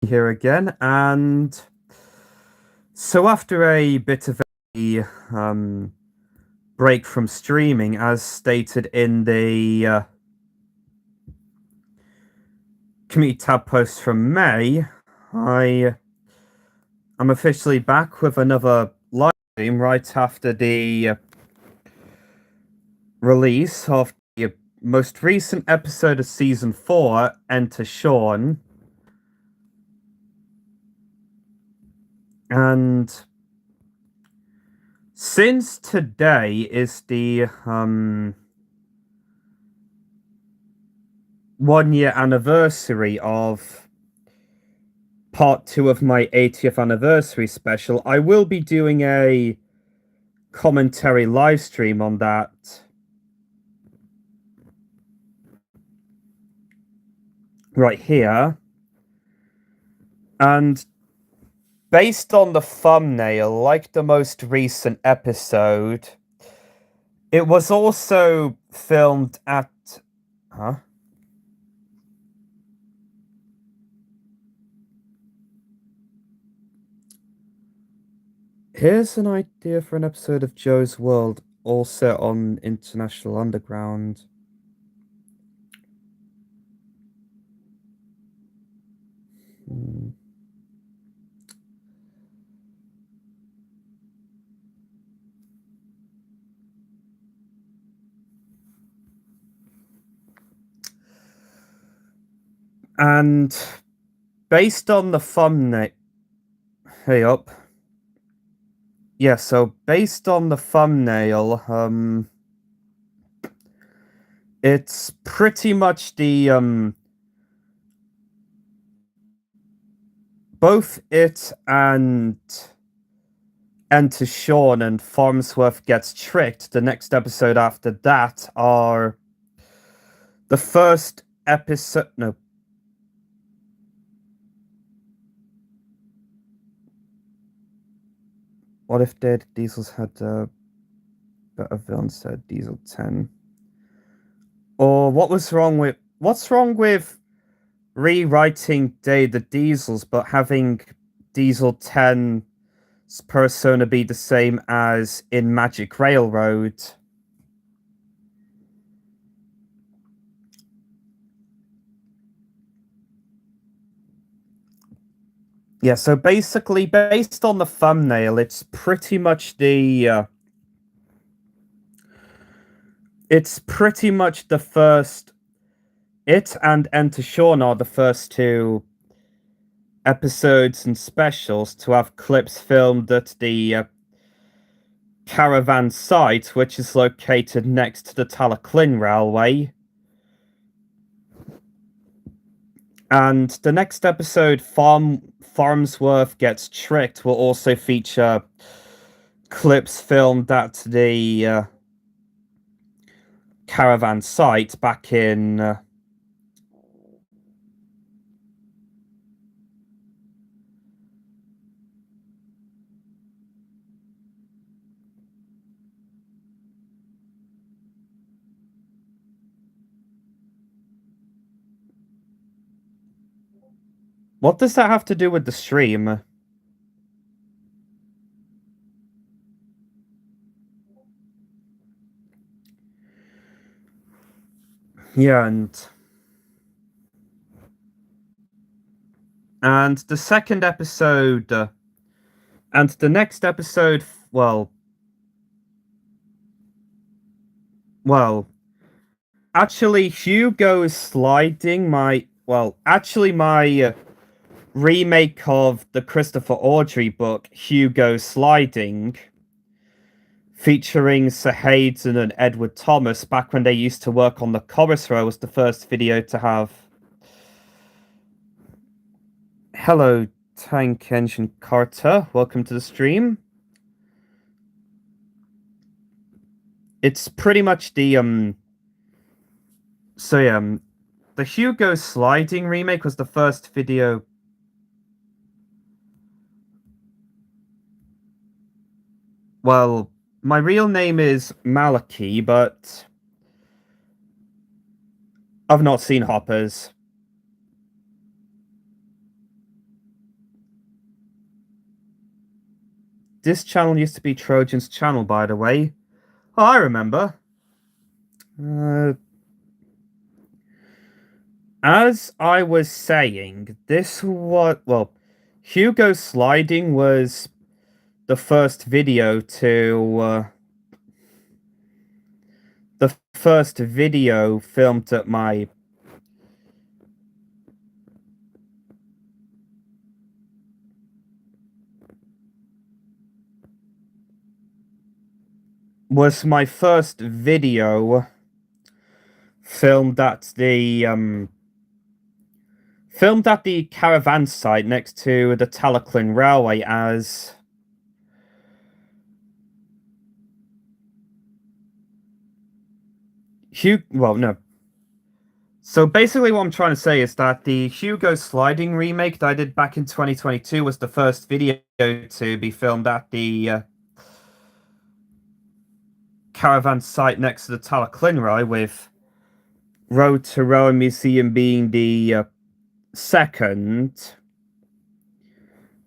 Here again, and so after a bit of a break from streaming, as stated in the community tab post from May, I am officially back with another live stream right after the release of the most recent episode of Season 4, Enter Sean. And since today is the 1 year anniversary of part 2 of my 80th anniversary special, I will be doing a commentary live stream on that. Right here. And based on the thumbnail, like the most recent episode, it was also filmed at... Huh? Here's an idea for an episode of Joe's World, all set on International Underground. And based on the thumbnail... Hey up. Yeah, so based on the thumbnail, it's pretty much the, both it and Enter Sean and Farnsworth Gets Tricked, the next episode after that, are the first episode... No. What if Dead Diesels had better villain said Diesel 10? Or what's wrong with rewriting Day the Diesels but having Diesel 10's persona be the same as in Magic Railroad? Yeah, so basically, based on the thumbnail, it's pretty much the first... It and Enter Sean are the first two episodes and specials to have clips filmed at the caravan site, which is located next to the Talaclyn Railway. And the next episode, Farnsworth Gets Tricked, will also feature clips filmed at the caravan site back in... What does that have to do with the stream? Yeah, and the second episode, and the next episode, actually, Hugo's Sliding, my remake of the Christopher Audrey book, Hugo Sliding, featuring Sir Hayden and Edward Thomas back when they used to work on the Chorus Row, was the first video to have... Hello, Tank Engine Carter. Welcome to the stream. It's pretty much the, So yeah, the Hugo Sliding remake was the first video... Well, my real name is Malachi, but I've not seen Hoppers. This channel used to be Trojan's channel, by the way. Oh, I remember. Uh, as I was saying, Hugo Sliding was the first video to, the first video filmed at my was my first video filmed at the caravan site next to the Talaclin Railway as no. So basically what I'm trying to say is that the Hugo Sliding remake that I did back in 2022 was the first video to be filmed at the caravan site next to the Talaclin Railway, with Road to Rowan Museum being the second,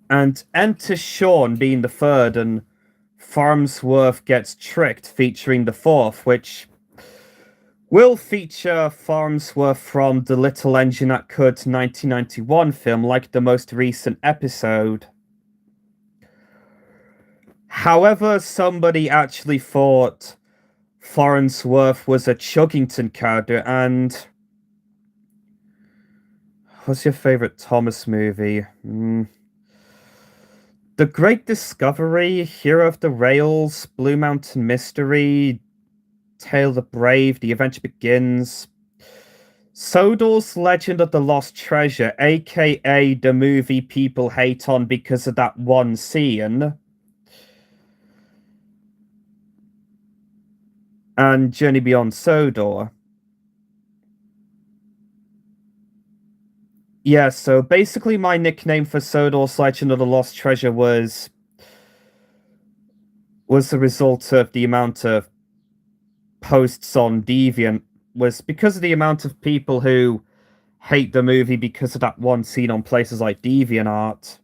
and Enter Sean being the third, and Farnsworth Gets Tricked featuring the fourth, which will feature Farnsworth from The Little Engine That Could 1991 film, like the most recent episode. However, somebody actually thought Farnsworth was a Chuggington character, and what's your favorite Thomas movie? The Great Discovery, Hero of the Rails, Blue Mountain Mystery, Tale of the Brave, The Adventure Begins, Sodor's Legend of the Lost Treasure, aka the movie people hate on because of that one scene, and Journey Beyond Sodor. Yeah, so basically my nickname for Sodor's Legend of the Lost Treasure was the result of the amount of posts on Deviant, was because of the amount of people who hate the movie because of that one scene on places like DeviantArt.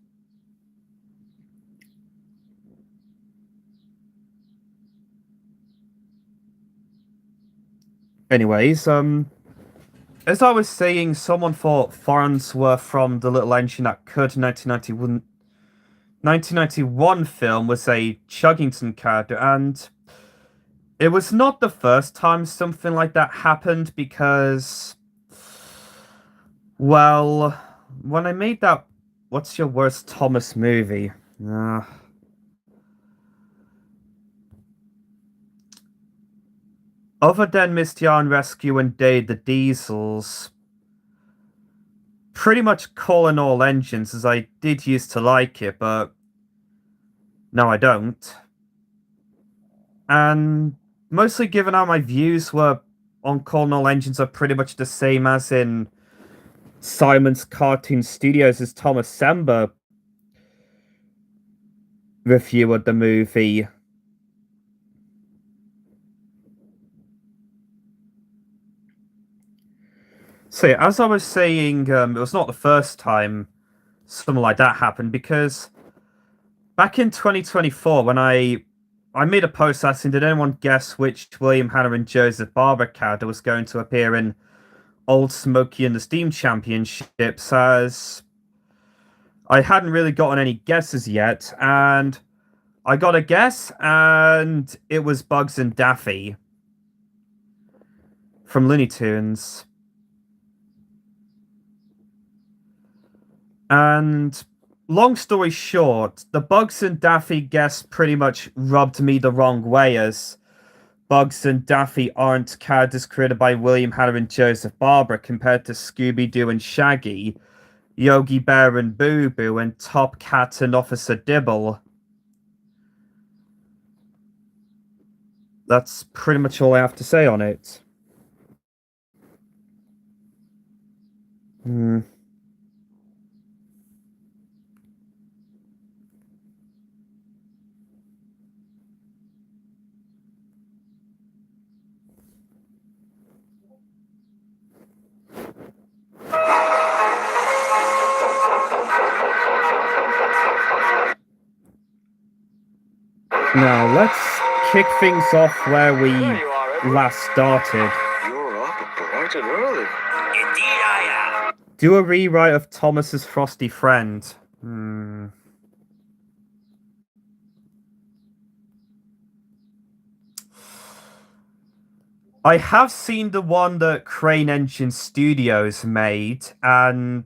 Anyways, as I was saying, someone thought Farnsworth from The Little Engine That Could 1991 film was a Chuggington character, and it was not the first time something like that happened, because, well, when I made that What's Your Worst Thomas movie? Other than Misty Yarn Rescue and Day the Diesels, pretty much calling all engines, as I did used to like it, but now I don't. And mostly given how my views were on calling all engines are pretty much the same as in Simon's Cartoon Studios' as Thomas Sember review of the movie. So yeah, as I was saying, it was not the first time something like that happened, because back in 2024, when I made a post asking, did anyone guess which William Hanna and Joseph Barber character was going to appear in Old Smoky and the Steam Championships, as I hadn't really gotten any guesses yet, and I got a guess, and it was Bugs and Daffy from Looney Tunes. And long story short, the Bugs and Daffy guess pretty much rubbed me the wrong way, as Bugs and Daffy aren't characters created by William Hanna and Joseph Barber, compared to Scooby-Doo and Shaggy, Yogi Bear and Boo Boo, and Top Cat and Officer Dibble. That's pretty much all I have to say on it. Hmm. Now, let's kick things off where we There you are, Edward. last started. You're up bright and early. Indeed I am. Do a rewrite of Thomas's Frosty Friend. I have seen the one that Crane Engine Studios made, and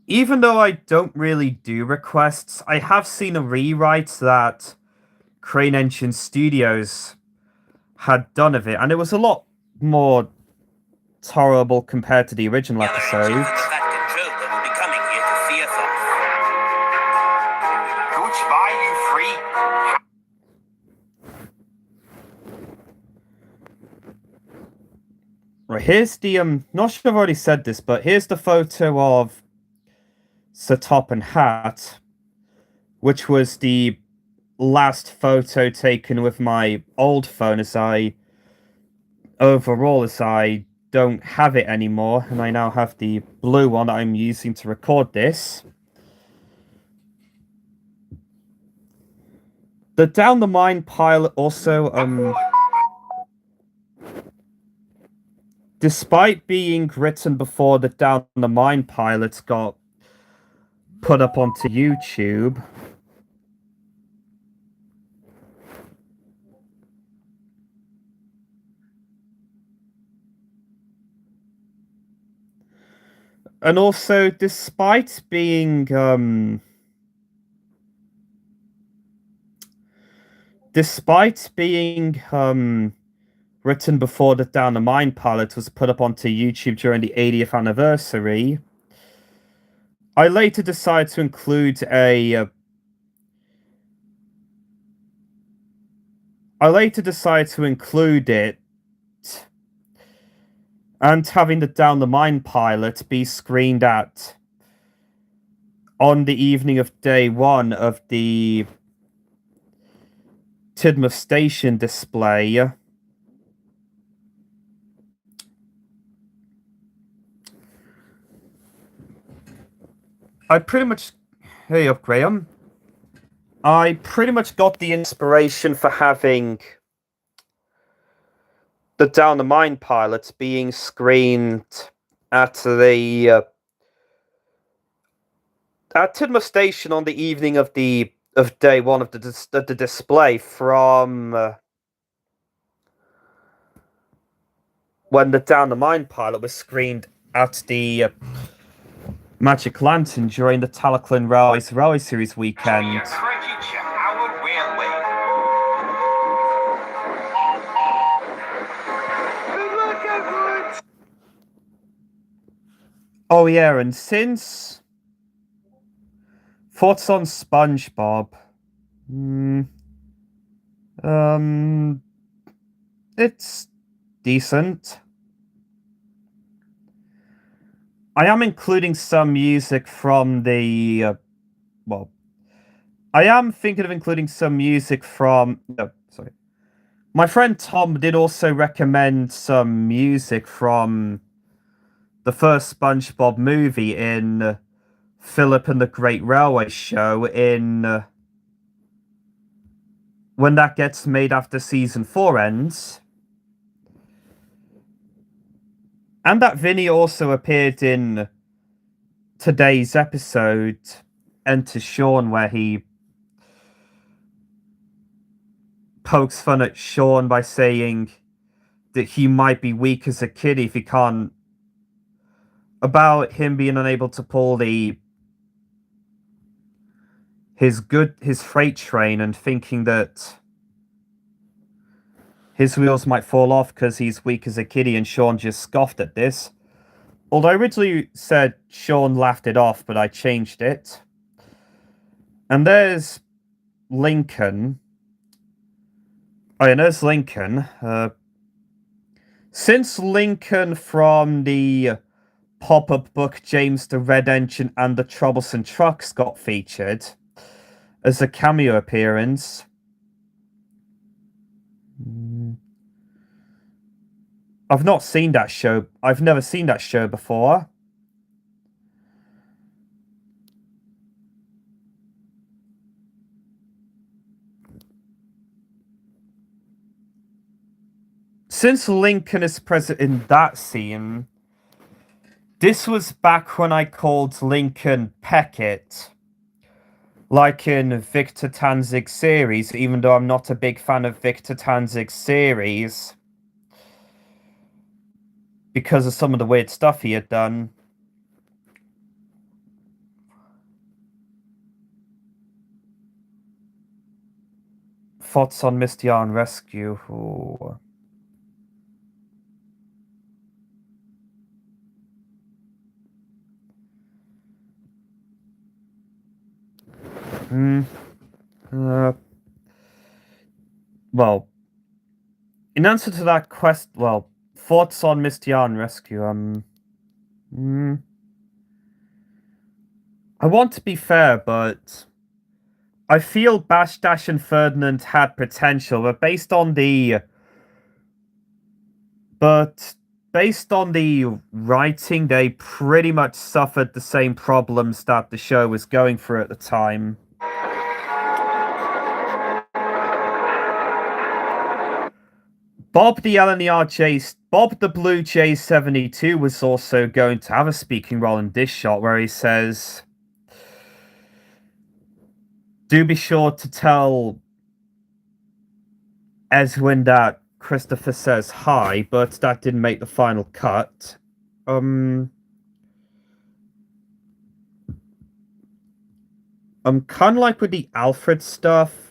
even though I don't really do requests, I have seen a rewrite that Crane Engine Studios had done of it, and it was a lot more tolerable compared to the original episode. Right, here's the, not sure if I've already said this, but here's the photo of Sir Top and Hat, which was the last photo taken with my old phone, as I don't have it anymore, and I now have the blue one that I'm using to record this. The Down the Mine pilot also, despite being written before the Down the Mine pilot got put up onto YouTube, and also despite being written before the Down the Mine pilot was put up onto YouTube during the 80th anniversary, I later decided to include it, and having the Down the Mine pilot be screened on the evening of day one of the Tidmouth Station display. I pretty much... Hey up, Graham. I pretty much got the inspiration for having the Down the Mine pilot being screened at the at Tidmouth Station on the evening of day one of the display from when the Down the Mine pilot was screened at the Magic Lantern during the Talaclan Railway Series weekend. Oh yeah, and since thoughts on SpongeBob, it's decent. I am including some music from the I am thinking of including some music from... sorry. My friend Tom did also recommend some music from the first SpongeBob movie in Philip and the Great Railway Show when that gets made after season 4 ends. And that Vinny also appeared in today's episode, Enter Sean, where he pokes fun at Sean by saying that he might be weak as a kid if he can't... about him being unable to pull his freight train, and thinking that his wheels might fall off because he's weak as a kiddie, and Sean just scoffed at this. Although I originally said Sean laughed it off, but I changed it. And there's Lincoln. Oh yeah, there's Lincoln. Since Lincoln from the pop-up book James the Red Engine and the Troublesome Trucks got featured as a cameo appearance, I've not seen that show. I've never seen that show before. since Lincoln is present in that scene, this was back when I called Lincoln Peckett. Like in Victor Tanzig's series, even though I'm not a big fan of Victor Tanzig's series because of some of the weird stuff he had done. Thoughts on Misty Yarn Rescue? Ooh. Well, in answer to that thoughts on Misty Yarn Rescue, I want to be fair, but I feel Bash Dash and Ferdinand had potential, but based on the writing, they pretty much suffered the same problems that the show was going through at the time. Bob the Blue Jay 72 was also going to have a speaking role in this shot where he says, "Do be sure to tell Eswin that Christopher says hi," but that didn't make the final cut. Kind of like with the Alfred stuff.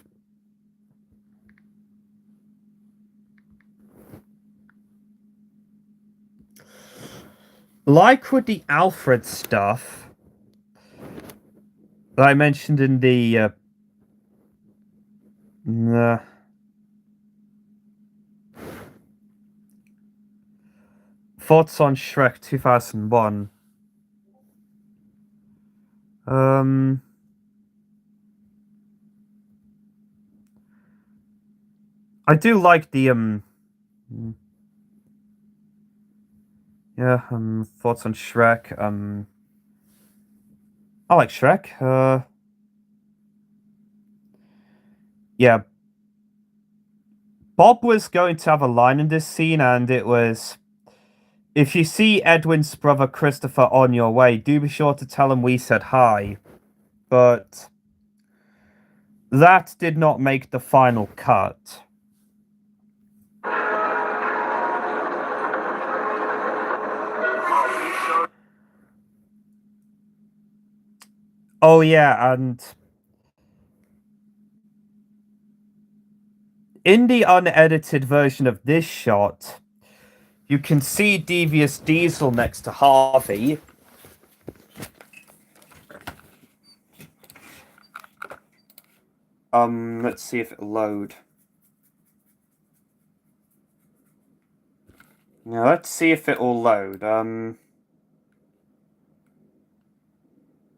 Like with the Alfred stuff that I mentioned in the Thoughts on Shrek 2001. I do like the thoughts on Shrek. I like Shrek. Yeah. Bob was going to have a line in this scene, and it was, "If you see Edwin's brother Christopher on your way, do be sure to tell him we said hi." But that did not make the final cut. Oh yeah, and in the unedited version of this shot, you can see Devious Diesel next to Harvey. Let's see if it'll load. Now, let's see if it'll load.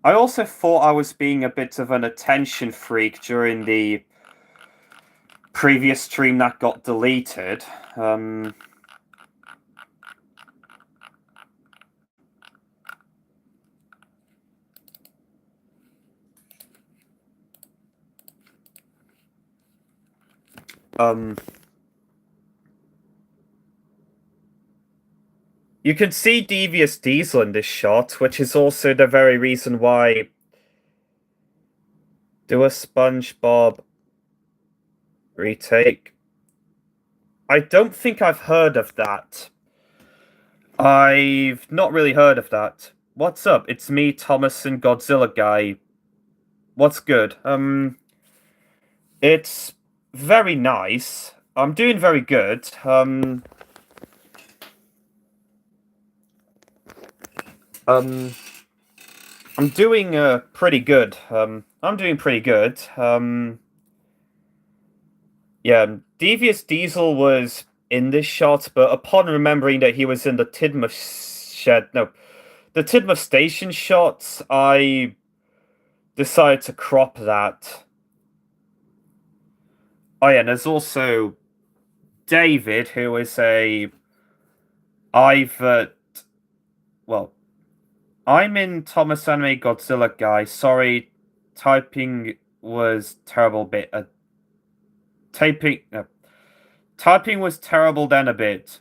I also thought I was being a bit of an attention freak during the previous stream that got deleted. You can see Devious Diesel in this shot, which is also the very reason why do a SpongeBob retake. I don't think I've heard of that. I've not really heard of that. What's up? It's me, Thomas, and Godzilla Guy. What's good? It's very nice. I'm doing very good. I'm doing pretty good. I'm doing pretty good. Yeah, Devious Diesel was in this shot, but upon remembering that he was in the Tidmouth Station shots, I decided to crop that. Oh yeah, and there's also David, who is I'm in Thomas Anime Godzilla Guy. Sorry, typing was terrible bit. Typing was terrible then a bit.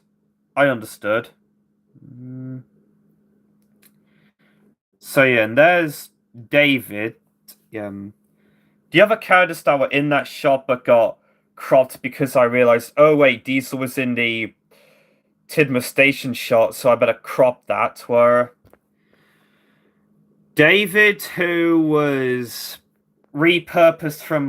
I understood. So yeah, and there's David. The other characters that were in that shot but got cropped because I realized, oh wait, Diesel was in the Tidmouth Station shot, so I better crop that. Were David, who was repurposed from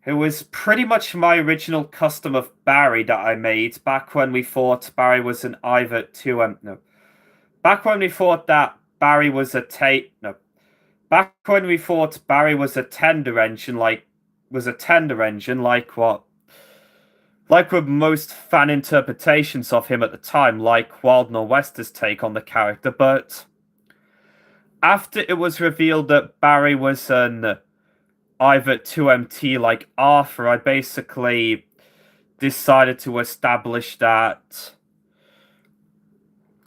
who was pretty much my original custom of Barry that I made back when we thought Barry was an Ivor 2M. No. Back when we thought that Barry was a no. Back when we thought Barry was a tender engine, like what? Like with most fan interpretations of him at the time, like Wild Nor'Wester's take on the character, but after it was revealed that Barry was an Ivor 2MT like Arthur, I basically decided to establish that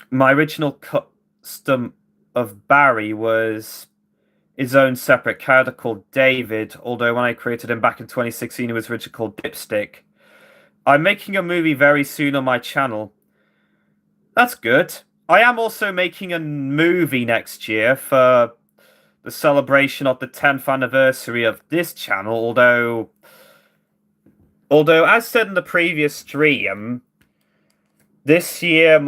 my original custom of Barry was his own separate character called David, although when I created him back in 2016, he was originally called Dipstick. I'm making a movie very soon on my channel. That's good. I am also making a movie next year for the celebration of the 10th anniversary of this channel, although as said in the previous stream, this year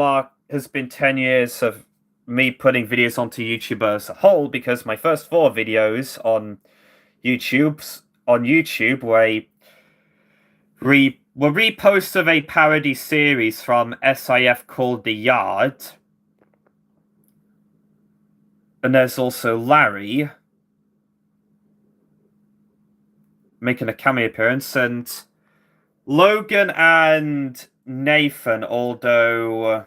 has been 10 years of me putting videos onto YouTube as a whole, because my first 4 videos on YouTube were reposts of a parody series from SIF called The Yard. And there's also Larry making a cameo appearance, and Logan and Nathan, although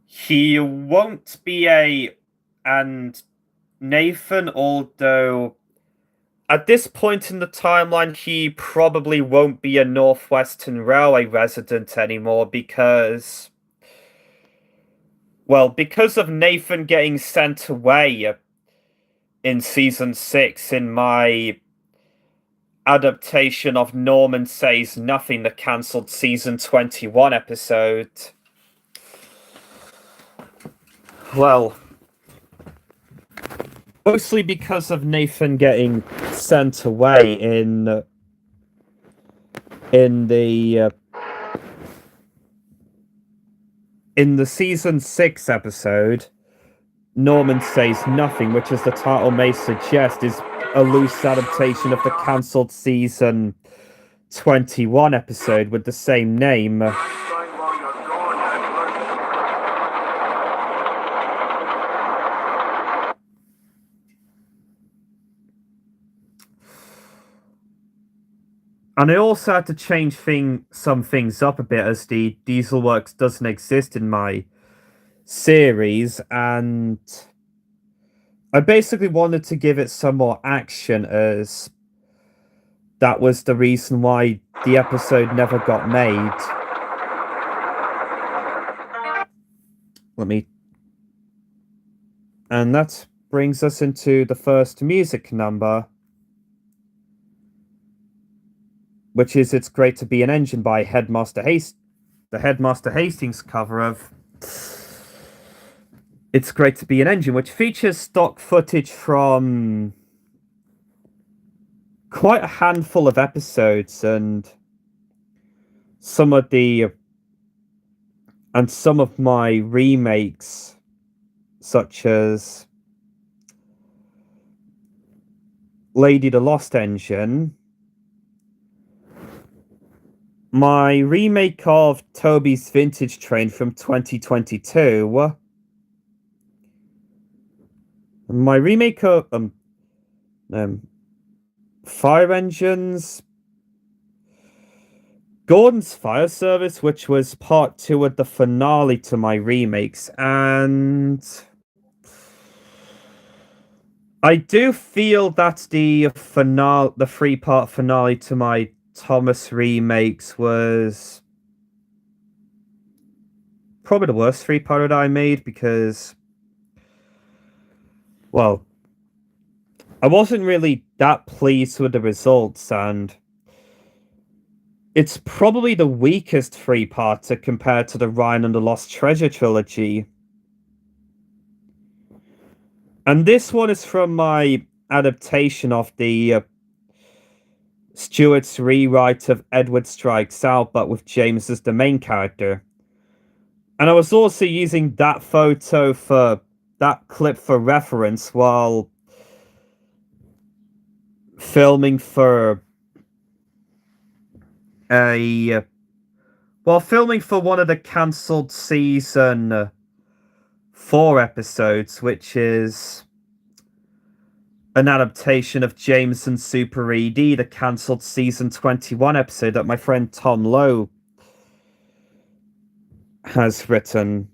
he won't be and Nathan, although at this point in the timeline, he probably won't be a Northwestern Railway resident anymore because of Nathan getting sent away in Season 6 in my adaptation of Norman Says Nothing, the cancelled Season 21 episode. Well, mostly because of Nathan getting sent away in the Season 6 episode, Norman Says Nothing, which as the title may suggest, is a loose adaptation of the cancelled Season 21 episode with the same name. And I also had to change some things up a bit, as the Diesel Works doesn't exist in my series, and I basically wanted to give it some more action, as that was the reason why the episode never got made. And that brings us into the first music number, which is It's Great to Be an Engine by the Headmaster Hastings cover of It's Great to Be an Engine, which features stock footage from quite a handful of episodes and some of my remakes, such as Lady the Lost Engine, my remake of Toby's Vintage Train from 2022, my remake of Fire Engines, Gordon's Fire Service, which was part 2 of the finale to my remakes, and I do feel that the 3-part finale to my Thomas remakes was probably the worst 3-parter I made, because, well, I wasn't really that pleased with the results, and It's probably the weakest three-parter compared to the Ryan and the Lost Treasure trilogy. And this one is from my adaptation of the Stewart's rewrite of Edward Strikes Out, but with James as the main character. And I was also using that clip for reference while filming for filming for one of the cancelled season 4 episodes, which is an adaptation of Jameson Super ED, the cancelled season 21 episode that my friend Tom Lowe has written.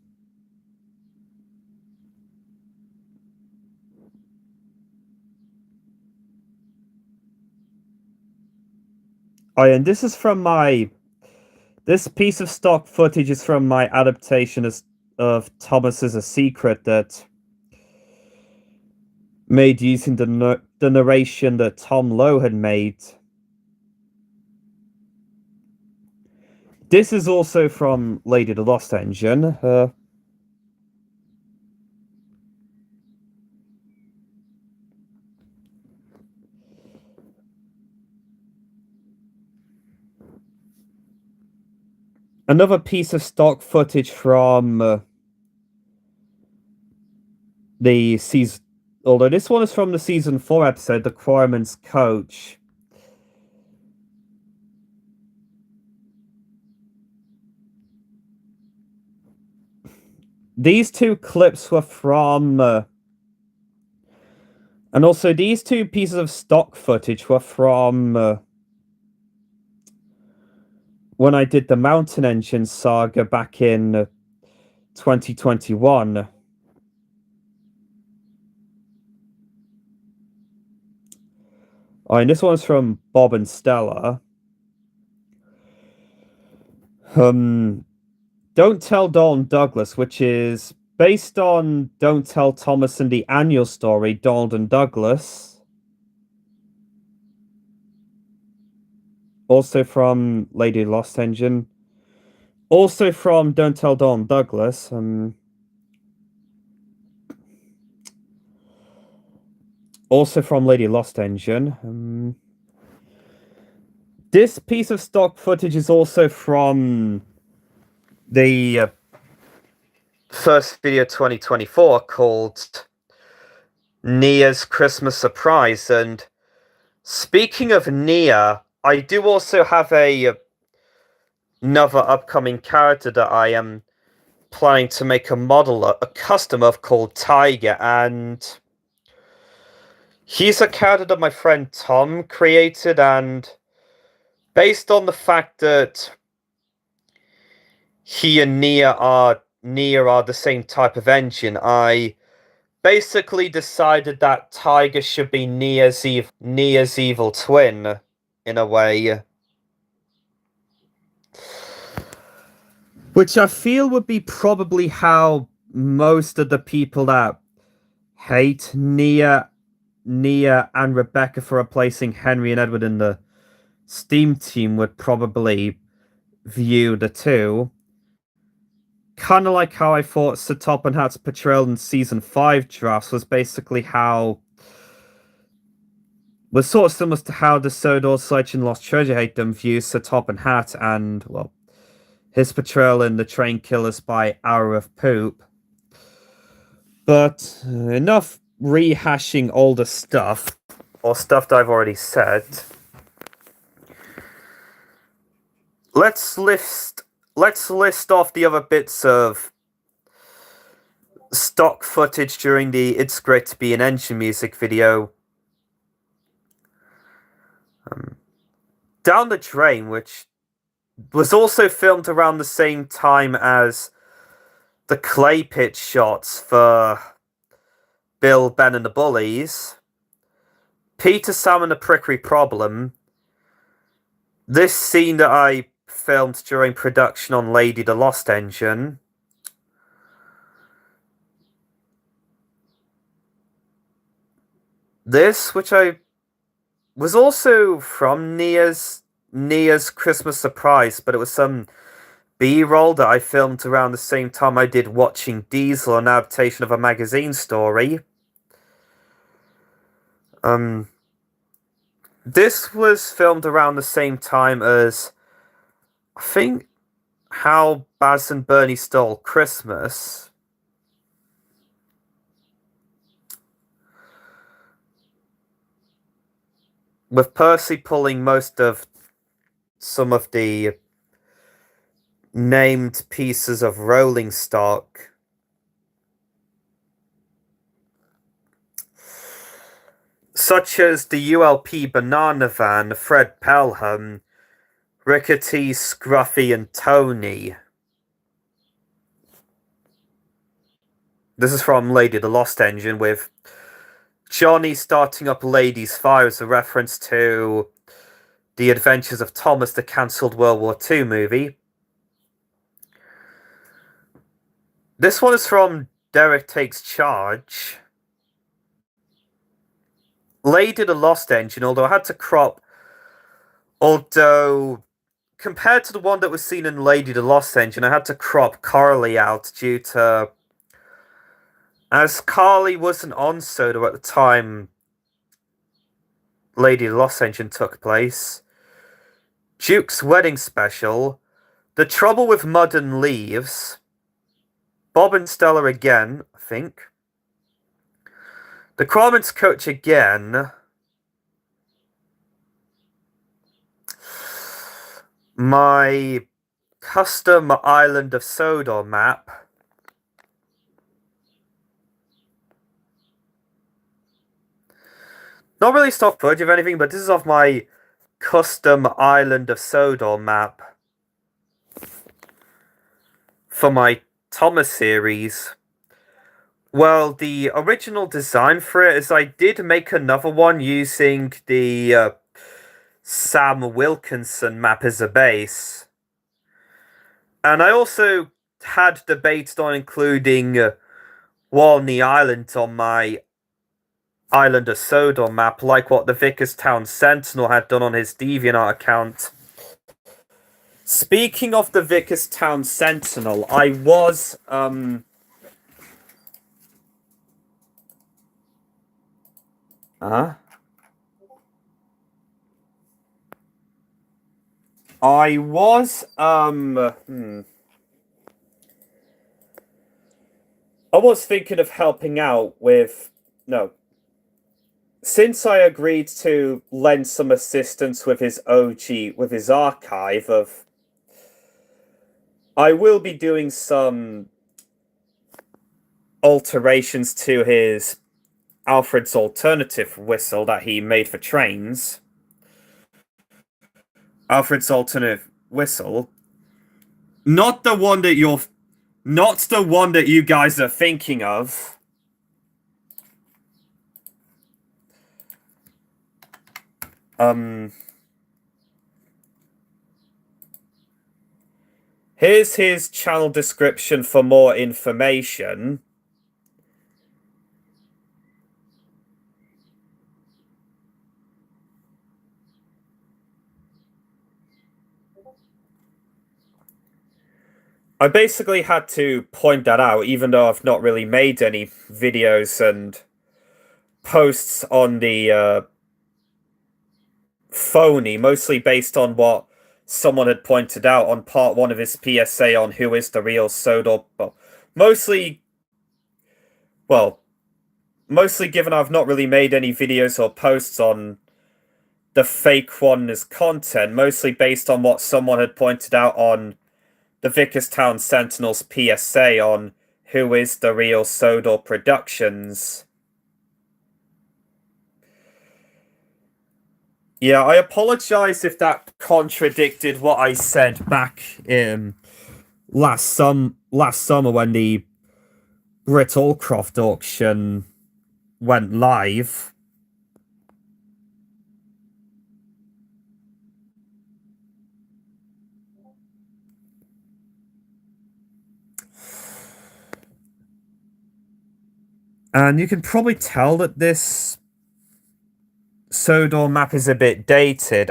Oh, and this piece of stock footage is from my adaptation of Thomas is a Secret that made using the narration that Tom Lowe had made. This is also from Lady the Lost Engine. Another piece of stock footage from the season, although this one is from the season 4 episode, The Quarryman's Coach. These two clips were from, and also these two pieces of stock footage were from when I did the Mountain Engine saga back in 2021. Oh, and this one's from Bob and Stella. Don't Tell Dalton Douglas, which is based on Don't Tell Thomas and the annual story, Donald and Douglas. Also from Lady Lost Engine. Also from Don't Tell Dalton Douglas. Also from Lady Lost Engine. This piece of stock footage is also from the first video 2024 called Nia's Christmas Surprise. And speaking of Nia, I do also have another upcoming character that I am planning to make a custom of called Tiger, and he's a character that my friend Tom created, and based on the fact that he and Nia are the same type of engine, I basically decided that Tiger should be Nia's evil twin, in a way. Which I feel would be probably how most of the people that hate Nia and Rebecca for replacing Henry and Edward in the Steam team would probably view the two. Kind of like how I thought Sir Topham Hatt's portrayal in season 5 drafts was basically was sort of similar to how the Sodor Sledge and Lost Treasure Hate them views Sir Topham Hatt and, well, his portrayal in The Train Killers by Hour of Poop. But enough rehashing older stuff, or stuff that I've already said. Let's list off the other bits of stock footage during the It's Great to Be an Engine music video. Down the Drain, which was also filmed around the same time as the clay pit shots for Bill, Ben and the Bullies. Peter, Sam and the Prickly Problem. This scene that I filmed during production on Lady the Lost Engine. This, which I was also from Nia's Nia's Christmas surprise, but it was some B-roll that I filmed around the same time I did Watching Diesel, an adaptation of a magazine story. This was filmed around the same time as, I think, How Baz and Bernie Stole Christmas. With Percy pulling most of some of the named pieces of rolling stock. Such as the ULP Banana Van, Fred Pelham, Rickety, Scruffy, and Tony. This is from Lady the Lost Engine, with Johnny starting up Lady's Fire as a reference to The Adventures of Thomas, the cancelled World War II movie. This one is from Derek Takes Charge. Lady the Lost Engine, although compared to the one that was seen in Lady the Lost Engine, I had to crop Carly out due to, as Carly wasn't on Soda at the time Lady the Lost Engine took place, Duke's Wedding Special, The Trouble with Mud and Leaves, Bob and Stella again, I think, The Cormorant's Coach again, my custom Island of Sodor map, not really stock footage of anything, but this is of my custom Island of Sodor map for my Thomas series. Well, the original design for it is I did make another one using the Sam Wilkinson map as a base. And I also had debated on including Walney Island on my Island of Sodor map, like what the Vickerstown Sentinel had done on his DeviantArt account. Speaking of the Vickerstown Sentinel, I was thinking of helping out with, since I agreed to lend some assistance with his archive of, I will be doing some alterations to his Alfred's alternative whistle that he made for trains. Alfred's alternative whistle. Not the one that you guys are thinking of. Here's his channel description for more information. I basically had to point that out, even though I've not really made any videos and posts on the phony, mostly based on what someone had pointed out on part 1 of his PSA on who is the real Sodor. Mostly given I've not really made any videos or posts on the fake one as content, mostly based on what someone had pointed out on the Vickerstown Sentinel's PSA on who is the real Sodor Productions. Yeah, I apologize if that contradicted what I said back in last summer when the Brit Allcroft auction went live. And you can probably tell that this Sodor map is a bit dated.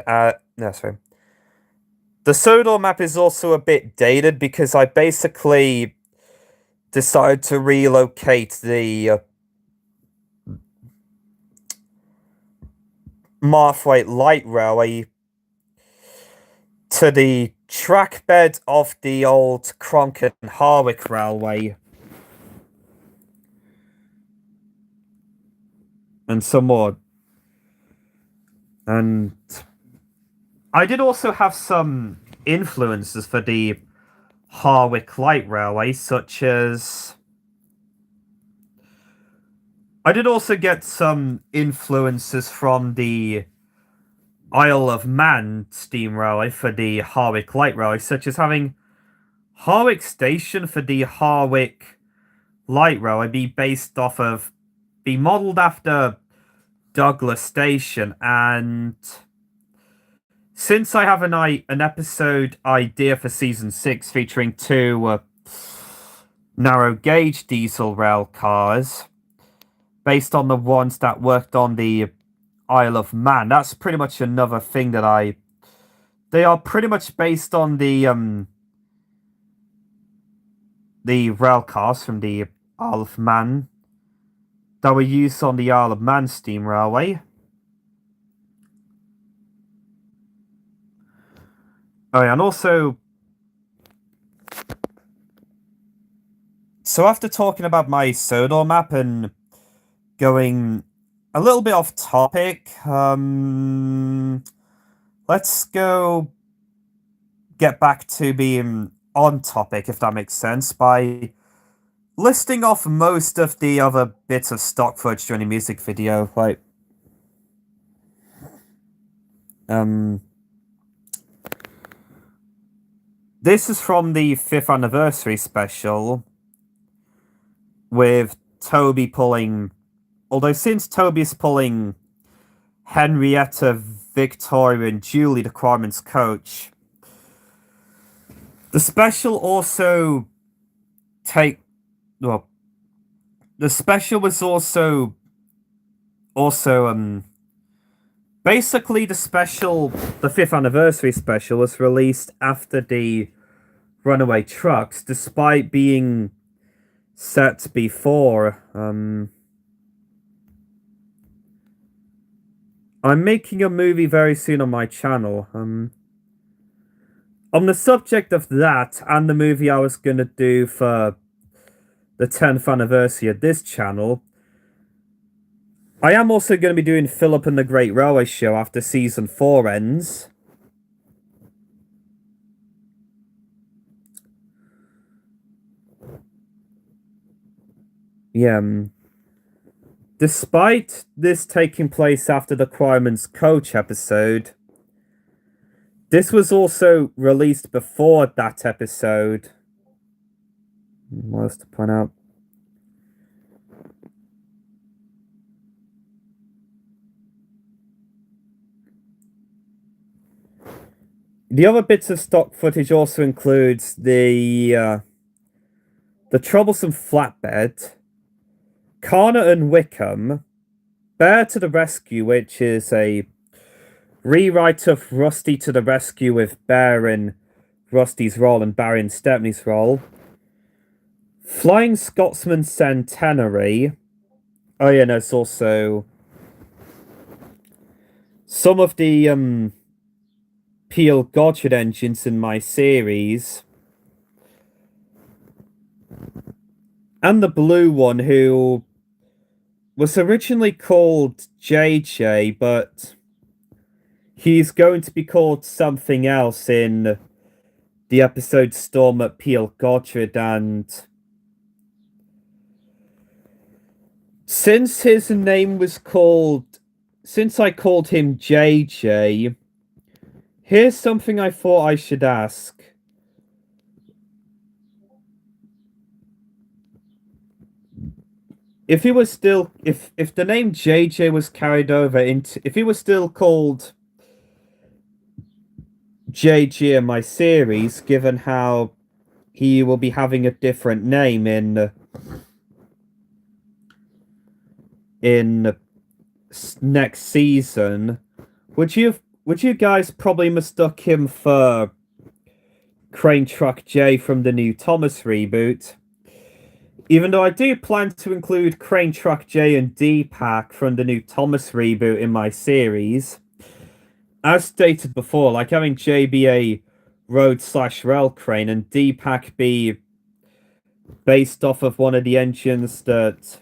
The Sodor map is also a bit dated because I basically decided to relocate the Marthwaite Light Railway to the track bed of the old Cronk and Harwick Railway. And some more. And I did also have some influences for the Harwick Light Railway, such as... I did also get some influences from the Isle of Man steam railway for the Harwick Light Railway, such as having Harwick Station for the Harwick Light Railway be modelled after Douglas Station, and since I have an episode idea for season 6 featuring two narrow gauge diesel rail cars based on the ones that worked on the Isle of Man, that's pretty much another thing that they are pretty much based on the rail cars from the Isle of Man that were used on the Isle of Man steam railway. Oh yeah, and also, so after talking about my Sodor map and going a little bit off topic, let's go get back to being on topic, if that makes sense, by listing off most of the other bits of stock footage during the music video. Like, this is from the 5th anniversary special with Toby pulling... Although since Toby is pulling Henrietta, Victoria, and Julie, the Quarman's coach, the special also the special was also basically the 5th anniversary special was released after the Runaway Trucks, despite being set before. I'm making a movie very soon on my channel. On the subject of that and the movie I was gonna do for the 10th anniversary of this channel, I am also going to be doing Philip and the Great Railway Show after season 4 ends. Yeah. Despite this taking place after the Quarman's Coach episode, this was also released before that episode. What else to point out? The other bits of stock footage also includes the troublesome flatbed, Connor and Wickham, Bear to the Rescue, which is a rewrite of Rusty to the Rescue with Bear in Rusty's role and Barry in Stepney's role, Flying Scotsman Centenary. Oh yeah, no, it's also some of the Peel Godfrey engines in my series. And the blue one, who was originally called JJ, but he's going to be called something else in the episode Storm at Peel Godfrey, and since I called him JJ, here's something I thought I should ask. If he was still, if the name JJ was carried over into, if he was still called JJ in my series, given how he will be having a different name in next season, would you guys probably mistook him for Crane Truck J from the new Thomas reboot. Even though I do plan to include Crane Truck J and D-Pack from the new Thomas reboot in my series. As stated before, like having J be a road/rail crane and D-Pack be based off of one of the engines that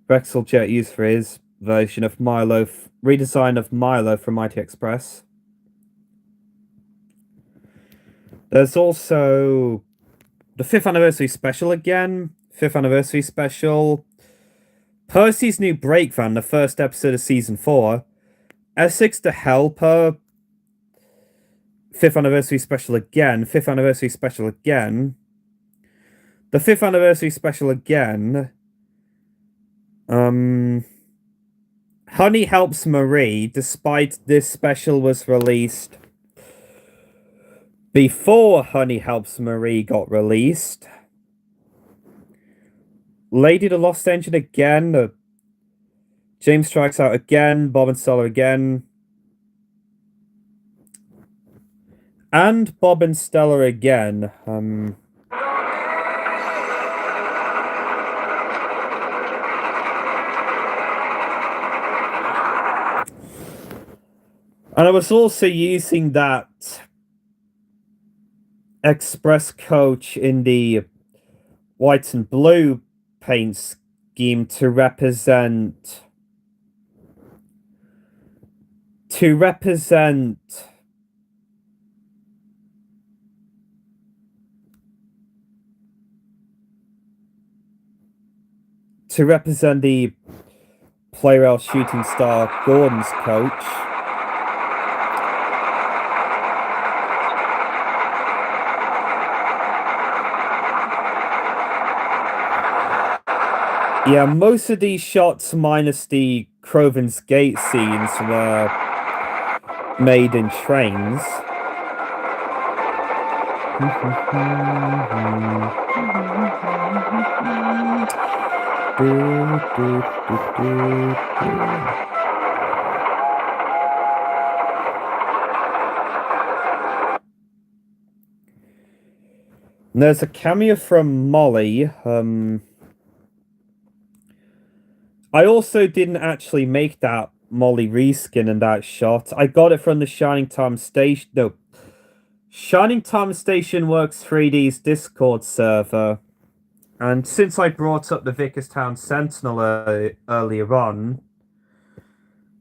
Vexel Jet used for his version of Milo, redesign of Milo from Mighty Express. There's also the 5th anniversary special again. 5th anniversary special. Percy's new brake van, the first episode of season 4. Essex the Helper. 5th anniversary special again. 5th anniversary special again. The 5th anniversary special again. Honey Helps Marie, despite this special was released before Honey Helps Marie got released. Lady the Lost Engine again. James Strikes Out again. Bob and Stella again. And Bob and Stella again. And I was also using that Express coach in the white and blue paint scheme to represent the Playrail Shooting Star Gordon's coach. Yeah, most of these shots, minus the Croven's Gate scenes, were made in trains. And there's a cameo from Molly. I also didn't actually make that Molly reskin in that shot. I got it from the Shining Time Station. No. Shining Time Station Works 3D's Discord server. And since I brought up the Vickerstown Sentinel earlier on,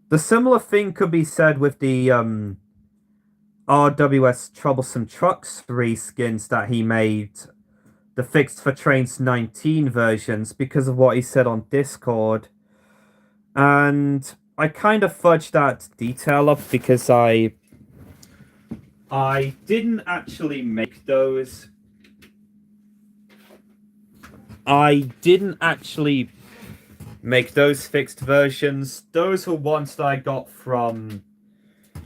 the similar thing could be said with the RWS Troublesome Trucks reskins that he made, the Fixed for Trains 19 versions, because of what he said on Discord. And I kind of fudged that detail up because I didn't actually make those. I didn't actually make those fixed versions. Those were ones that I got from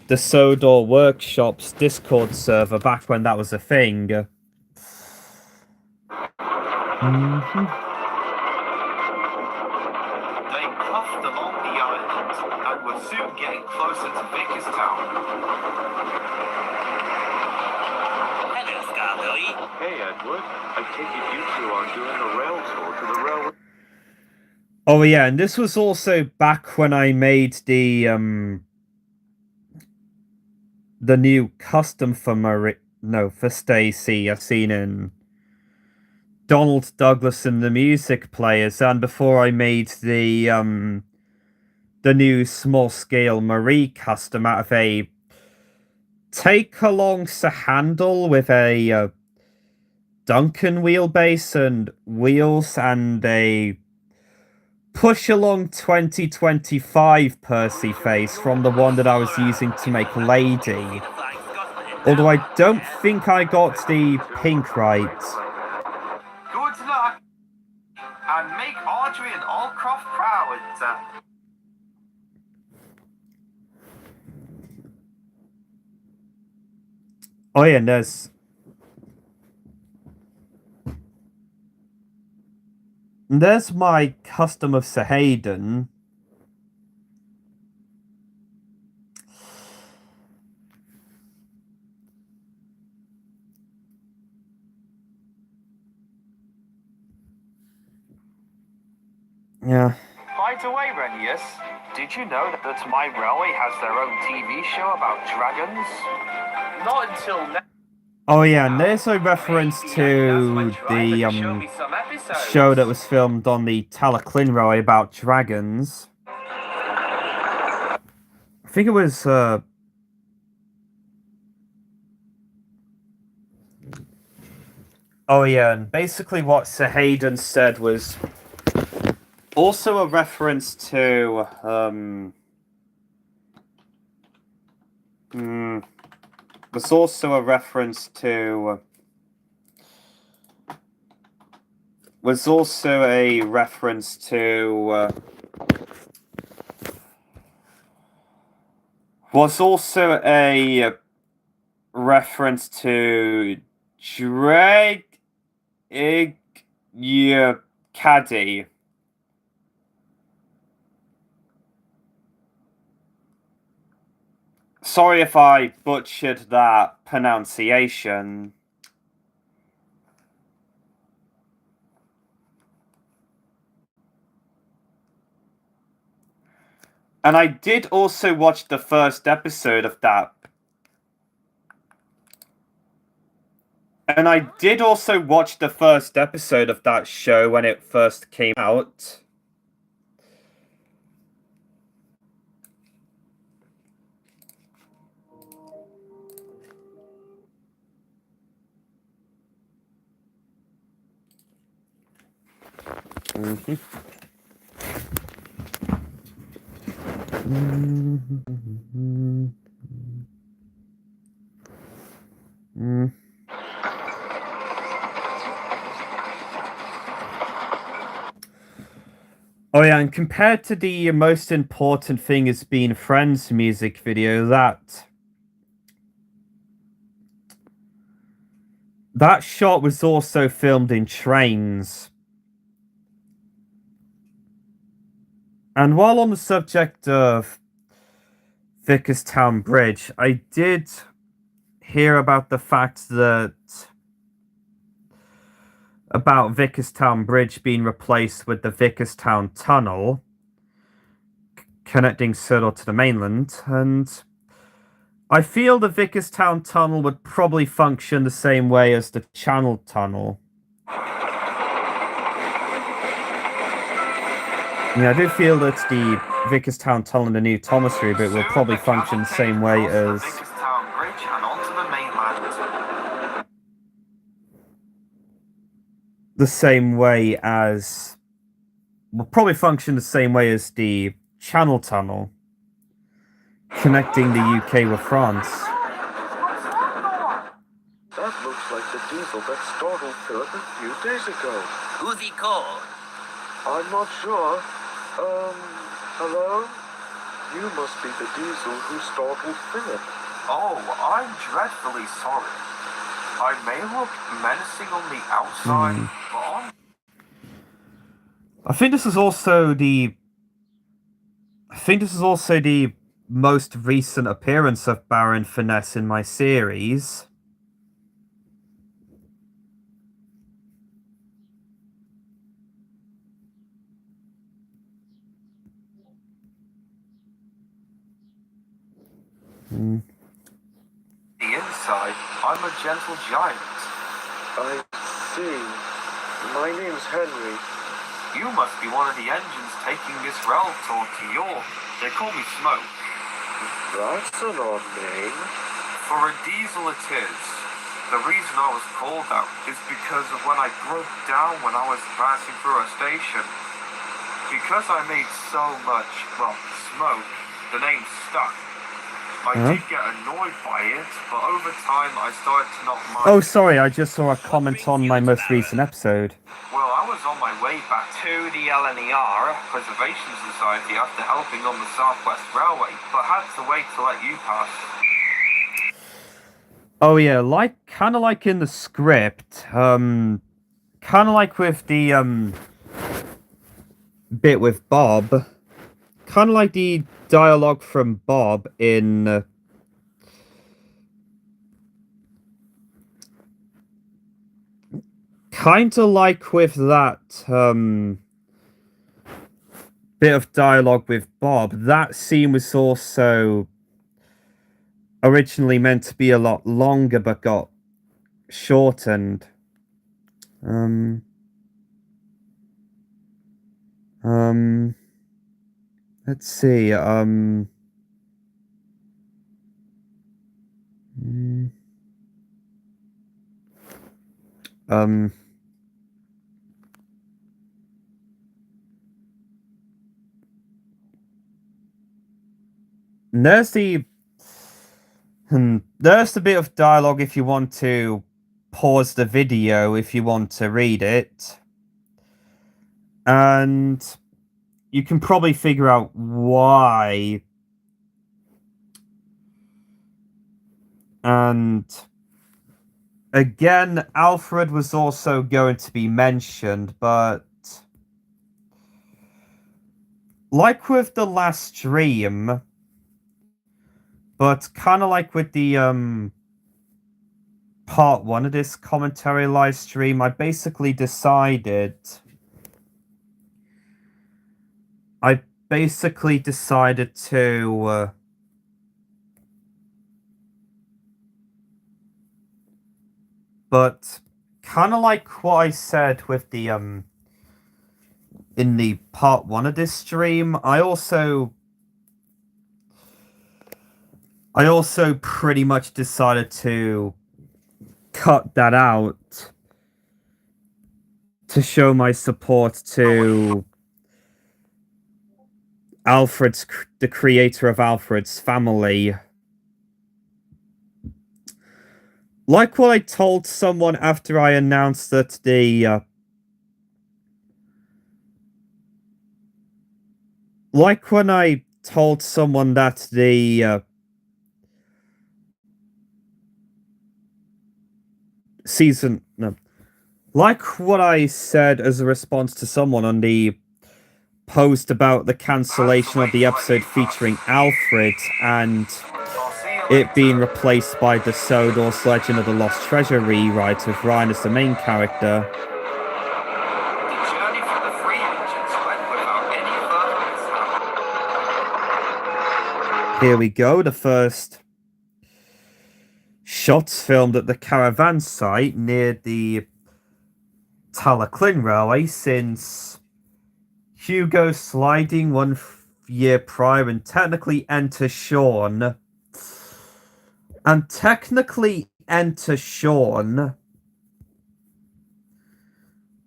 the Sodor Workshop's Discord server back when that was a thing. They puffed along the island and were soon getting closer to Vickerstown. Hello, Scarberry. Hey, Edward. I take it you two are doing a rail tour to the railway. Oh yeah, and this was also back when I made the new custom for for Stacy I've seen in Donald Douglas and the Music Players, and before I made the new small-scale Marie custom out of a take-along handle with a Duncan wheelbase and wheels and a push-along 2025 Percy face from the one that I was using to make Lady. Although I don't think I got the pink right. Good luck, and make Audrey and Allcroft proud. Oh yeah, and there's my custom of Sir Hayden. Yeah. By the way, Renius, did you know that my railway has their own TV show about dragons? Not until now. Oh yeah, and there's a reference to the show that was filmed on the Talaclin Railway about dragons. I think it was oh yeah, and basically what Sir Hayden said was also a reference to was also a reference to was also a reference to was also a reference to Caddy. Sorry if I butchered that pronunciation. And I did also watch the first episode of that. And I did also watch the first episode of that show when it first came out. Mm-hmm. Mm. Oh yeah, and compared to the most important thing as being Friends music video, that shot was also filmed in trains. And while on the subject of Vickerstown Bridge, I did hear about the fact that about Vickerstown Bridge being replaced with the Vickerstown Tunnel connecting Surrey to the mainland, and I feel the Vickerstown Tunnel would probably function the same way as the Channel Tunnel. Yeah, I do feel that the Vickerstown Tunnel and the new Thomas Street bit will probably function the same way as will probably function the same way as the Channel Tunnel connecting the UK with France. That looks like the diesel that startled Philip a few days ago. Who's he called? I'm not sure. Hello? You must be the diesel who startled Philip. Oh, I'm dreadfully sorry. I may look menacing on the outside, but on... I think this is also the most recent appearance of Baron Finesse in my series. The inside, I'm a gentle giant. I see. My name's Henry. You must be one of the engines taking this rail tour to York. They call me Smoke. That's an odd name. For a diesel it is. The reason I was called that is because of when I broke down when I was passing through a station. Because I made so much, smoke, the name stuck. I did get annoyed by it, but over time I started to not mind. Oh, sorry, I just saw a comment on my most recent episode. Well, I was on my way back to the LNER Preservation Society after helping on the South West Railway, but had to wait to let you pass. Oh yeah, kind of like in the script, kind of like with the bit with Bob, kind of like the dialogue from Bob in kind of like with that bit of dialogue with Bob. That scene was also originally meant to be a lot longer, but got shortened. Um, um, let's see. Mm, um, there's there's a bit of dialogue if you want to pause the video if you want to read it. And you can probably figure out why. And again, Alfred was also going to be mentioned, but like with the last stream, but kind of like with the part one of this commentary live stream, I basically decided to but kind of like what I said with the in the part one of this stream, I also pretty much decided to cut that out to show my support to the creator of Alfred's family. Like what I told someone after I announced that like when I told someone that the season... No. Like what I said as a response to someone on the post about the cancellation of the episode featuring Alfred and it being replaced by the Sodor's Legend of the Lost Treasure rewrite with Ryan as the main character. Here we go, the first shots filmed at the caravan site near the Talaclyn Railway since Hugo sliding 1 year prior and technically enter Sean. And technically enter Sean.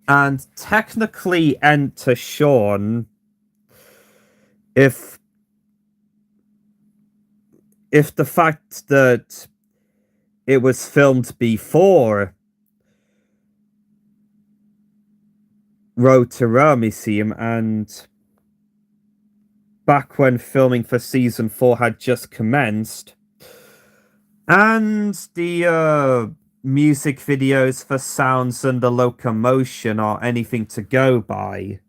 And technically enter Sean if the fact that it was filmed before Road to Museum and back when filming for season 4 had just commenced, and the music videos for Sounds and the Locomotion are anything to go by.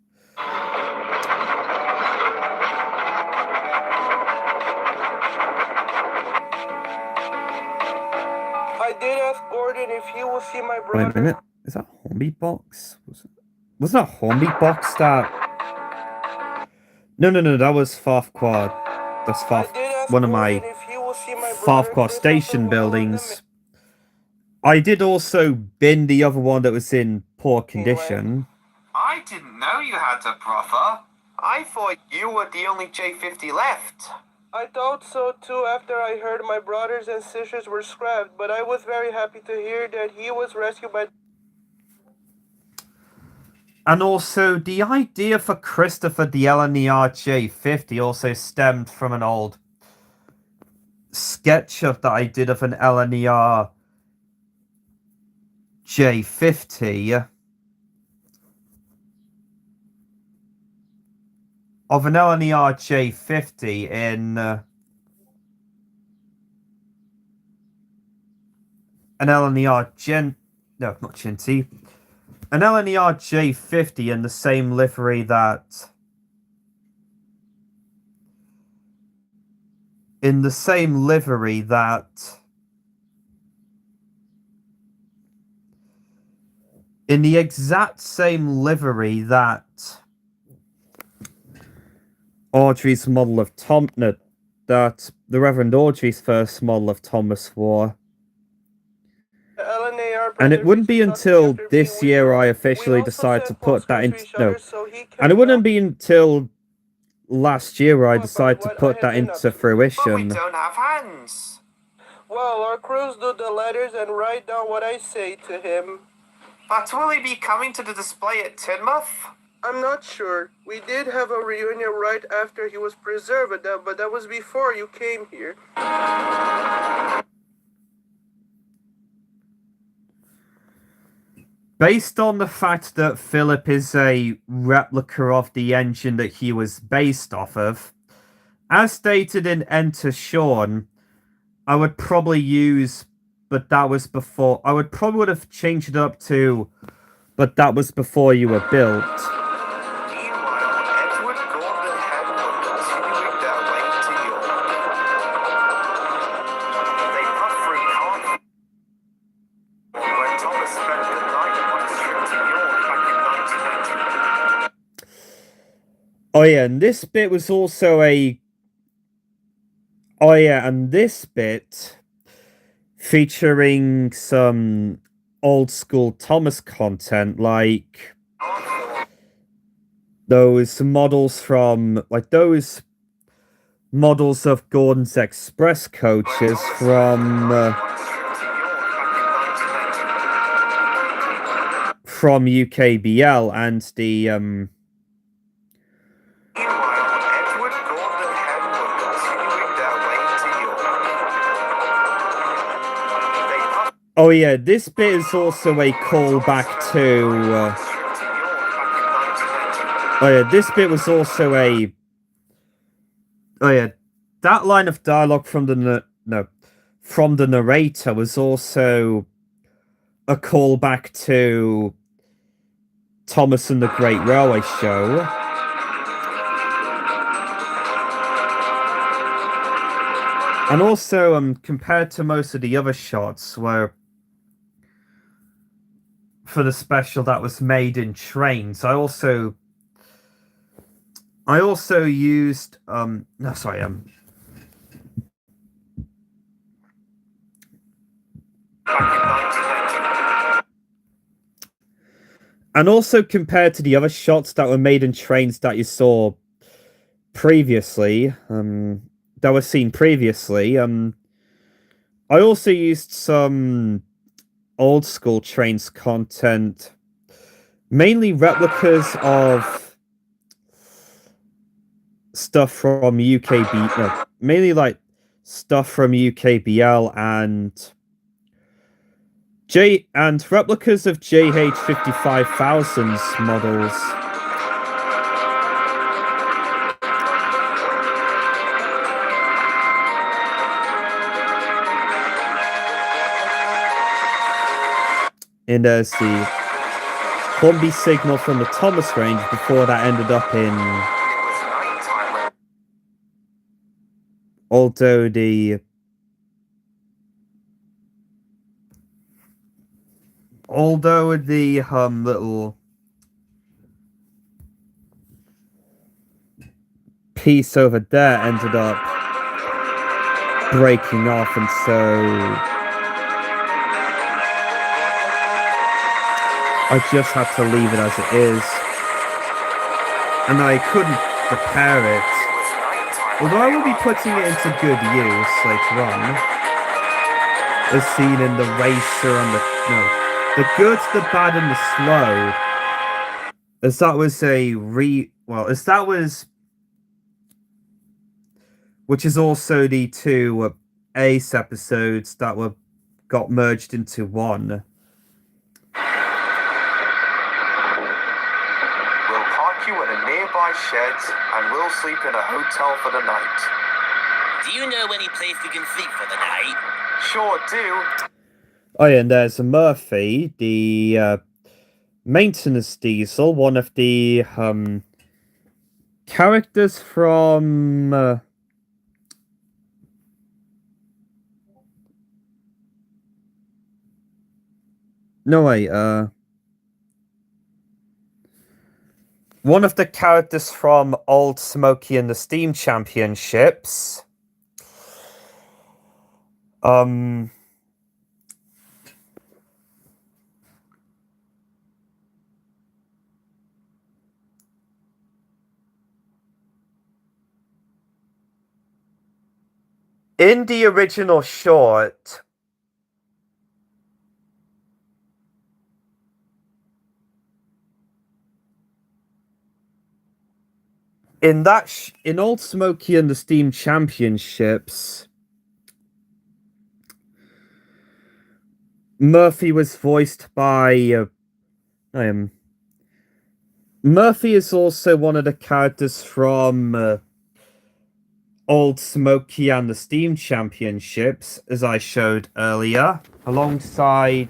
I did ask Gordon if he will see my brother. Wait a minute, is that Hornby Box? Was that Hornby Box that... No, that was Farquhar. That's one of my Farquhar station buildings. I did also bin the other one that was in poor condition. I didn't know you had a brother. I thought you were the only J50 left. I thought so too after I heard my brothers and sisters were scrapped, but I was very happy to hear that he was rescued by... And also, the idea for Christopher the LNER J50 also stemmed from an old sketch-up that I did of an LNER J50. Of an LNER J50 in... an LNER No, not Chinty. An LNER J50 in the same livery that... In the same livery that... In the exact same livery that... Audrey's model of no, that the Reverend Audrey's first model of Thomas wore. The LNAR And it printer wouldn't be features not to be until after being this year I withdrawn. We officially also decided to sent put that postcards in. to each No, other so he and it can wouldn't be until last year I know about decided to what I put have that been up into to. But we fruition. don't have hands. Well, our crews do the letters and write down what I say to him. But will he be coming to the display at Tidmouth? I'm not sure. We did have a reunion right after he was preserved, but that was before you came here. Based on the fact that Philip is a replica of the engine that he was based off of, as stated in Enter Sean, I would probably use, but that was before. I would probably would have changed it up to, but that was before you were built. Meanwhile, Edward Gordon had continuing their way to York. They cut through Cardiff when Thomas spent the night on his trip to York back in 1990. Oh yeah, and this bit was also a. Oh yeah, and this bit featuring some old school Thomas content, like those models from, like those models of Gordon's Express coaches from UKBL and the Edward Gordon had continuing their way to York. oh yeah, this bit is also a callback to oh yeah, this bit was also a oh yeah, that line of dialogue from the from the narrator was also a callback to Thomas and the Great Railway Show. And also, compared to most of the other shots where for the special that was made in trains, I also used no sorry and also compared to the other shots that were made in trains that you saw previously, that were seen previously, I also used some old school trains content, mainly replicas of stuff from UKB, no, mainly like stuff from UKBL and replicas of JH55000's models. And there's the Hornby signal from the Thomas range before that ended up in. Although the little piece over there ended up breaking off, and so I just had to leave it as it is, and I couldn't repair it. Although I will be putting it into good use later on, as seen in the racer and the good, the bad, and the slow. As that was which is also the two Ace episodes that got merged into one. We'll park you in a nearby shed and we'll sleep in a hotel for the night. Do you know any place we can sleep for the night? Sure do. Oh yeah, and there's Murphy, the maintenance diesel, one of the characters from no wait, one of the characters from Old Smoky and the Steam Championships. In the original short, in Old Smoky and the Steam Championships, Murphy was voiced by Murphy is also one of the characters from Old Smoky and the Steam Championships, as I showed earlier, alongside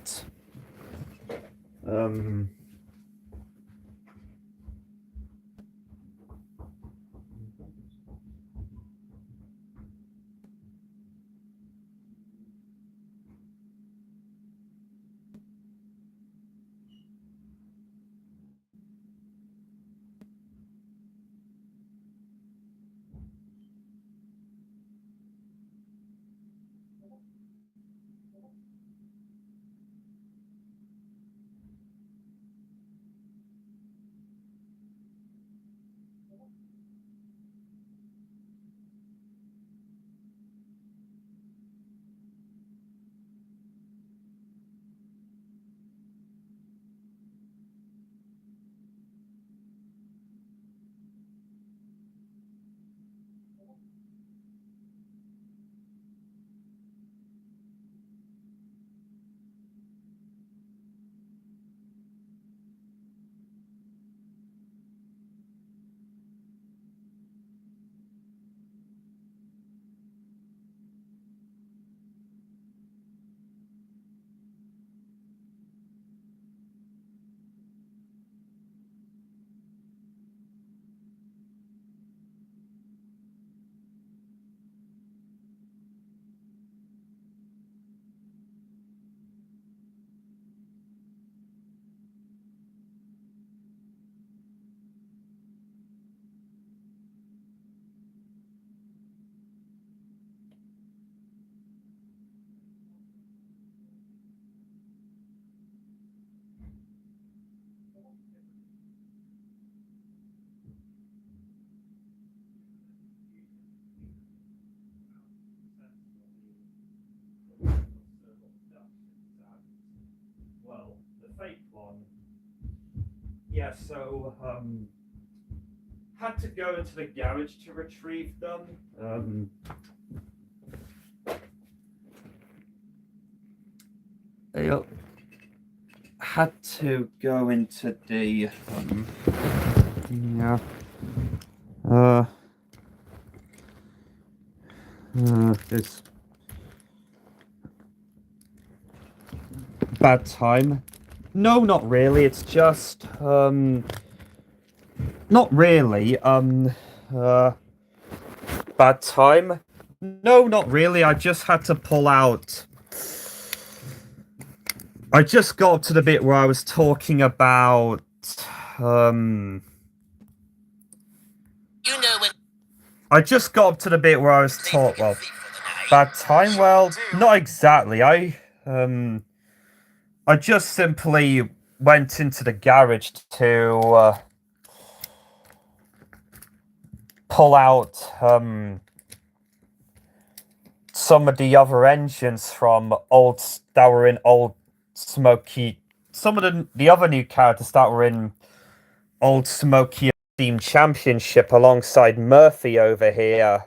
the fake one. Yeah, so had to go into the garage to retrieve them. Yep. Had to go into the yeah. It's bad time. No, not really. It's just not really. Bad time. No, not really. I just had to pull out. I just got up to the bit where I was talking about You know when I just got up to the bit where I was taught. Well, bad time. Well, not exactly. I just simply went into the garage to pull out some of the other engines from that were in Old Smoky. Some of the other new characters that were in Old Smoky Steam Championship alongside Murphy over here.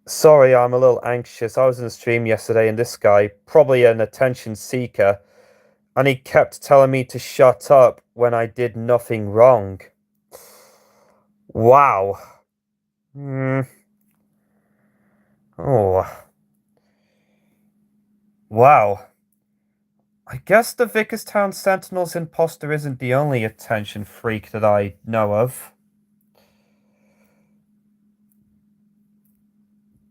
Sorry, I'm a little anxious. I was in the stream yesterday and this guy, probably an attention seeker, and he kept telling me to shut up when I did nothing wrong. Wow. Oh. Wow. I guess the Vickerstown Sentinel's imposter isn't the only attention freak that I know of.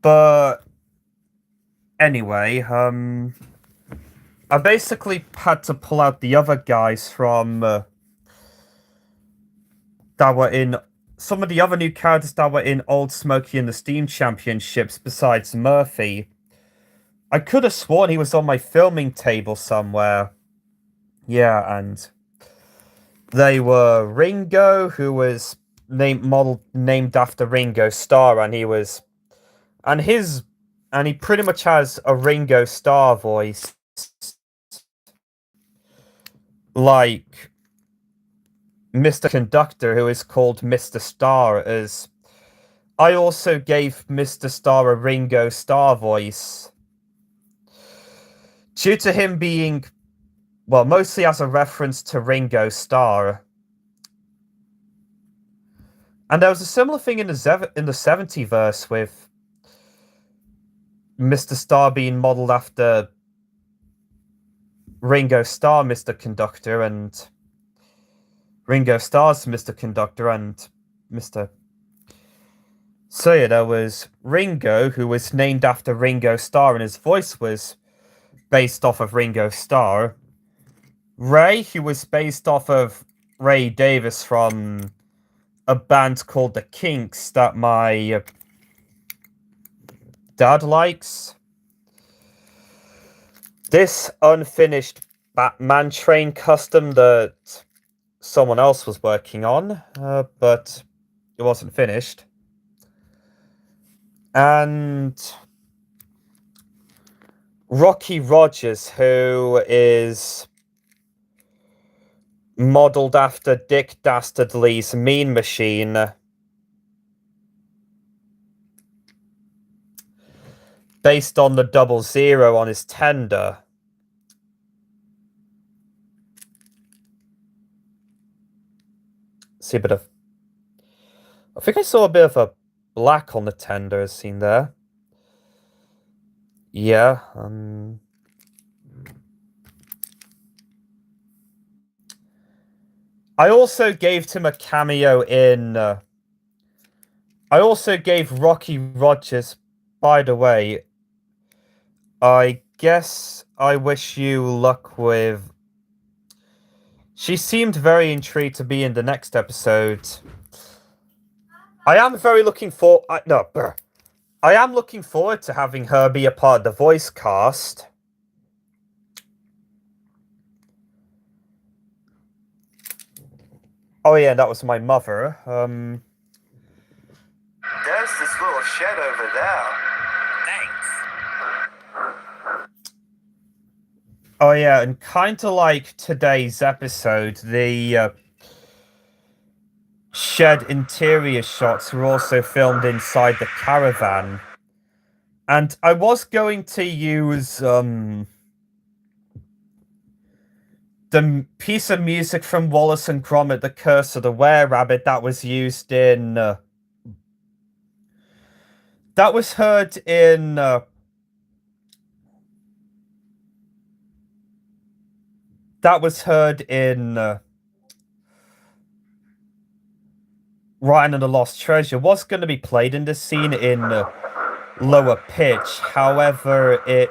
But anyway, I basically had to pull out the other guys from that were in some of the other new characters that were in Old Smoky and the Steam Championships besides Murphy. I could have sworn he was on my filming table somewhere. Yeah, and they were Ringo, who was named after Ringo Starr, and he pretty much has a Ringo Starr voice, like Mr. Conductor, who is called Mr. Starr, as I also gave Mr. Starr a Ringo Starr voice. Due to him being, well, mostly as a reference to Ringo Starr. And there was a similar thing in the 70-verse with Mr. Starr being modelled after Ringo Starr, Mr. Conductor, and Ringo Starr's Mr. Conductor, and Mr. So yeah, there was Ringo, who was named after Ringo Starr, and his voice was based off of Ringo Starr. Ray, who was based off of Ray Davis from a band called The Kinks that my dad likes. This unfinished Batman train custom that someone else was working on, but it wasn't finished. And Rocky Rogers, who is modelled after Dick Dastardly's Mean Machine. Based on the 00 on his tender. See a bit of... I think I saw a bit of a black on the tender as seen there. Yeah, I also gave him a cameo in... I also gave Rocky Rogers... By the way, I guess I wish you luck with... She seemed very intrigued to be in the next episode. I am very looking for... I am looking forward to having her be a part of the voice cast. Oh yeah, that was my mother. There's this little shed over there. Thanks. Oh yeah, and kinda like today's episode, the shed interior shots were also filmed inside the caravan. And I was going to use, the piece of music from Wallace and Gromit, The Curse of the Were-Rabbit, that was used in, that was heard in, Ryan and the Lost Treasure, was going to be played in this scene in lower pitch. However, it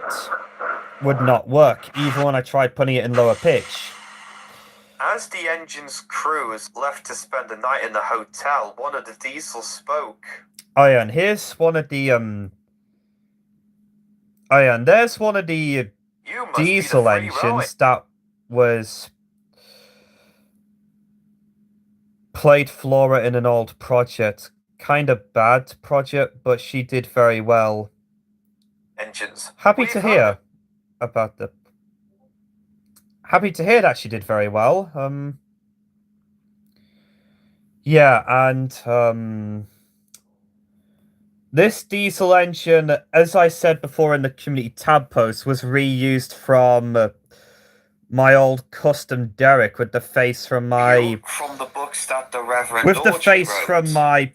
would not work, even when I tried putting it in lower pitch. As the engine's crew is left to spend the night in the hotel, one of the diesels spoke. Oh yeah, and here's one of the, oh yeah, and there's one of the diesel engines that was played Flora in an old project. Kind of bad project, but she did very well. Engines. Happy to hear that she did very well. Yeah, and this diesel engine, as I said before in the community tab post, was reused from my old custom Derek with the face from my... From the books that the Reverend With the Audrey face wrote. from my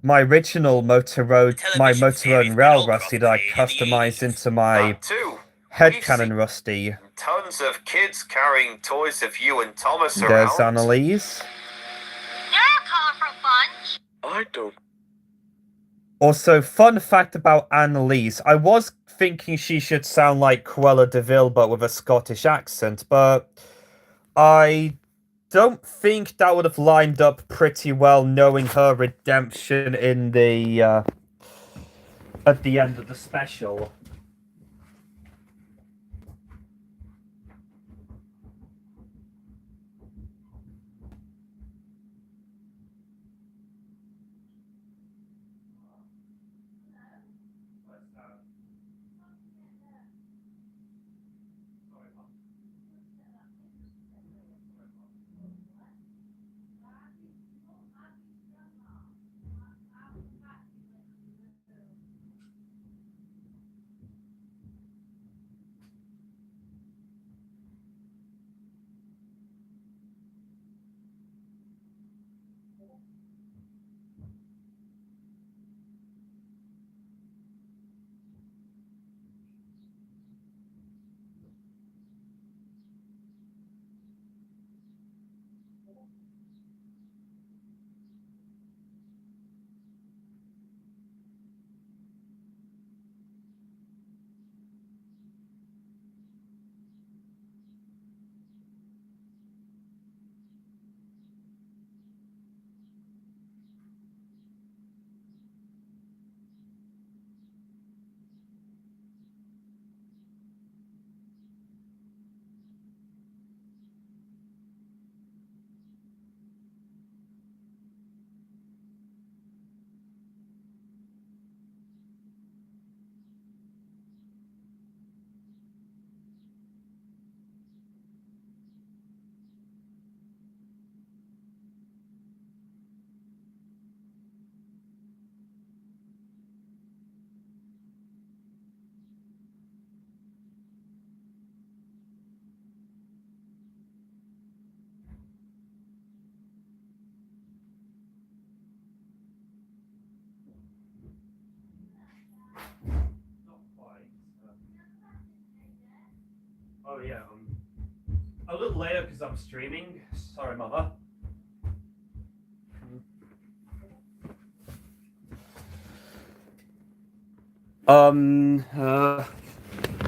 my original Motor Road Rail Rusty that I customized into my That too. headcanon Rusty. Tons of kids carrying toys of you and Thomas around. There's Annalise. You're a colorful bunch. I don't. Also, fun fact about Annalise, I was thinking she should sound like Cruella de Vil, but with a Scottish accent, but I don't think that would have lined up pretty well, knowing her redemption in the at the end of the special. Oh yeah, a little later because I'm streaming. Sorry, mother.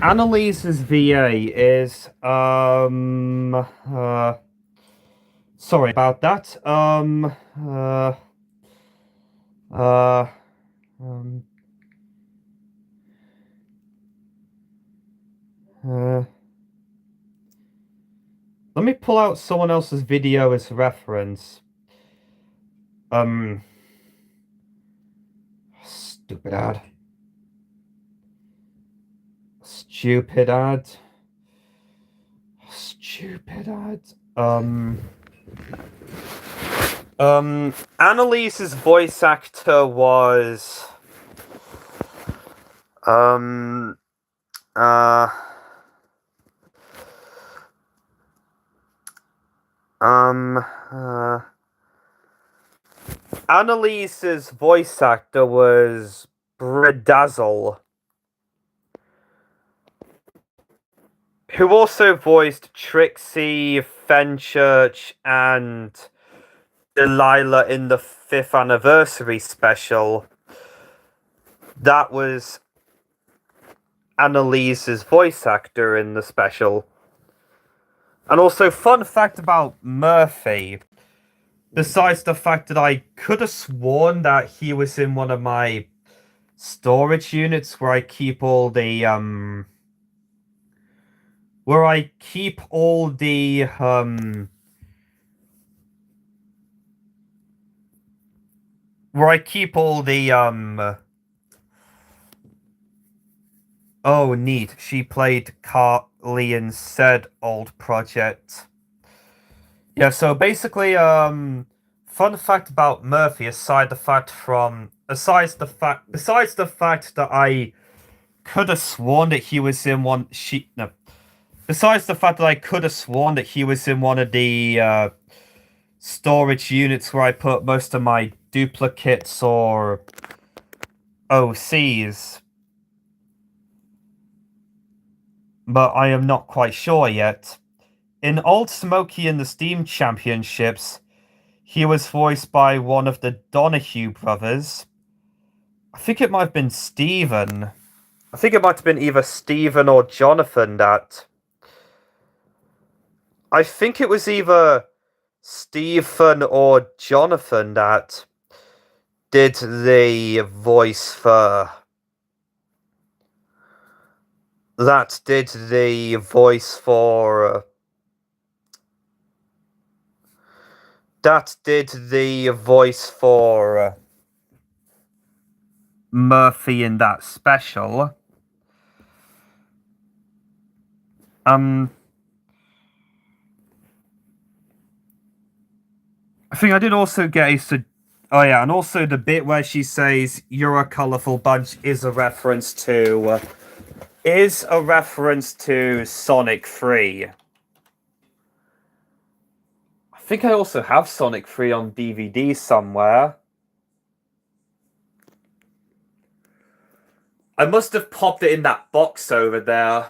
Annalise's VA is sorry about that. Uh, um, uh, Let me pull out someone else's video as reference. Stupid ad. Stupid ad. Stupid ad. Annalise's voice actor was uh Annalise's voice actor was Bredazzle, who also voiced Trixie, Fenchurch, and Delilah in the 5th anniversary special. That was Annalise's voice actor in the special. And also, fun fact about Murphy. Besides the fact that I could have sworn that he was in one of my storage units where I keep all the where I keep all the oh neat, she played Carly in said old project. Yeah, so basically, fun fact about Murphy, besides the fact that I could have sworn that he was in one, besides the fact that I could have sworn that he was in one of the, storage units where I put most of my duplicates or OCs. But I am not quite sure yet. In Old Smokey and the Steam Championships, he was voiced by one of the Donahue brothers. I think it might have been Stephen. I think it might have been either Stephen or Jonathan that. I think it was either Stephen or Jonathan that did the voice for that did the voice for Murphy in that special. I think I did also get oh yeah, and also the bit where she says "You're a colourful bunch" is a reference to Sonic 3. I think I also have Sonic 3 on DVD somewhere. I must have popped it in that box over there.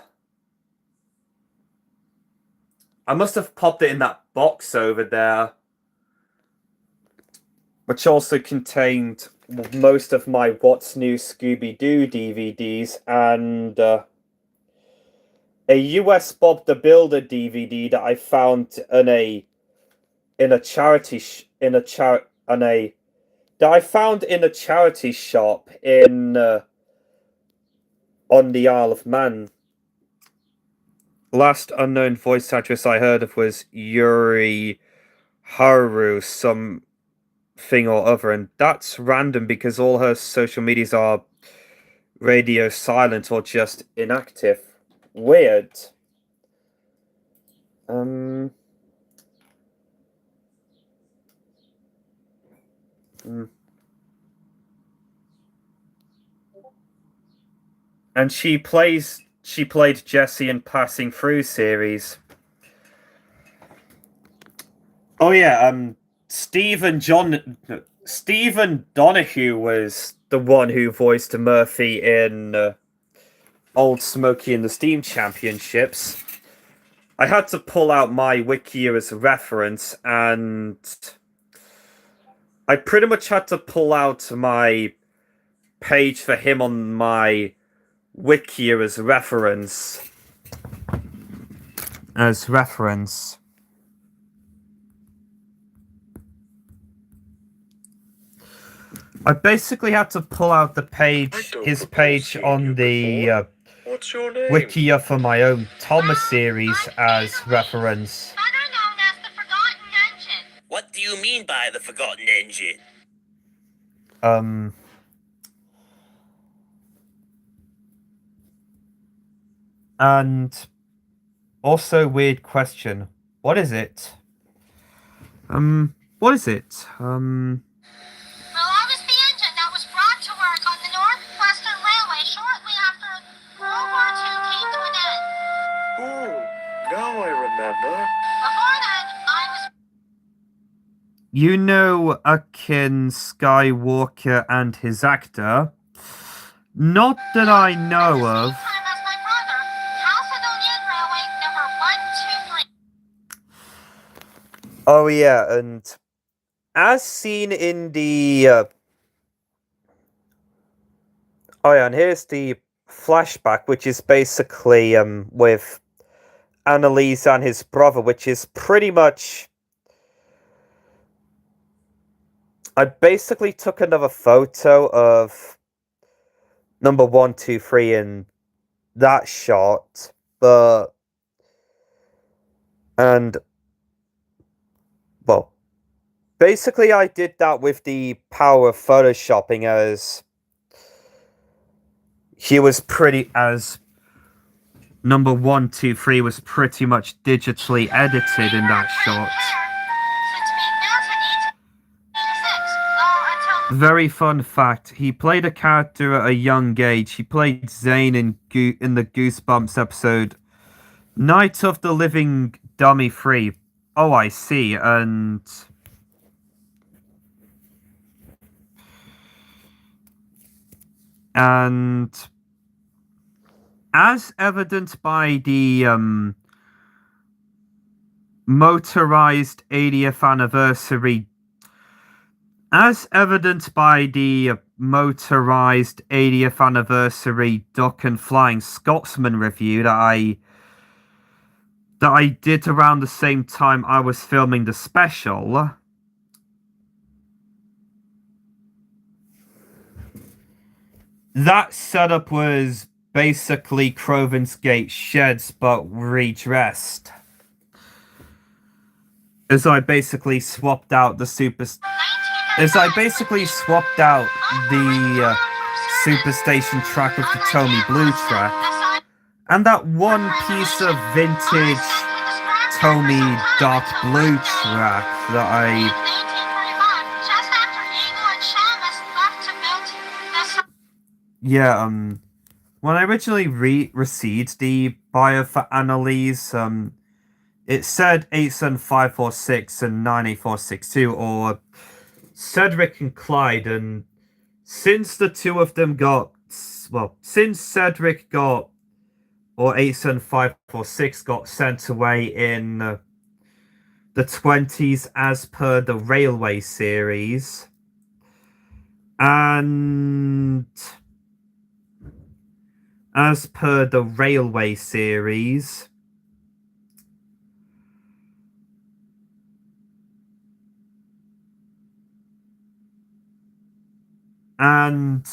Which also contained most of my What's New Scooby-Doo DVDs and a US Bob the Builder DVD that I found in a charity shop in on the Isle of Man. Last unknown voice actress I heard of was Yuri Haru something or other, and that's random because all her social medias are radio silent or just inactive. Weird. And she played Jessie in Passing Through series. Oh yeah, Stephen Donahue was the one who voiced Murphy in Old Smokey and the Steam Championships. I had to pull out my wiki as a reference, and I pretty much had to pull out my page for him on my wiki as reference. I basically had to pull out his page on the What's your name? Wikia for my own Thomas series as reference. Better known as the Forgotten Engine. What do you mean by the Forgotten Engine? And also weird question. What is it? What is it? Well, I was the engine that was brought to work on the Northwestern Railway shortly after World War II came to an end. Oh, now I remember. Before then, I was... You know Akin Skywalker and his actor? Not that I know of. Time as my brother, Chalcedonian Railway number 123. Oh yeah, and as seen in the oh yeah, and here's the flashback, which is basically with Annalise and his brother, which is pretty much I basically took another photo of number 123 in that shot, well, basically I did that with the power of photoshopping as number 123 was pretty much digitally edited in that shot. Since being built in 1886, until... Very fun fact, he played a character at a young age. He played Zane in the Goosebumps episode Night of the Living Dummy 3. Oh, I see, and as evident by the motorized 80th anniversary Duck and Flying Scotsman review that that I did around the same time I was filming the special. That setup was basically Croven's Gate sheds, but redressed. As I basically swapped out the Superstation track with the Tommy Blue track, and that one piece of vintage Tommy Dark Blue track that when I originally received the bio for Annalise, it said 87546 and 98462, or Cedric and Clyde, and since the two of them since Cedric got, or 87546 got sent away in the 20s as per the Railway series, and as per the Railway series, and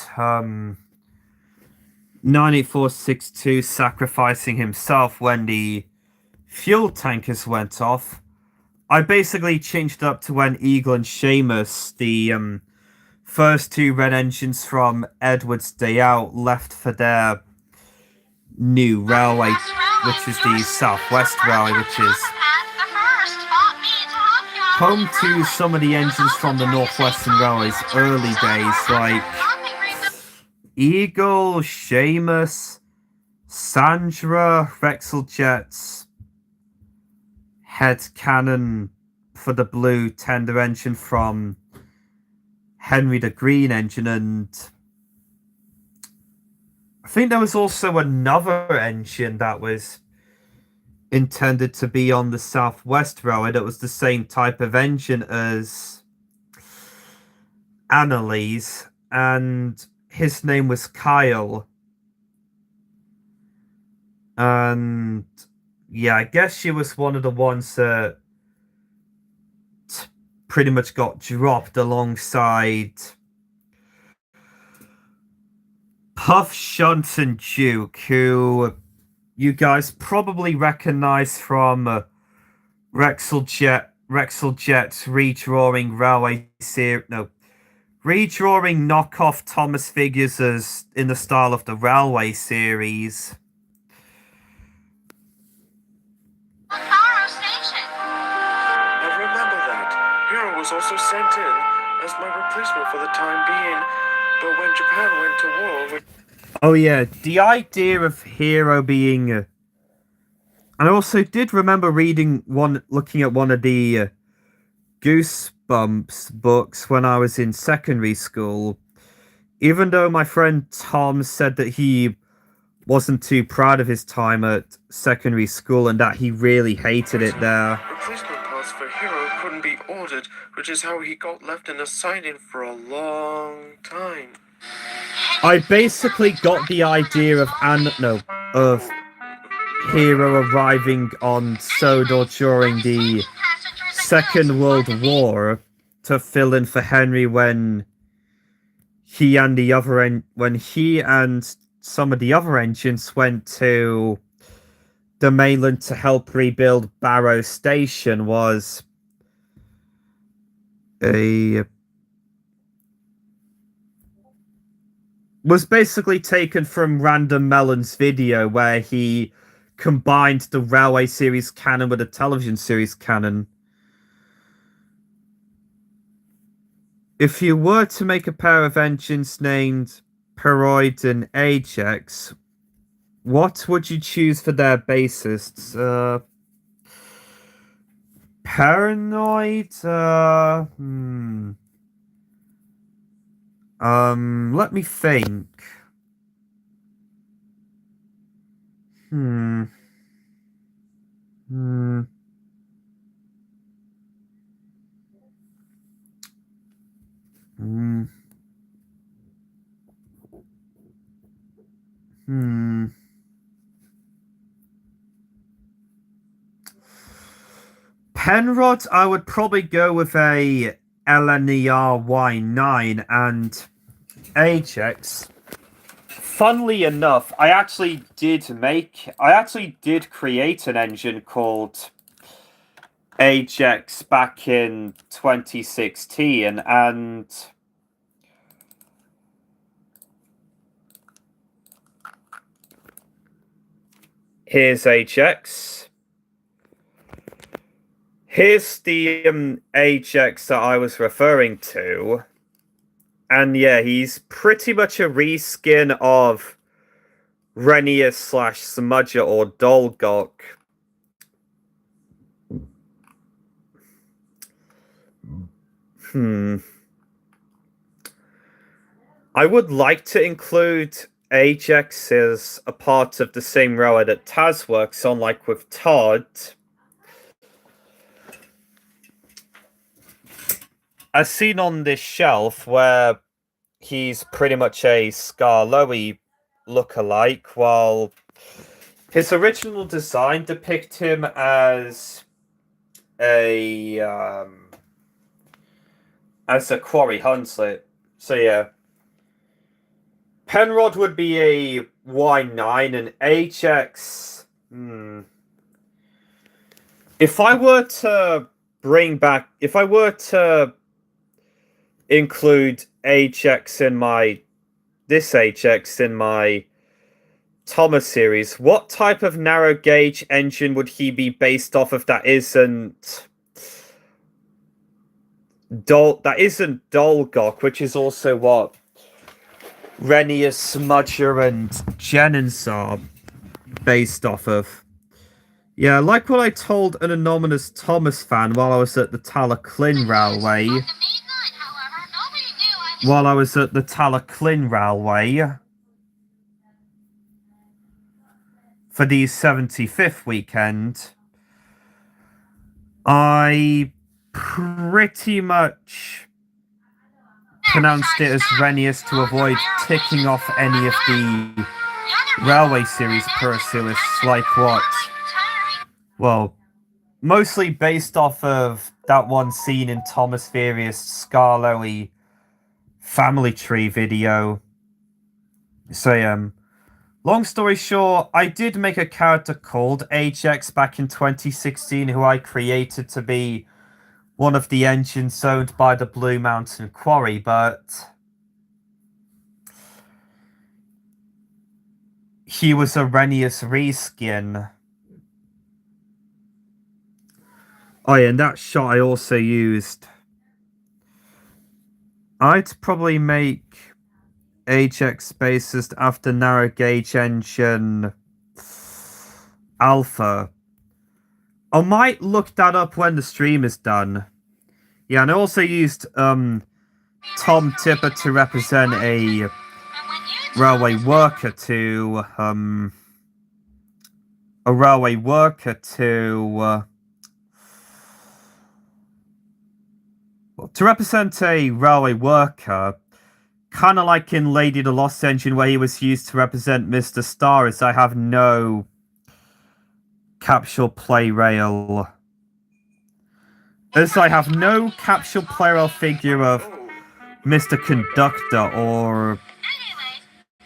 98462 sacrificing himself when the fuel tankers went off, I basically changed it up to when Eagle and Seamus, the first two red engines from Edward's Day Out, left for their new railway, which is the Southwest Railway, which is home to some of the engines from the Northwestern Railway's early days, like Eagle, Seamus, Sandra, Rexeljet's head cannon for the blue tender engine from Henry the Green engine, and I think there was also another engine that was intended to be on the Southwest Railway that was the same type of engine as Annalise, and his name was Kyle. And yeah, I guess she was one of the ones that pretty much got dropped alongside Puff, Shunt, and Duke, who you guys probably recognize from Rexeljet's redrawing railway series. No, redrawing knockoff Thomas figures as in the style of the Railway series. I remember that. Hero was also sent in as my replacement for the time being, but when Japan went to war... Oh yeah, the idea of Hero being... and I also did remember looking at one of the Goosebumps books when I was in secondary school. Even though my friend Tom said that he wasn't too proud of his time at secondary school and that he really hated it there. Replacement parts for Hero couldn't be ordered, which is how he got left in a sign-in for a long time. I basically got the idea of Hero arriving on Sodor during the Second World War to fill in for Henry when he and some of the other engines went to the mainland to help rebuild Barrow Station was basically taken from Random Melon's video where he combined the Railway series canon with the television series canon. If you were to make a pair of engines named Peroid and Ajax, what would you choose for their bassists? Paranoid? Let me think. Hmm. Hmm. Hmm. Hmm. Penrod, I would probably go with a LNER Y9 and Ajax. Funnily enough, I actually did create an engine called Ajax back in 2016, and here's Ajax. Here's the Ajax that I was referring to. And yeah, he's pretty much a reskin of Renius / Smudger or Dolgok. I would like to include Ajax as a part of the same railway that Taz works on, like with Todd. As seen on this shelf, where he's pretty much a Skarloey lookalike, while his original design depicts him as a quarry hunslet. So yeah, Penrod would be a Y9 and Ajax. If I were to include Ajax in my Thomas series, what type of narrow gauge engine would he be based off of that isn't Dolgok, which is also what Renius, Smudger, and Jennings are based off of? Yeah, like what I told an anonymous Thomas fan while I was at the Talaclyn Railway. For the 75th weekend, I pretty much pronounced it as Renius to avoid ticking off any of the Railway series pursuists, like what? Well, mostly based off of that one scene in Thomas Furious' Skarloey family tree video. So, long story short, I did make a character called Ajax back in 2016 who I created to be one of the engines owned by the Blue Mountain Quarry, but he was a Renius reskin. Oh yeah, and that shot I also used. I'd probably make Ajax based after narrow gauge engine Alpha. I might look that up when the stream is done. Yeah, and I also used Tom Tipper to represent a railway worker to represent a railway worker, kind of like in Lady the Lost Engine, where he was used to represent Mr. Star, as I have no capsule play rail. As I have no capsule play rail figure of Mr. Conductor or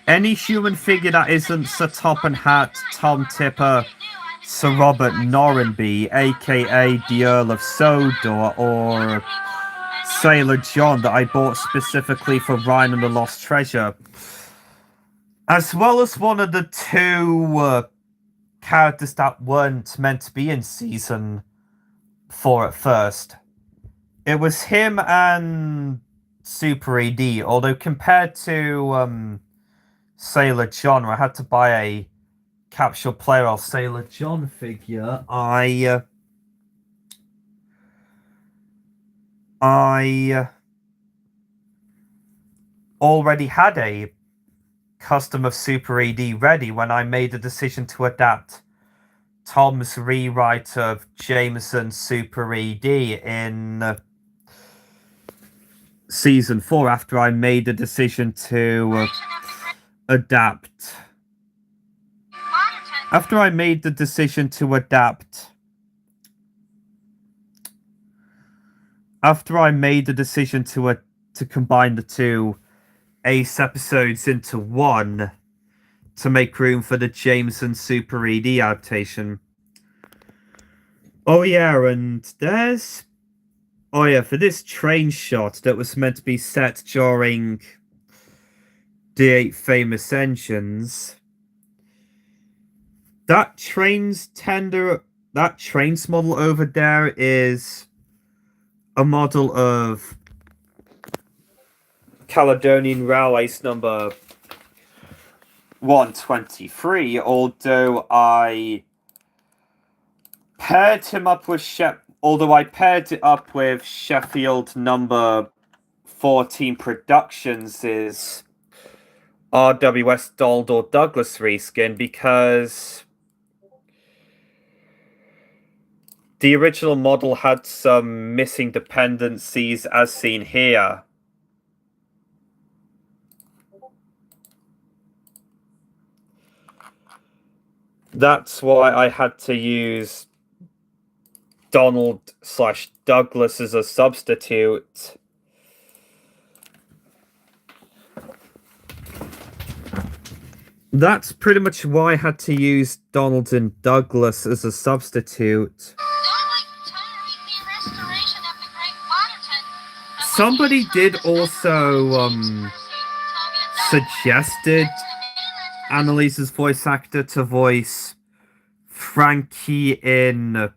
any human figure that isn't Sir Top and Hat, Tom Tipper, Sir Robert Norrenby, aka the Earl of Sodor, or Sailor John that I bought specifically for Ryan and the Lost Treasure. As well as one of the two characters that weren't meant to be in Season 4 at first. It was him and Super ED, although compared to Sailor John, where I had to buy a capsule player of Sailor John figure, I already had a custom of Super ED ready when I made the decision to adapt Tom's rewrite of Jameson's Super ED in Season 4, after I made the decision to adapt after I made the decision to combine the two Ace episodes into one to make room for the Jameson Super ED adaptation. Oh yeah, and there's for this train shot that was meant to be set during the 8 famous engines. That train's model over there is a model of Caledonian Railways number 123, although I paired it up with Sheffield number 14 Productions' RWS Donald or Douglas reskin because the original model had some missing dependencies as seen here. That's why I had to use Donald/Douglas as a substitute. That's pretty much why I had to use Donald and Douglas as a substitute. Somebody did also suggested Annalise's voice actor to voice Frankie in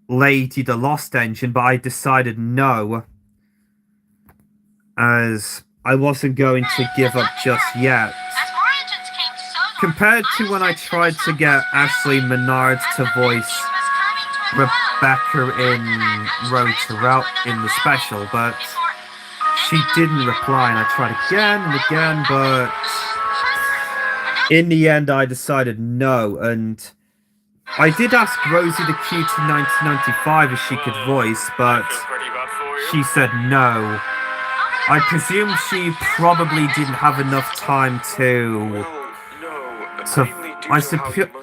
Lady the Lost Engine, but I decided no, as I wasn't going to give up just yet. Compared to when I tried to get Ashley Menard to voice Rebecca in Road to Route in the special, but she didn't reply, and I tried again and again, but in the end I decided no, and I did ask Rosie the Cutie 1995 if she could voice, but she said no. I presume she probably didn't have enough time to I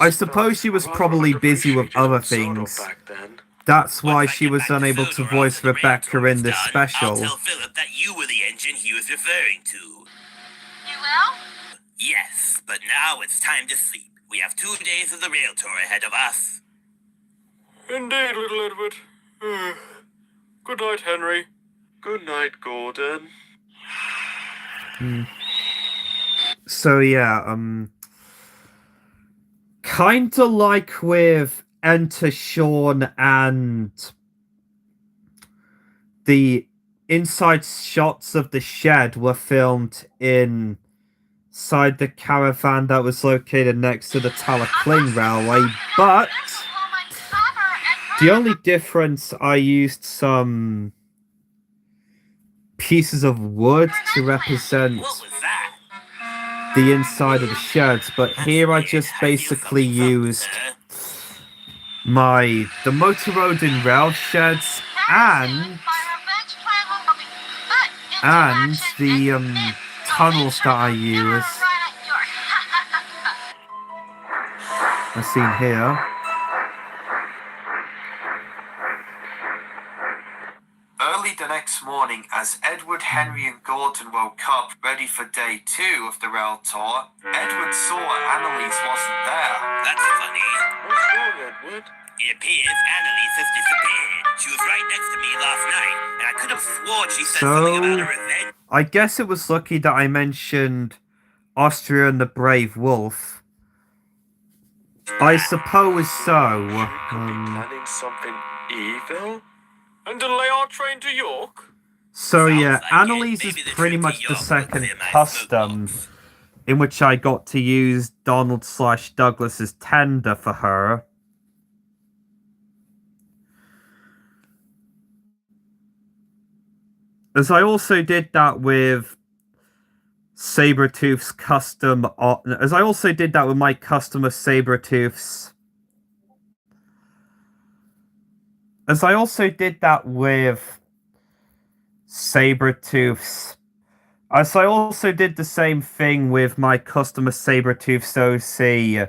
suppose she was probably busy with other things. That's why she was unable to voice Rebecca in this special. I'll tell Philip that you were the engine he was referring to. You will? Yes, but now it's time to sleep. We have 2 days of the rail tour ahead of us. Indeed, little Edward. Good night, Henry. Good night, Gordon. So yeah, kinda like with Enter Sean and the inside shots of the shed were filmed inside the caravan that was located next to the Talakling Railway, but the only difference, I used some pieces of wood to represent What was that? the inside of the sheds, but here I just basically used the motor road and rail sheds and the tunnels that I use as seen here. Early the next morning, as Edward, Henry, and Gordon woke up, ready for day 2 of the rail tour, Edward saw Annalise wasn't there. That's funny. What's wrong, Edward? It appears Annalise has disappeared. She was right next to me last night, and I could have sworn she said something about her revenge. I guess it was lucky that I mentioned Austria and the Brave Wolf. I suppose so. Planning something evil? And delay our train to York? So yeah, Sounds like it. Annalise is Maybe the pretty trip to much the York will second clear my custom smoke box. in which I got to use Donald/Douglas's tender for her. As I also did that with Sabretooth's custom, as I also did that with my customer Sabretooth's. As I also did that with Sabretooth's. As I also did the same thing with my customer Sabretooth's OC.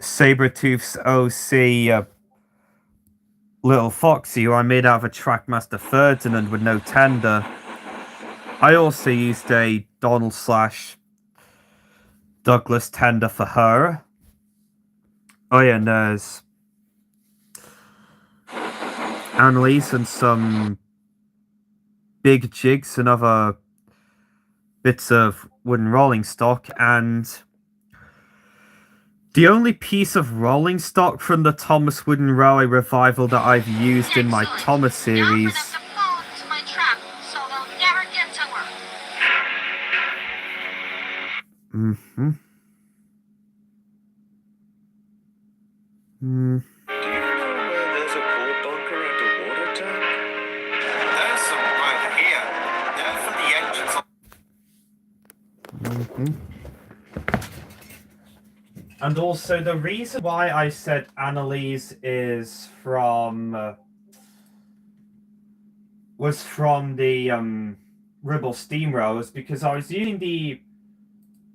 Sabretooth's OC Little Foxy, who I made out of a Trackmaster Ferdinand with no tender. I also used a Donald slash Douglas tender for her. Oh yeah, and there's Annalise and some big jigs and other bits of wooden rolling stock, and the only piece of rolling stock from the Thomas Wooden Railway revival that I've used in my Excellent. Thomas series. Now for them to fall into my trap, so they'll never get to work. Mm-hmm. Mm. Do you know where there's a coal bunker and a water tank? There's some right here. They're for the engines. Mm-hmm. And also, the reason why I said Annalise is from was from the Ribble Steamroll is because I was using the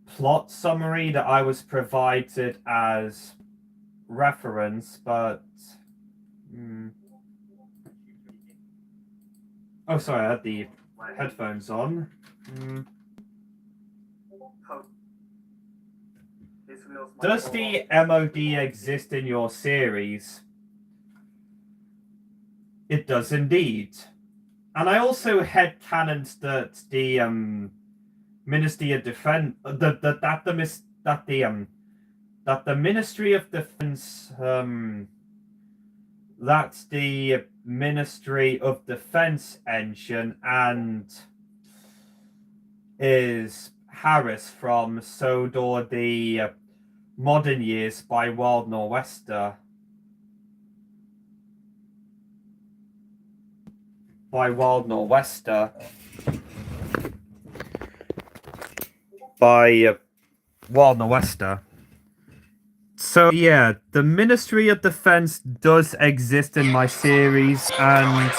plot summary that I was provided as reference, but oh, sorry, I had the headphones on. Does the MOD exist in your series? It does indeed. And I also headcanoned that the Ministry of Defense that the Ministry of Defense that's the Ministry of Defense engine and is Harris from Sodor the Modern Years by Wild Nor'Wester. By Wild Nor'Wester. By Wild Nor'Wester. So yeah, the Ministry of Defense does exist in my series, and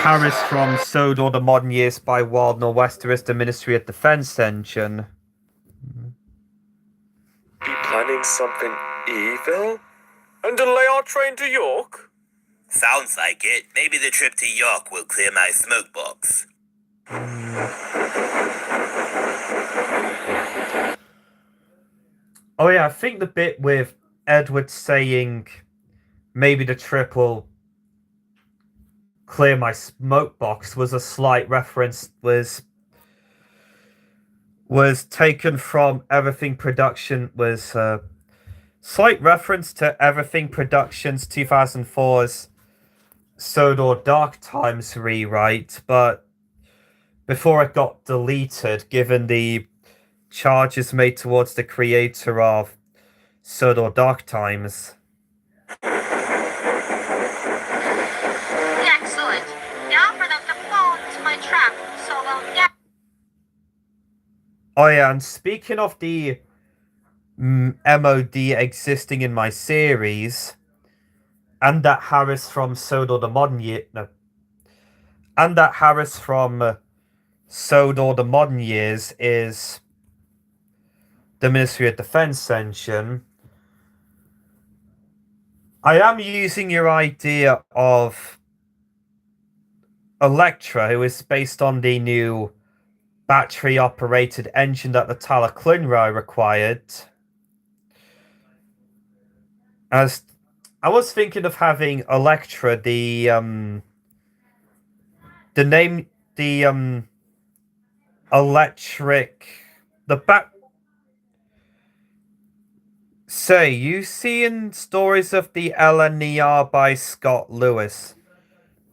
Harris from Sodor the Modern Years by Wild Nor'Wester is the Ministry of Defense engine. Be planning something evil? And delay our train to York? Sounds like it. Maybe the trip to York will clear my smoke box. Oh yeah, I think the bit with Edward saying maybe the trip will clear my smoke box was a slight reference, was taken from Everything Production, was a slight reference to Everything Productions 2004's Sodor Dark Times rewrite, but before it got deleted, given the charges made towards the creator of Sodor Dark Times. Excellent. Now for them to fall into my trap, so they'll never. Oh yeah, and speaking of the MOD existing in my series, and that Harris from Sodor the Modern Year, no, and that Harris from Sodor the Modern Years is the Ministry of Defense engine. I am using your idea of Electra, who is based on the new battery-operated engine that the Talaclunra required. As I was thinking of having Electra, the electric, the bat. Say, you seen stories of the LNER by Scott Lewis?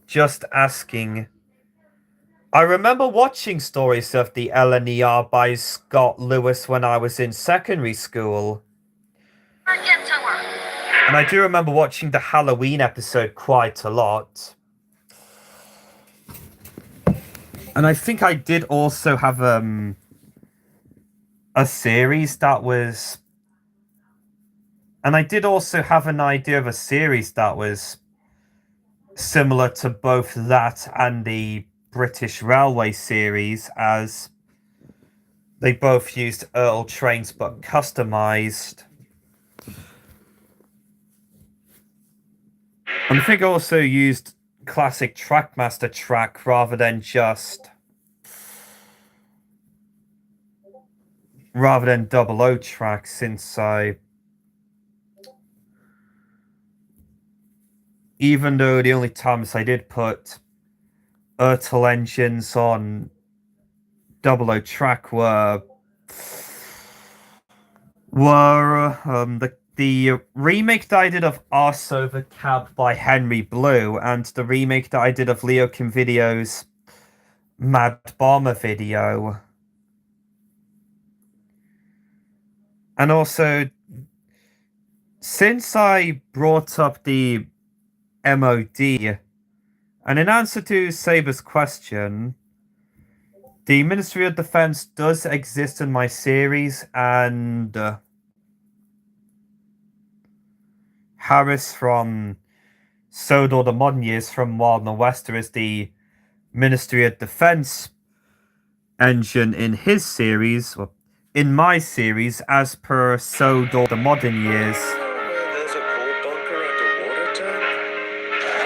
Just asking. I remember watching stories of the LNER by Scott Lewis when I was in secondary school. Get to work. And I do remember watching the Halloween episode quite a lot. And I think I did also have a series that was... And I did also have an idea of a series that was similar to both that and the British Railway series, as they both used Earl trains but customized. And I think I also used classic Trackmaster track rather than 00 track, since even though the only times I did put Ertl engines on 00 track were the remake that I did of Arse Over Cab by Henry Blue, and the remake that I did of Leo Kim Video's Mad Bomber video. And also, since I brought up the MOD, and in answer to Saber's question, the Ministry of Defense does exist in my series, and Harris from Sodor the Modern Years from Wild and Wester is the Ministry of Defense engine in his series, well, in my series, as per Sodor the Modern Years. There's a coal bunker and a water tank.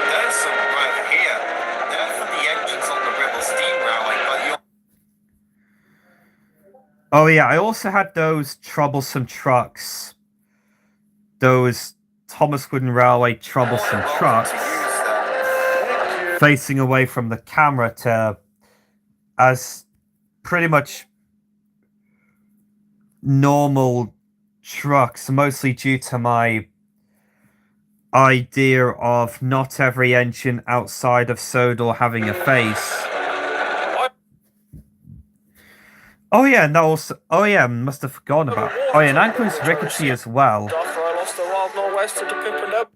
There's some right here. They're for the engines on the Rebel Steam Railway, but you're... Oh yeah, I also had those troublesome trucks. Those Thomas Wooden Railway troublesome trucks facing away from the camera to as pretty much normal trucks, mostly due to my idea of not every engine outside of Sodor having a face. Oh yeah, and also, oh yeah, must have forgotten about. Oh yeah, and Ankle's rickety as well. After I lost the Wild Northwest to the Pimpernel.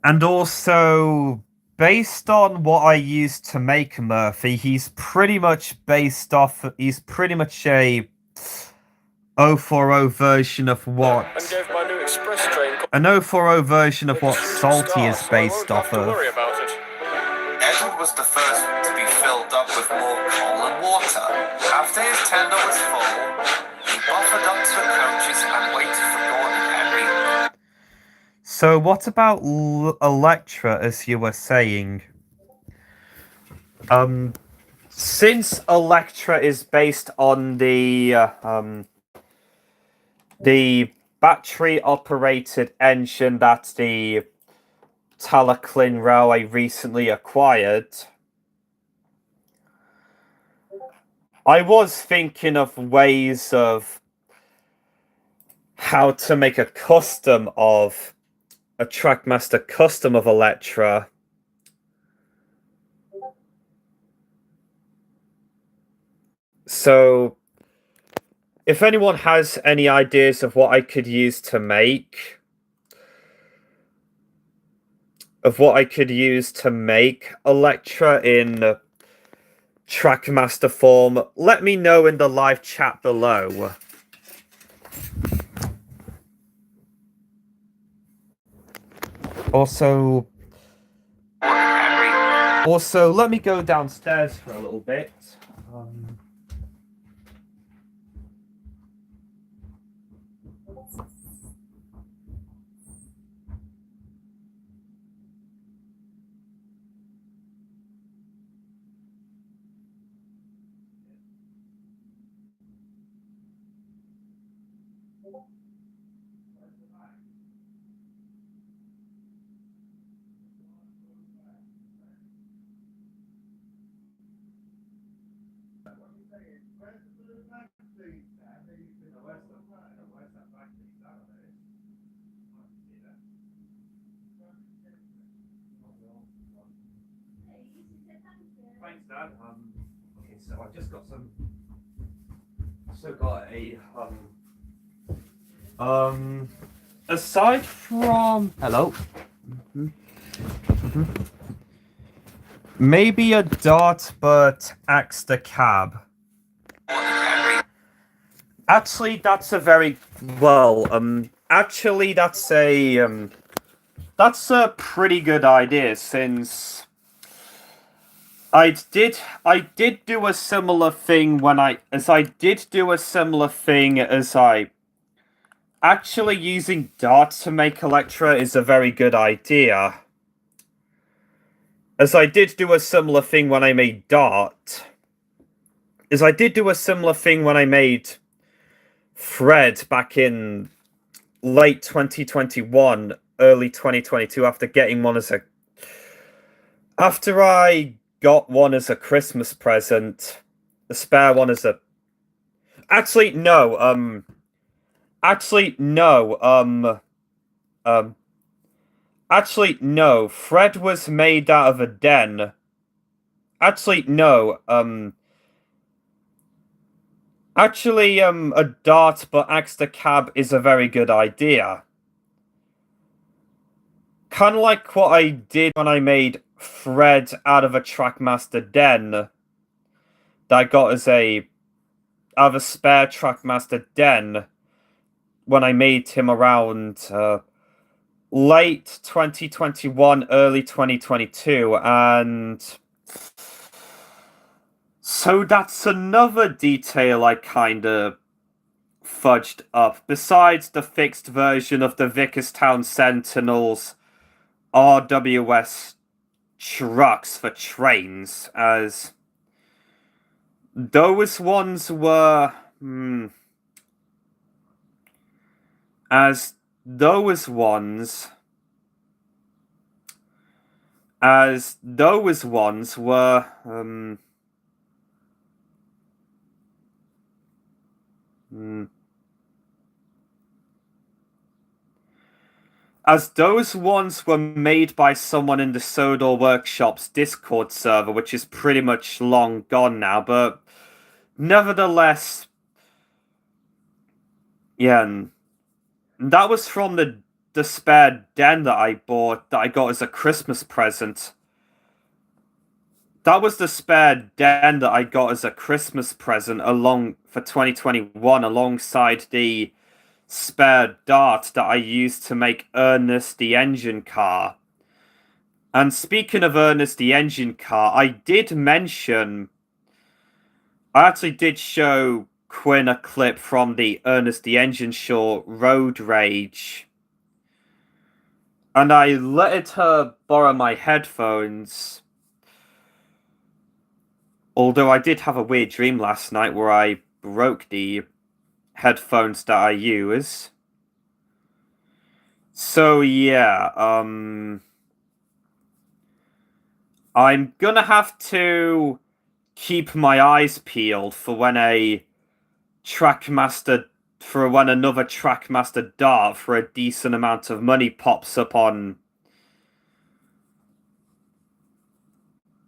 And also, based on what I used to make Murphy, he's pretty much based off. He's pretty much a 040 version of what. And gave my new express train. An 040 version of what Salty is based off of. Worry about it. Edward was the first to be filled up with more coal and water. After his tender was full, he buffered up to the coaches and waited for Gordon Henry. So what about Electra, as you were saying? Since Electra is based on the battery-operated engine that the Talaclin Railway recently acquired, I was thinking of ways of how to make a custom of a Trackmaster custom of Electra. So, if anyone has any ideas of what I could use to make Electra in Trackmaster form, let me know in the live chat below. Also, let me go downstairs for a little bit. Thanks, Dad. Okay, so I've just got some. Also got a aside from hello. Maybe a dot, but axe the cab. Actually, that's a very well. Actually, that's a pretty good idea, since I did do a similar thing as I actually using Dart to make Electra is a very good idea. As I did do a similar thing when I made Dart. As I did do a similar thing when I made Fred back in late 2021, early 2022, after getting one as a... After I got one as a Christmas present, the spare one as a... Actually, no, Actually, no, um... Actually, no, Fred was made out of a den. Actually, no, Actually, a dart but axe the cab is a very good idea. Kind of like what I did when I made Fred out of a Trackmaster den. That I got as out of a spare Trackmaster den when I made him around late 2021, early 2022, and so that's another detail I kinda fudged up, besides the fixed version of the Vickerstown Sentinels RWS trucks for trains, as those ones were... as those ones... as those ones were... as those ones were made by someone in the Sodor Workshop's Discord server, which is pretty much long gone now, but nevertheless, yeah, and that was from the spare den that I bought, that I got as a Christmas present. That was the spare den that I got as a Christmas present for 2021, alongside the spare dart that I used to make Ernest the engine car. And speaking of Ernest the engine car, I actually did show Quinn a clip from the Ernest the Engine Show Road Rage. And I let her borrow my headphones. Although I did have a weird dream last night where I broke the headphones that I use. So yeah, I'm gonna have to keep my eyes peeled for when another Trackmaster dart for a decent amount of money pops up on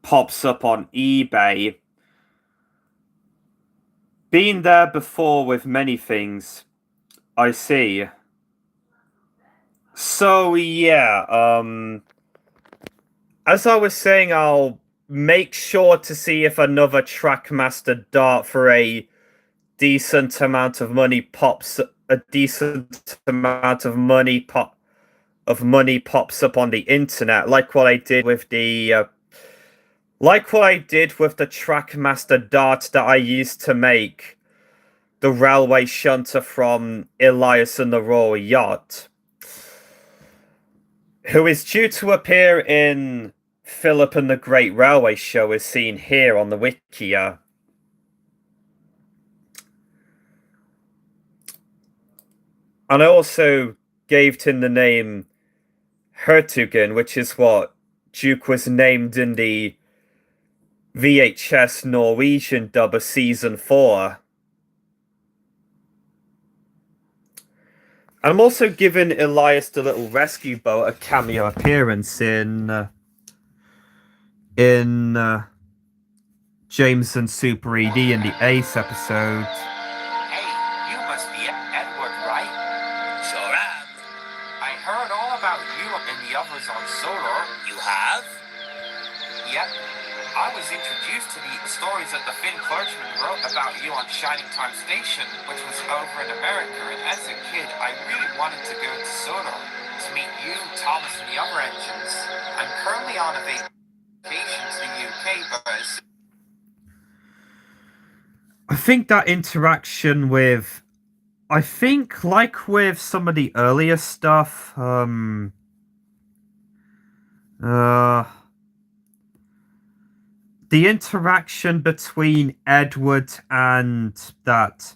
eBay. Been there before with many things, I see. So yeah, as I was saying, I'll make sure to see if another Trackmaster dart for a decent amount of money pops up on the internet, like what I did with the Trackmaster dart that I used to make the railway shunter from Elias and the Royal Yacht, who is due to appear in Philip and the Great Railway Show, as seen here on the Wikia. And I also gave him the name Hertugen, which is what Duke was named in the VHS Norwegian dub of Season 4. And I'm also giving Elias the Little Rescue Boat a cameo appearance in James and Super ED in the Ace episode. Hey, you must be Edward, right? Sure am. I heard all about you and the others on Solar. You have? Yep. I was introduced to the stories that the Finn clergyman wrote about you on Shining Time Station, which was over in America, and as a kid, I really wanted to go to Solar to meet you, Thomas, and the other engines. I'm currently on a vacation to the UK, but I think that interaction with I think, like with some of the earlier stuff, the interaction between Edward and that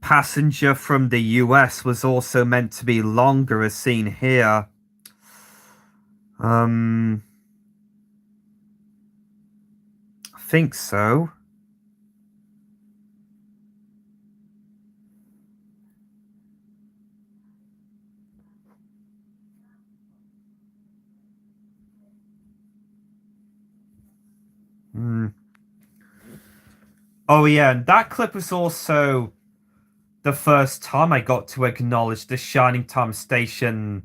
passenger from the US was also meant to be longer, as seen here. I think so. Oh yeah, and that clip was also the first time I got to acknowledge the Shining Time Station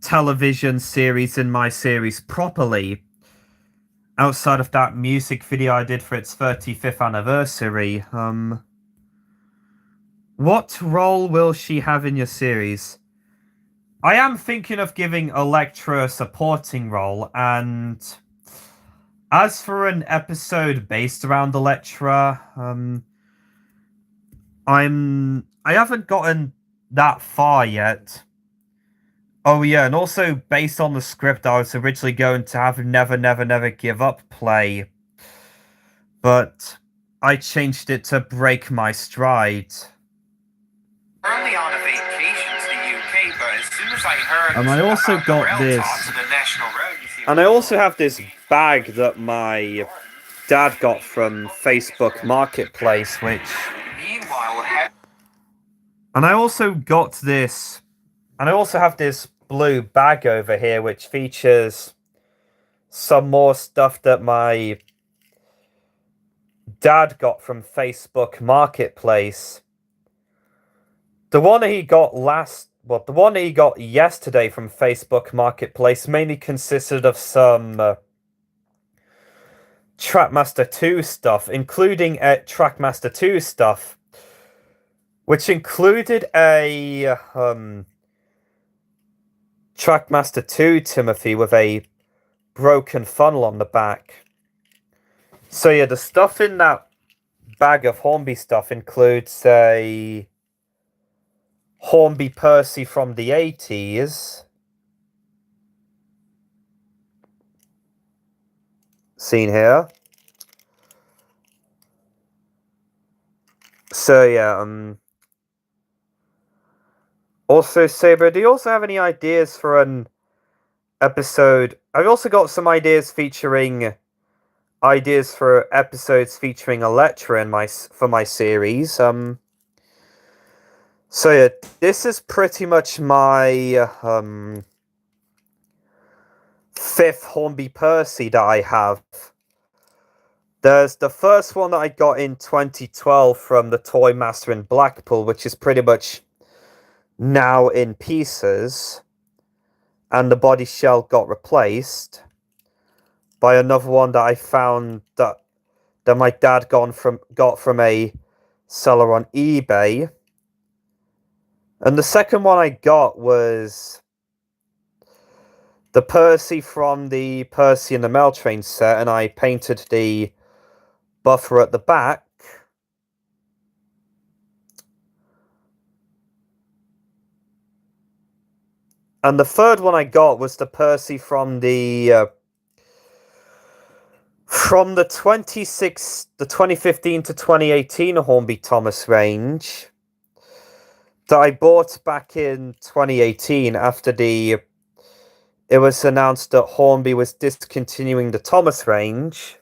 television series in my series properly. Outside of that music video I did for its 35th anniversary, what role will she have in your series? I am thinking of giving Elektra a supporting role, and as for an episode based around Elektra, I haven't gotten that far yet. Oh yeah, and also based on the script, I was originally going to have Never Never Never Give Up play, but I changed it to Break My Stride. Early on a vacation to the UK, but as soon as I heard And I also about got the rail this, talks to the National Road Museum, and I also have this bag that my dad got from Facebook Marketplace, which... meanwhile, And I also got this... And I also have this blue bag over here, which features some more stuff that my dad got from Facebook Marketplace. The one he got the one he got yesterday from Facebook Marketplace mainly consisted of some Trackmaster 2 stuff, including Trackmaster 2 stuff, which included a Trackmaster 2 Timothy with a broken funnel on the back. So yeah, the stuff in that bag of Hornby stuff includes a Hornby Percy from the 80s. Seen here. So yeah, also Saber, do you also have any ideas for an episode? I've also got some ideas for episodes featuring Elektra for my series. So yeah, this is pretty much my fifth Hornby Percy that I have. There's the first one that I got in 2012 from the Toy Master in Blackpool, which is pretty much now in pieces, and the body shell got replaced by another one that I found that my dad got from a seller on eBay. And the second one I got was the Percy from the Percy and the Mail Train set, and I painted the buffer at the back. And the third one I got was the Percy from the 2015 to 2018 Hornby Thomas range that I bought back in 2018 after it was announced that Hornby was discontinuing the Thomas range.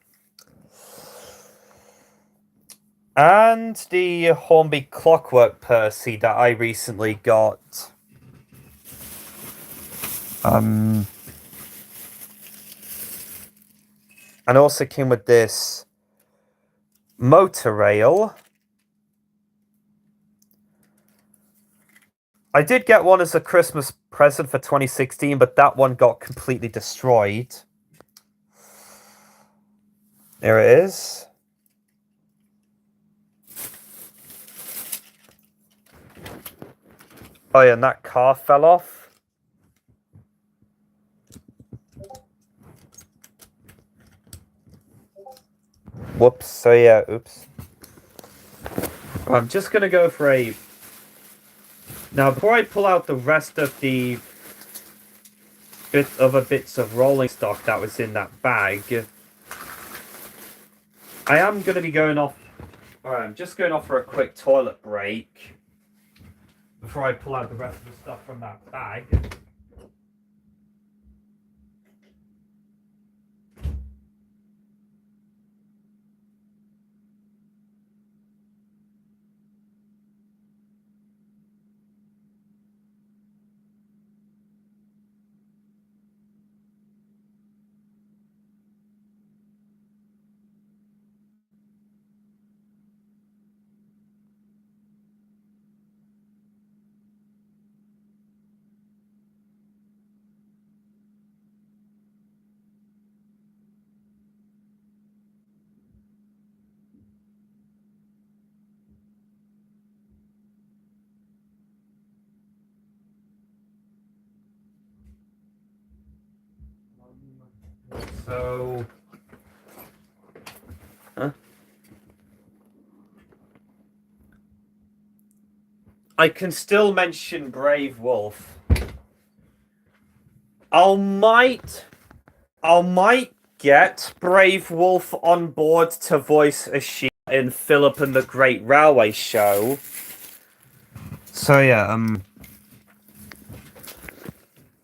And the Hornby Clockwork Percy that I recently got. And also came with this motor rail. I did get one as a Christmas present for 2016, but that one got completely destroyed. There it is. Oh yeah, and that car fell off. Whoops, so yeah, oops. I'm just gonna go for a Now, before I pull out the rest of the other bits of rolling stock that was in that bag, I am going to be going off. Alright, I'm just going off for a quick toilet break before I pull out the rest of the stuff from that bag. So... Huh? I can still mention Brave Wolf. I might get Brave Wolf on board to voice Ashina in Philip and the Great Railway Show. So yeah,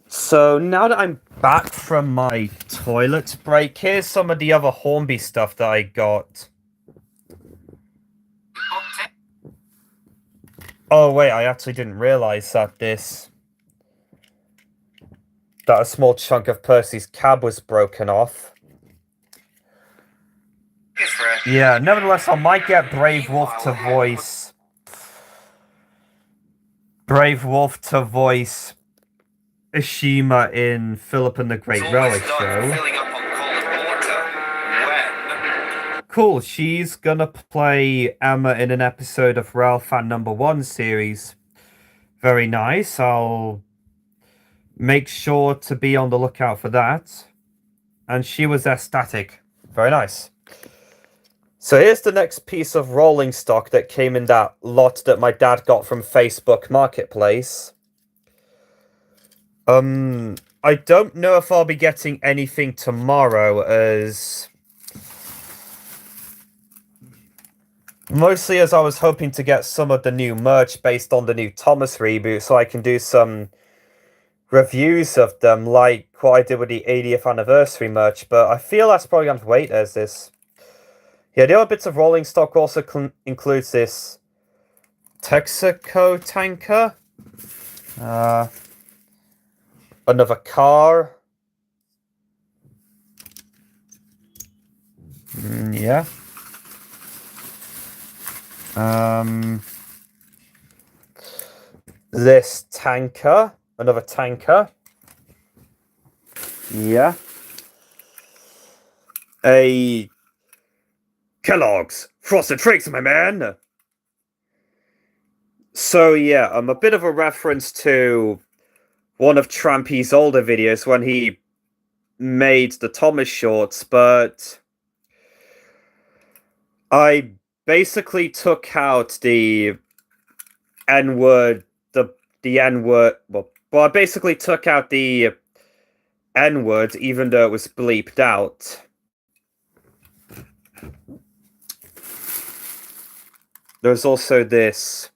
so now that I'm back from my toilet break, here's some of the other Hornby stuff that I got. Oh wait, I actually didn't realize that a small chunk of Percy's cab was broken off. Yeah, nevertheless, I might get Brave Wolf to voice Ashima in Philip and the Great Railway Show. Cool, she's gonna play Emma in an episode of Rail Fan #1 series. Very nice, I'll make sure to be on the lookout for that. And she was ecstatic. Very nice. So here's the next piece of rolling stock that came in that lot that my dad got from Facebook Marketplace. I don't know if I'll be getting anything tomorrow, as... Mostly as I was hoping to get some of the new merch based on the new Thomas reboot, so I can do some reviews of them, like what I did with the 80th anniversary merch, but I feel that's probably going to wait as this. Yeah, the other bits of rolling stock also includes this Texaco tanker, another car, yeah, this tanker, another tanker, yeah, a Kellogg's Frosted Flakes, my man. So yeah, a bit of a reference to one of Trampy's older videos when he made the Thomas shorts, but I basically took out the N-word, the N-word, well, I basically took out the N-word even though it was bleeped out. There's also this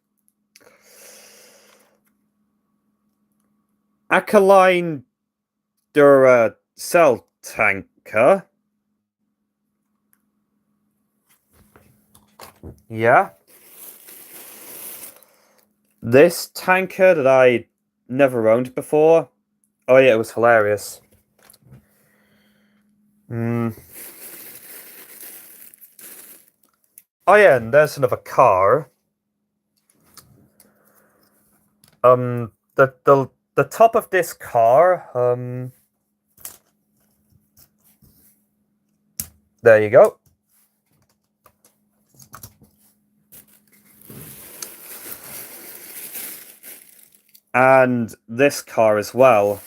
Alkaline Duracell tanker. Yeah. This tanker that I never owned before. Oh yeah, it was hilarious. Oh yeah, and there's another car. The top of this car, there you go. And this car as well.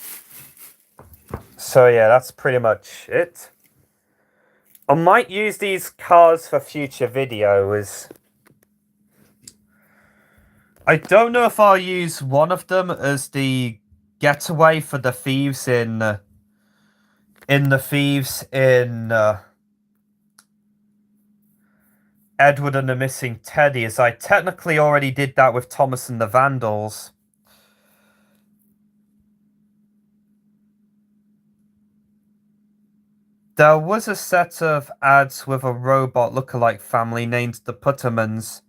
So yeah, that's pretty much it. I might use these cars for future videos. I don't know if I'll use one of them as the getaway for the thieves in Edward and the Missing Teddy, as I technically already did that with Thomas and the Vandals. There was a set of ads with a robot lookalike family named the Puttermans.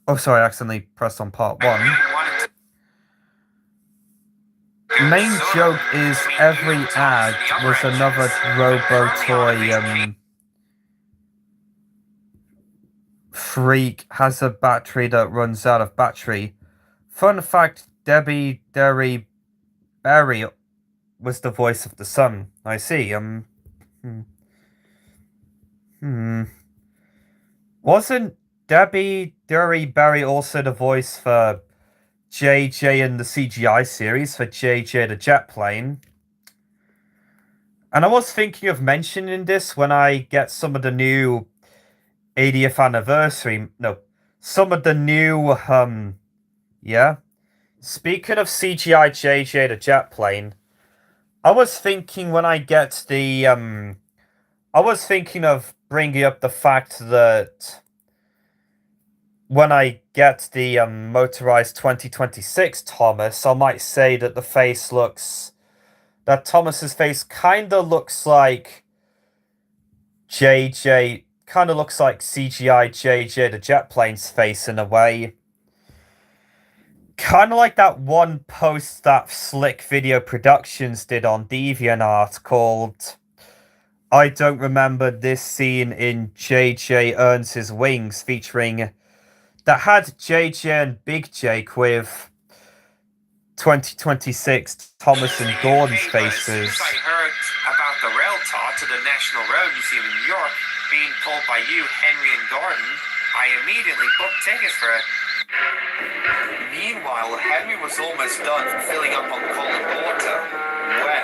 Oh, sorry, I accidentally pressed on part 1. Main joke is every ad was another Robotoy freak has a battery that runs out of battery. Fun fact, Debbie Derry Barry was the voice of the son. I see. Wasn't Debbie Derry Barry also the voice for JJ in the CGI series for JJ the Jet Plane? And I was thinking of mentioning this when I get some of the new 80th anniversary. No, some of the new, yeah. Speaking of CGI JJ the Jet Plane, I was thinking when I get the, I was thinking of bringing up the fact that when I get the motorized 2026 Thomas, I might say that the face looks, that Thomas's face kind of looks like JJ, kind of looks like CGI JJ the Jet Plane's face in a way. Kind of like that one post that Slick Video Productions did on DeviantArt called I Don't Remember This Scene in JJ Earns His Wings, featuring, that had JJ and Big Jake with 2026 Thomas and Gordon's faces. As I heard about the rail tour to the National Rail Museum in New York being pulled by you, Henry and Gordon, I immediately booked tickets for it. Meanwhile, Henry was almost done filling up on cold water when...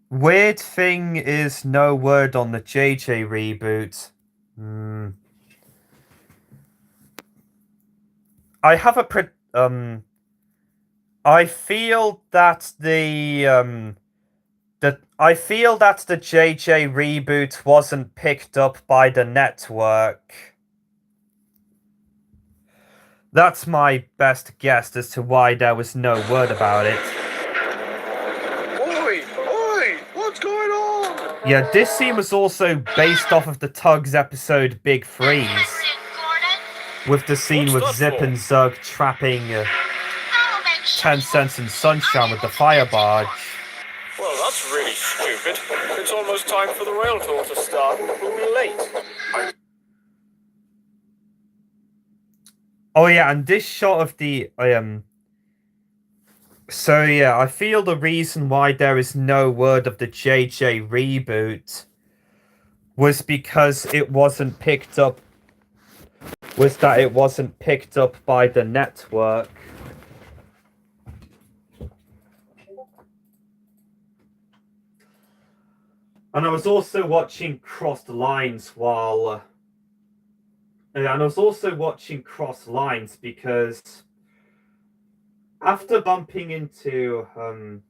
Weird thing is no word on the JJ reboot. I have a I feel that the JJ reboot wasn't picked up by the network. That's my best guess as to why there was no word about it. Oi! What's going on? Yeah, this scene was also based off of the Tugs episode Big Freeze, with the scene with Zip and Zug trapping 10 Cents and Sunshine with the fire barge. Well, that's really stupid. It's almost time for the rail tour to start. We'll be late. Oh yeah, and this shot of the so yeah, I feel the reason why there is no word of the JJ reboot was because it wasn't picked up. Was that it wasn't picked up by the network. And I was also watching Crossed Lines while... and I was also watching Crossed Lines because after bumping into... and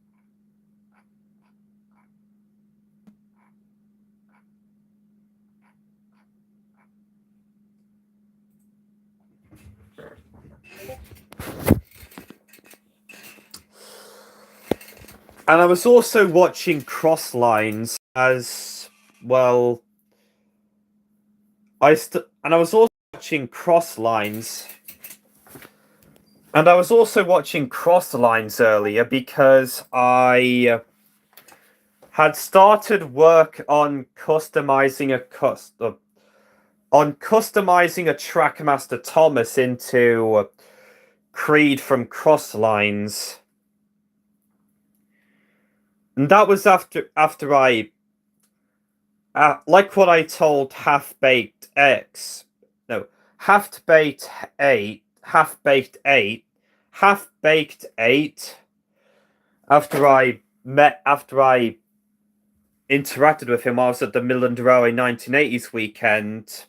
I was also watching Cross Lines as well. And I was also watching Cross Lines. And I was also watching Cross Lines earlier because I had started work on customizing a Trackmaster Thomas into Creed from Cross Lines. And that was after I, like what I told Half-Baked 8, after I interacted with him while I was at the Milan Railway 1980s weekend.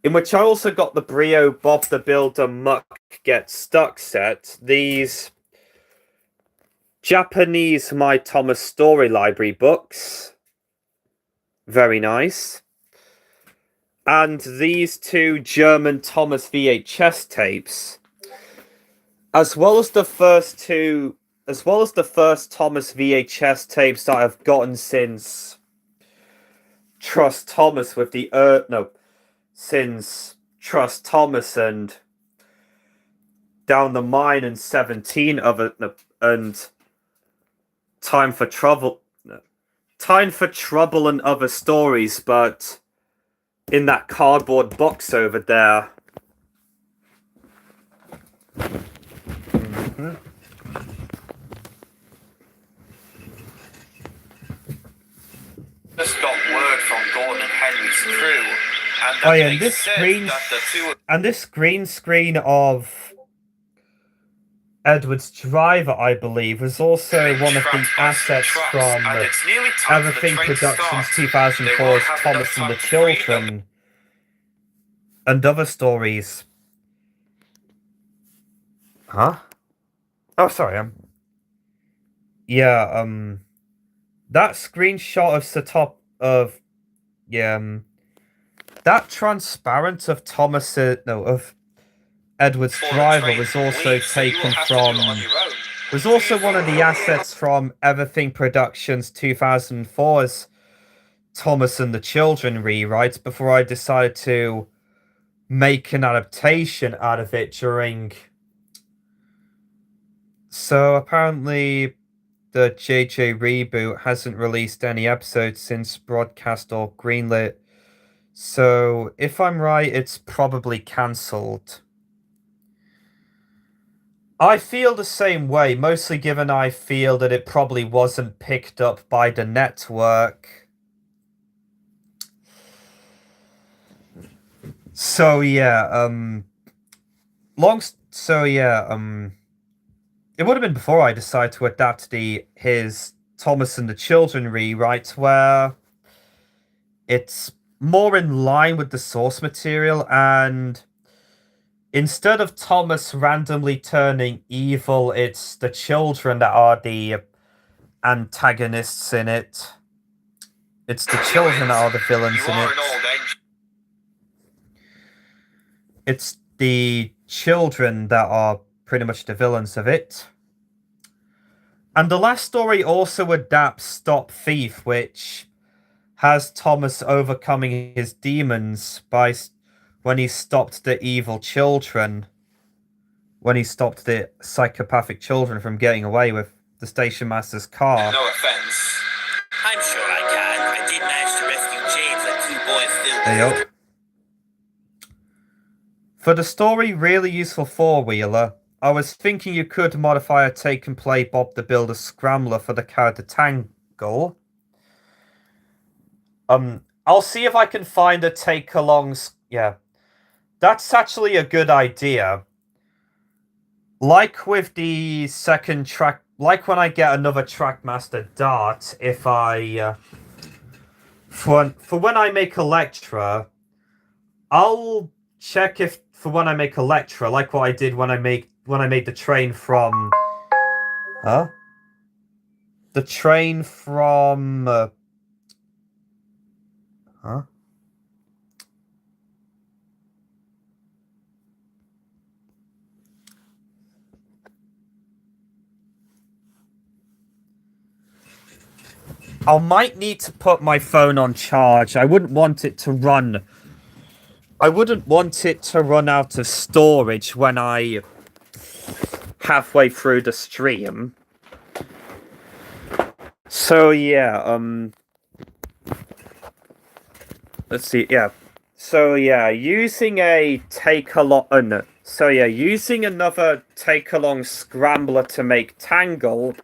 in which I also got the Brio Bob the Builder Muck Get Stuck set. These Japanese My Thomas Story Library books. Very nice. And these two German Thomas VHS tapes. As well as the first Thomas VHS tapes that I've gotten since Trust Thomas with the since Trust Thomas and Down the Mine and 17 and Time for Trouble and Other Stories, but in that cardboard box over there. Mm-hmm. Just got word from Gordon and Henry's crew, and Oh yeah, they and this said green that the two and this green screen of Edward's driver, I believe, was also one of the assets from Everything Productions 2004's Thomas and the Children and Other Stories. Huh? Oh, sorry. Yeah. That screenshot of the top of that transparent of of Edward's driver was also taken from. Was also one of the assets from Everything Productions 2004's Thomas and the Children rewrites before I decided to make an adaptation out of it during. So apparently the JJ reboot hasn't released any episodes since broadcast or greenlit. So if I'm right, it's probably cancelled. I feel the same way, mostly given I feel that it probably wasn't picked up by the network. So yeah, it would have been before I decided to adapt his Thomas and the Children rewrite, where it's more in line with the source material, and instead of Thomas randomly turning evil, it's the children that are the antagonists in it. It's the children that are the villains in it. It's the children that are pretty much the villains of it. And the last story also adapts Stop Thief, which has Thomas overcoming his demons when he stopped the evil children. When he stopped the psychopathic children from getting away with the station master's car. No offense. I'm sure I can. I did manage to rescue James and two boys still. There you go. For the story, really useful four-wheeler, I was thinking you could modify a take-and-play Bob the Builder Scrambler for the character Tangle. I'll see if I can find a take-along... Yeah. That's actually a good idea. Like with the second track... Like when I get another Trackmaster Dart, if I... For when I make Electra, I'll check if... For when I make Electra, like what I did when I made the train from... Huh? The train from... Huh? I might need to put my phone on charge. I wouldn't want it to run. I wouldn't want it to run out of storage when I halfway through the stream. So yeah, let's see, yeah. So yeah, using a take-along... using another take-along scrambler to make Tangle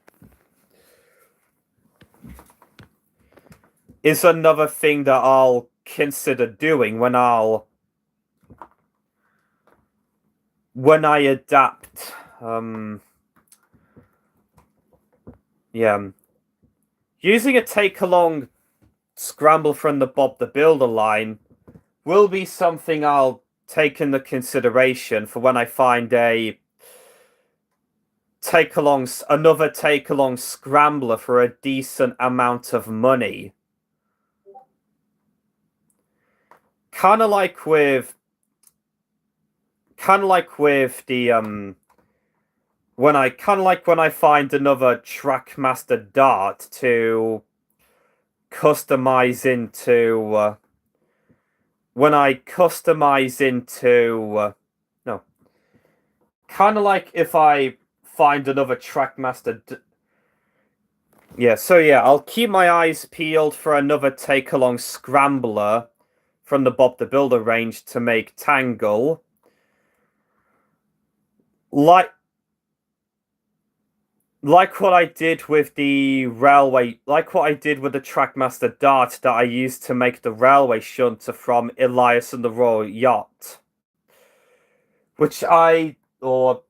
is another thing that I'll consider doing when I adapt. Using a take-along scramble from the Bob the Builder line will be something I'll take into consideration for when I find another take along scrambler for a decent amount of money. Kind of like with the when I find another Trackmaster Dart to customize into when I customize into no, kind of like if I find another I'll keep my eyes peeled for another take along scrambler from the Bob the Builder range to make Tangle. Like what I did with the railway, like what I did with the Trackmaster Dart that I used to make the railway shunter from Elias and the Royal Yacht. Which I, or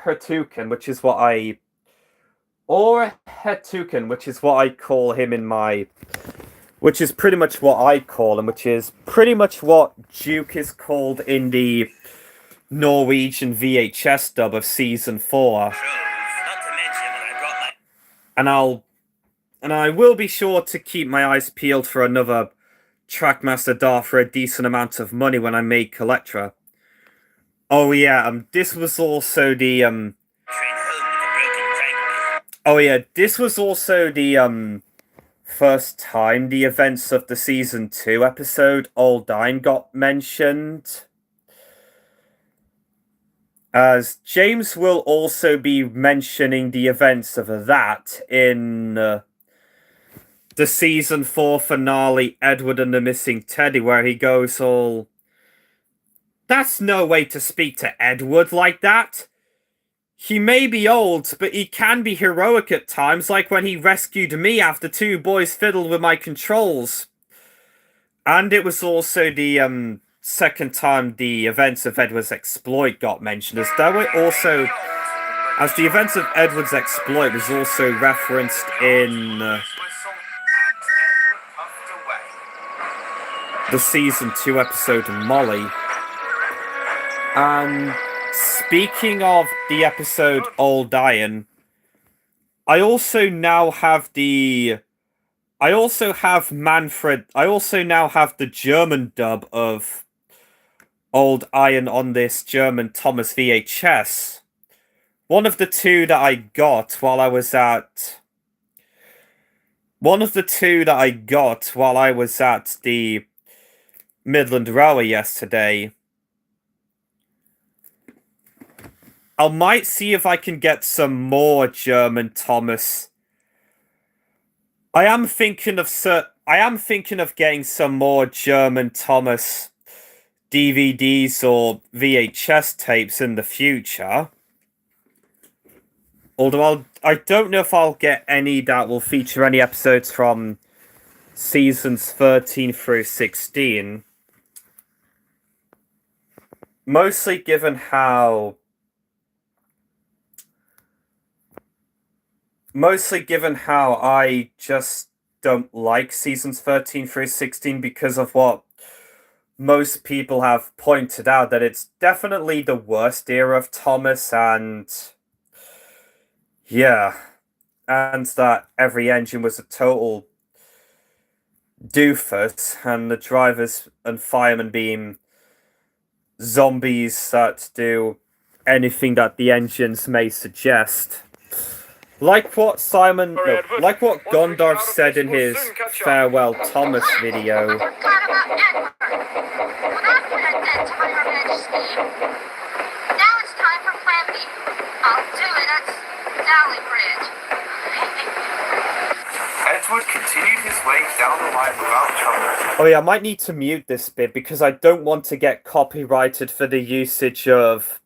Hertuken, which is what I, or Hertuken, which is what I call him in my, which is pretty much what I call him, which is pretty much what Duke is called in the Norwegian VHS dub of season 4. And I will be sure to keep my eyes peeled for another Trackmaster Dart for a decent amount of money when I make Electra. Oh yeah, this was also the first time the events of the season 2 episode Old Dine got mentioned. As James will also be mentioning the events of that in the season 4 finale, Edward and the Missing Teddy, where he goes all, "That's no way to speak to Edward like that. He may be old, but he can be heroic at times, like when he rescued me after 2 boys fiddled with my controls." And it was also the second time the events of Edward's exploit got mentioned, as the events of Edward's exploit was also referenced in the season 2 episode Molly. And speaking of the episode Old Iron, I also now have the German dub of Old Iron on this German Thomas VHS. One of the two that I got while I was at the Midland Railway yesterday. I might see if I can get some more German Thomas. I am thinking of getting some more German Thomas DVDs or VHS tapes in the future. Although I don't know if I'll get any that will feature any episodes from seasons 13 through 16. Mostly given how I just don't like seasons 13 through 16 because of what most people have pointed out, that it's definitely the worst era of Thomas, and that every engine was a total doofus, and the drivers and firemen being zombies that do anything that the engines may suggest. Like what Gondorf said in his Farewell Thomas video. I forgot about Edward. Well, that put an end to my revenge scheme. Now it's time for Plan B. I'll do it at Valley Bridge. Edward continued his way down the line without trouble. Oh yeah, I might need to mute this bit because I don't want to get copyrighted for the usage of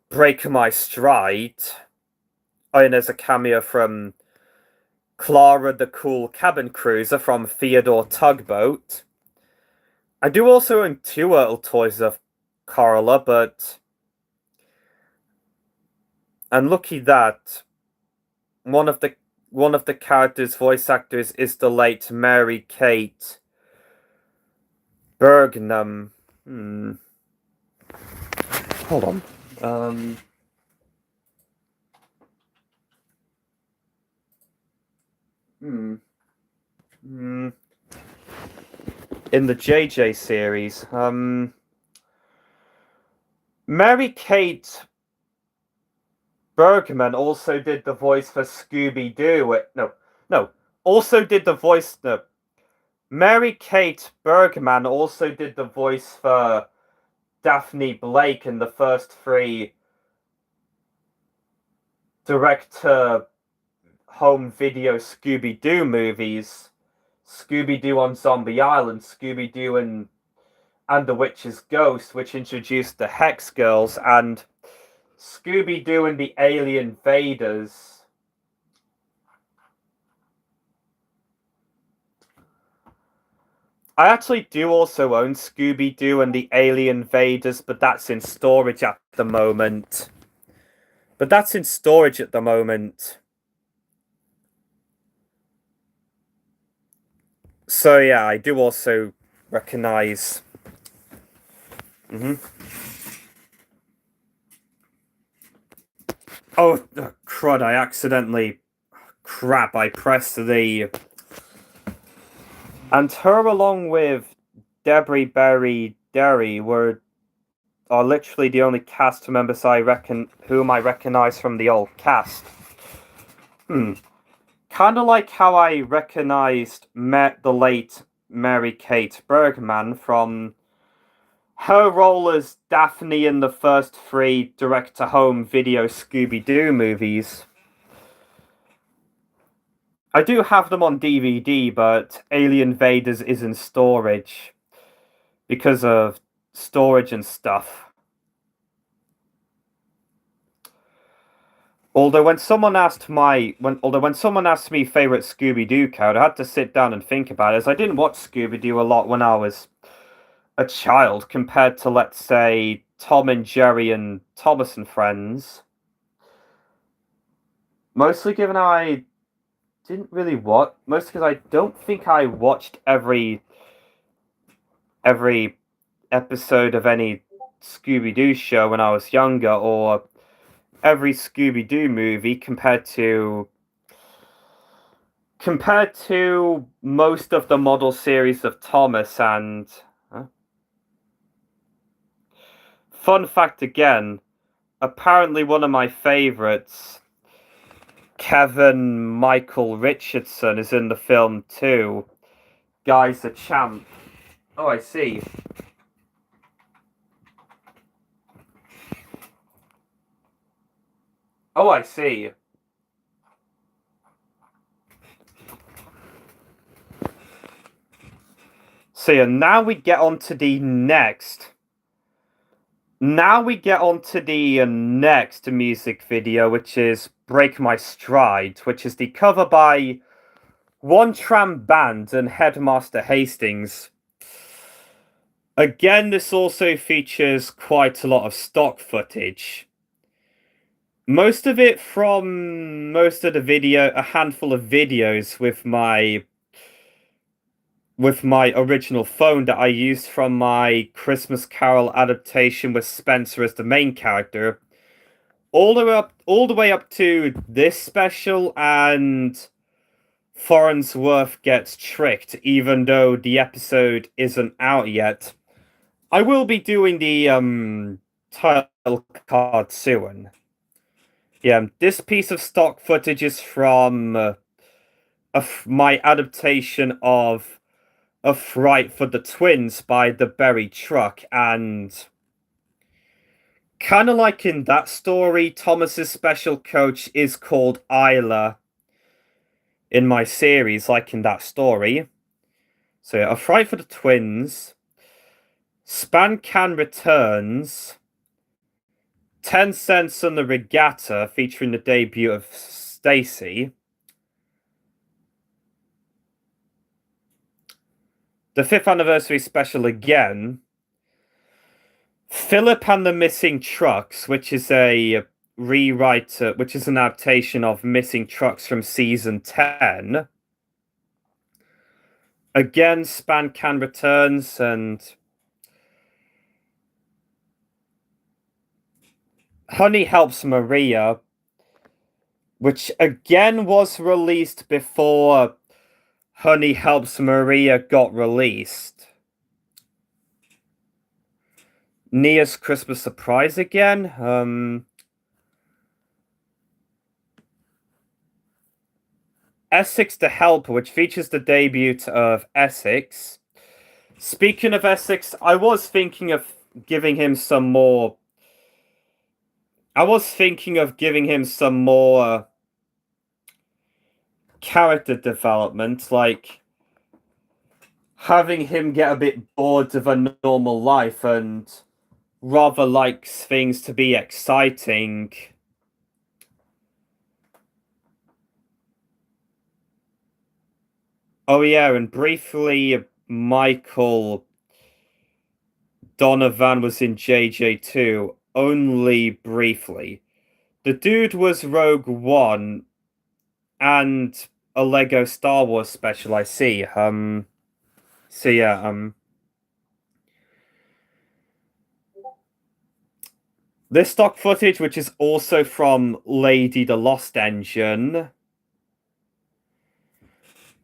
Breaker My Stride. Oh, and there's a cameo from Clara the Cool Cabin Cruiser from Theodore Tugboat. I do also own 2 Turtle toys of Carla, but And lucky that one of the characters' voice actors is the late Mary Kate Bergnum. Hold on. In the JJ series, Mary Kate Bergman also did the voice for Scooby-Doo. No. Also did the voice. No. Mary Kate Bergman also did the voice for Daphne Blake in the first 3 direct-to-home video Scooby-Doo movies. Scooby-Doo on Zombie Island, Scooby-Doo and the Witch's Ghost, which introduced the Hex Girls, and Scooby-Doo and the Alien Vaders. I actually do also own Scooby-Doo and the Alien Vaders, but that's in storage at the moment. So yeah, I do also recognize. Oh, crud, I accidentally. Crap, I pressed the. And her, along with Debris Berry Derry, are literally the only cast members whom I recognize from the old cast. Kind of like how I recognized the late Mary Kate Bergman from her role as Daphne in the first 3 direct-to-home video Scooby-Doo movies. I do have them on DVD, but Alien Vaders is in storage because of storage and stuff. Although when someone asked me favorite Scooby-Doo character, I had to sit down and think about it, as I didn't watch Scooby-Doo a lot when I was a child compared to, let's say, Tom and Jerry and Thomas and Friends. Mostly given I didn't really watch, mostly because I don't think I watched every episode of any Scooby-Doo show when I was younger, or every Scooby-Doo movie compared to most of the model series of Thomas and... Fun fact again, apparently one of my favorites, Kevin Michael Richardson, is in the film too. Guy's a champ. Oh, I see. Oh, I see. So yeah, now we get on to the next music video, which is Break My Stride, which is the cover by One Tram Band and Headmaster Hastings. Again, this also features quite a lot of stock footage. Most of it from a handful of videos with my original phone that I used from my Christmas Carol adaptation with Spencer as the main character, all the way up to this special and Farnsworth Gets Tricked, even though the episode isn't out yet. I will be doing the title card soon. Yeah, this piece of stock footage is from my adaptation of A Fright for the Twins by the Berry Truck, and kind of like in that story, Thomas's special coach is called Isla in my series, like in that story. So, A Fright for the Twins, Span Can Returns, 10 Cents on the Regatta, featuring the debut of Stacy, the 5th anniversary special again, Philip and the Missing Trucks, which is a rewrite, which is an adaptation of Missing Trucks from season 10. Again, Span-Can returns, and Honey Helps Maria, which again was released before Honey Helps Maria got released. Nia's Christmas Surprise again. Essex the Helper, which features the debut of Essex. Speaking of Essex, I was thinking of giving him some more. Character development, like having him get a bit bored of a normal life and rather likes things to be exciting. Oh yeah, and briefly, Michael Donovan was in JJ2, only briefly. The dude was Rogue One and a Lego Star Wars special, I see. So yeah, this stock footage, which is also from Lady the Lost Engine.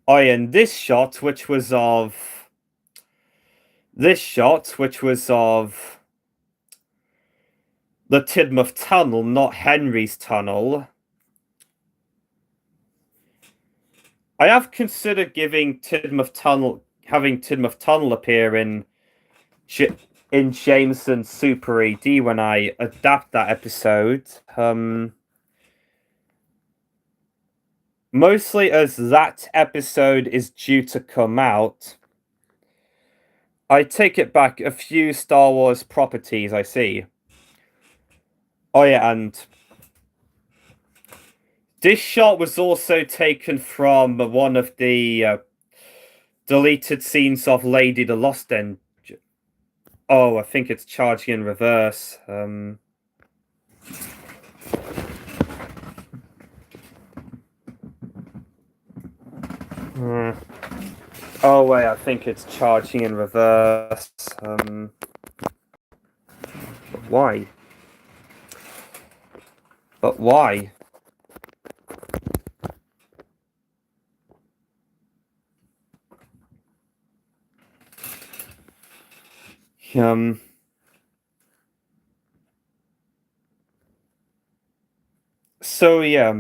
Oh yeah, and this shot, which was of the Tidmouth Tunnel, not Henry's Tunnel. I have considered having Tidmouth Tunnel appear in Jameson's Super AD when I adapt that episode. Mostly as that episode is due to come out. I take it back, a few Star Wars properties, I see. Oh yeah, and this shot was also taken from one of the deleted scenes of Lady the Lost Engine. Oh, I think it's charging in reverse. Oh wait, I think it's charging in reverse. Why? But why? So yeah,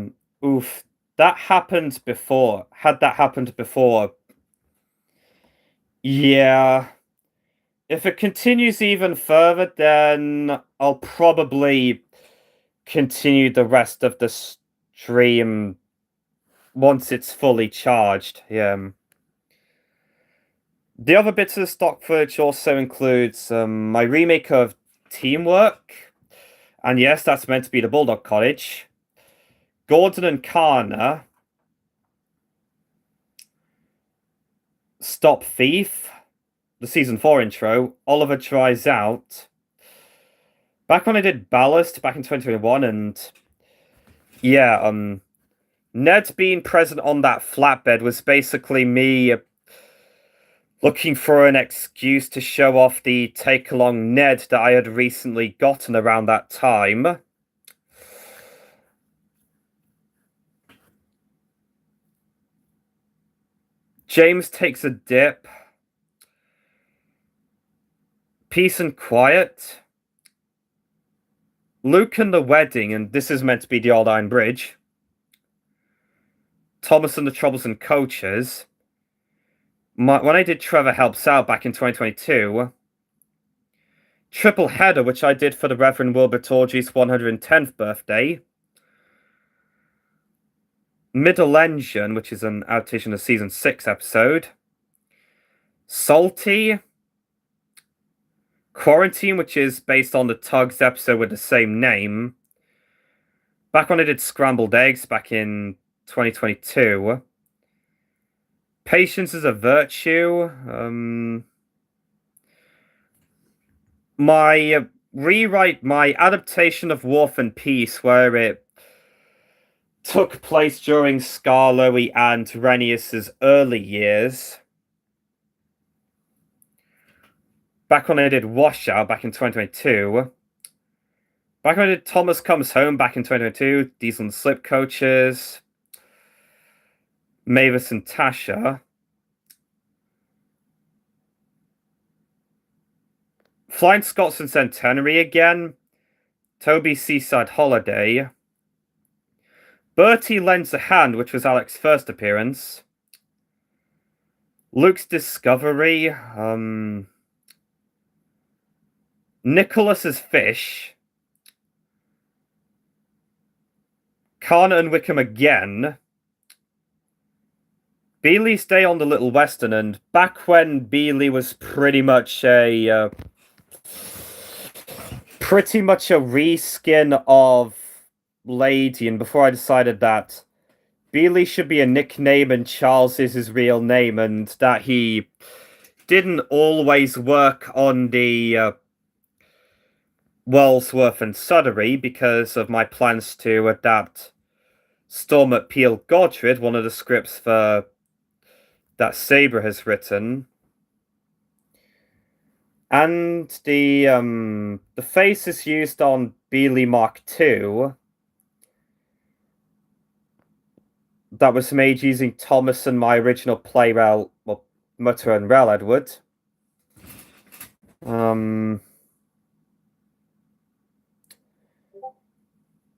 oof. That happened before. Had that happened before, yeah. If it continues even further, then I'll probably continue the rest of the stream once it's fully charged. Yeah. The other bits of the stock footage also includes my remake of Teamwork. And yes, that's meant to be the Bulldog Cottage. Gordon and Kana. Stop Thief. The Season 4 intro. Oliver Tries Out. Back when I did Ballast back in 2021, and yeah, Ned being present on that flatbed was basically me looking for an excuse to show off the take-along Ned that I had recently gotten around that time. James takes a dip. Peace and Quiet. Luke and the Wedding, and this is meant to be the Old Iron Bridge. Thomas and the Troublesome Coaches. When I did Trevor Helps Out back in 2022. Triple Header, which I did for the Reverend Wilbur Torgy's 110th birthday. Middle Engine, which is an adaptation of Season 6 episode. Salty. Quarantine, which is based on the Tugs episode with the same name. Back when I did Scrambled Eggs back in 2022. Patience is a Virtue. My rewrite my adaptation of War and Peace, where it took place during Skarloey and Renius's early years. Back when I did Washout back in 2022. Back when I did Thomas Comes Home back in 2022. Diesel and Slip Coaches. Mavis and Tasha. Flying Scots and Centenary again. Toby's Seaside Holiday. Bertie Lends a Hand, which was Alex's first appearance. Luke's Discovery. Nicholas's Fish. Kana and Wickham again. Beely's Day on the Little Western, and back when Beely was pretty much a reskin of Lady, and before I decided that Beely should be a nickname and Charles is his real name, and that he didn't always work on the Wellsworth and Sudbury because of my plans to adapt Storm at Peel Godred, one of the scripts for that Sabre has written. And the face is used on Beely Mark II. That was made using Thomas and my original play, Mutter and Rel Edward.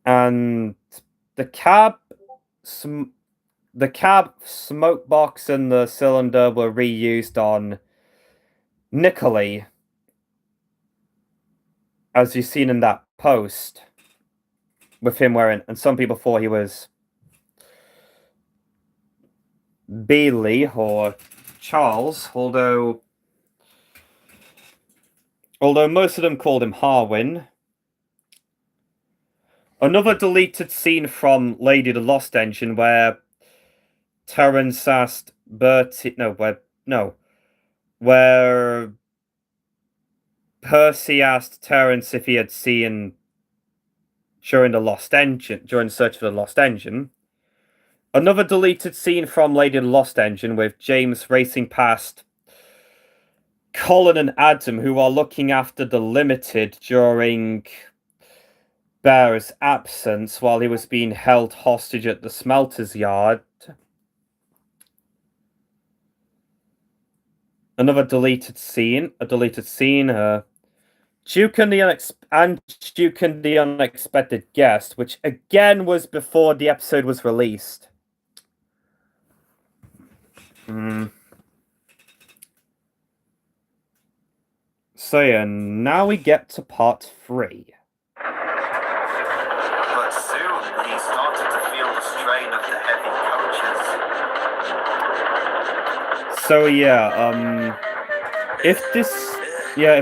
And the cab, smoke box, and the cylinder were reused on Nicolai, as you've seen in that post, with him wearing, and some people thought he was Beely or Charles, although most of them called him Harwin. Another deleted scene from Lady the Lost Engine where Terence asked Bertie... where Percy asked Terence if he had seen during the search for the Lost Engine. Another deleted scene from Lady the Lost Engine with James racing past Colin and Adam, who are looking after the Limited during Bear's absence while he was being held hostage at the smelter's yard. Another deleted scene, Duke and the Unexpected Guest, which again was before the episode was released. So yeah, now we get to part 3. But soon he started to feel the strain of the heavy coaches. So yeah, if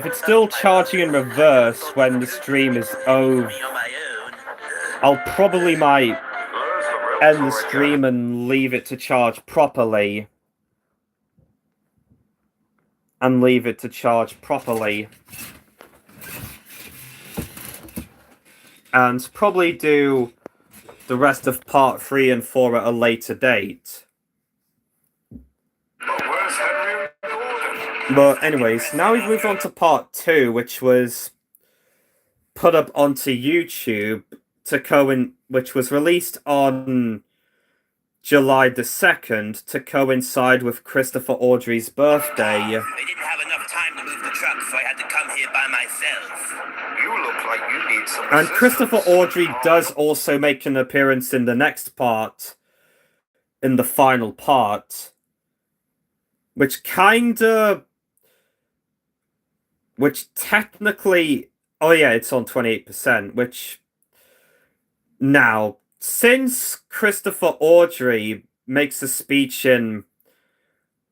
it's still charging in reverse when the stream is over, I'll probably might end the stream and leave it to charge properly. And probably do the rest of part 3 and 4 at a later date. But anyways, now we've moved on to part 2, which was put up onto YouTube which was released on July the 2nd to coincide with Christopher Audrey's birthday. They didn't have enough time to move the truck, so I had to come here by myself. You look like you need some And Christopher Audrey does also make an appearance in the next part, in the final part, which technically, oh yeah, it's on 28%, which now, since Christopher Audrey makes a speech in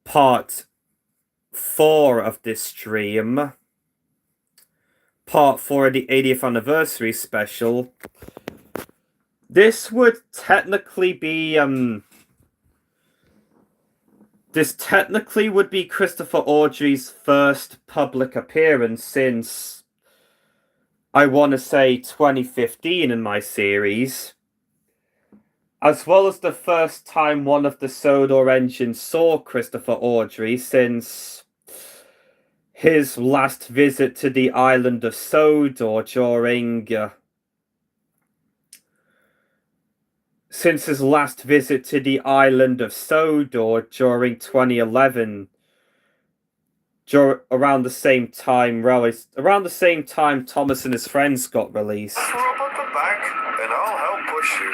part 4 of this stream, part 4 of the 80th anniversary special, this would technically be, this technically would be Christopher Audrey's first public appearance since I want to say 2015 in my series, as well as the first time one of the Sodor engines saw Christopher Audrey since his last visit to the island of Sodor during since his last visit to the island of Sodor during 2011, around the same time Thomas and his friends got released. Throw up at the back, and I'll help push you.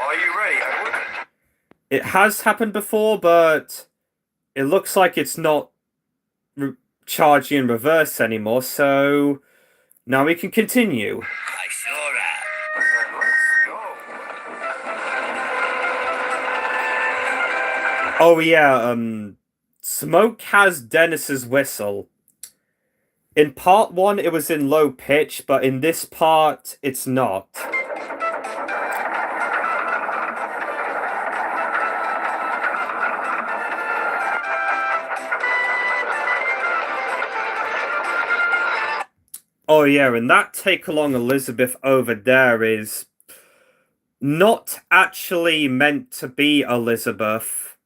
Are you ready, Edward? It has happened before, but it looks like it's not charging in reverse anymore, so now we can continue. I sure am. Then let's go. Oh yeah, Smoke has Dennis's whistle. In part 1 it was in low pitch, but in this part it's not. Oh yeah, and that Take Along Elizabeth over there is not actually meant to be Elizabeth.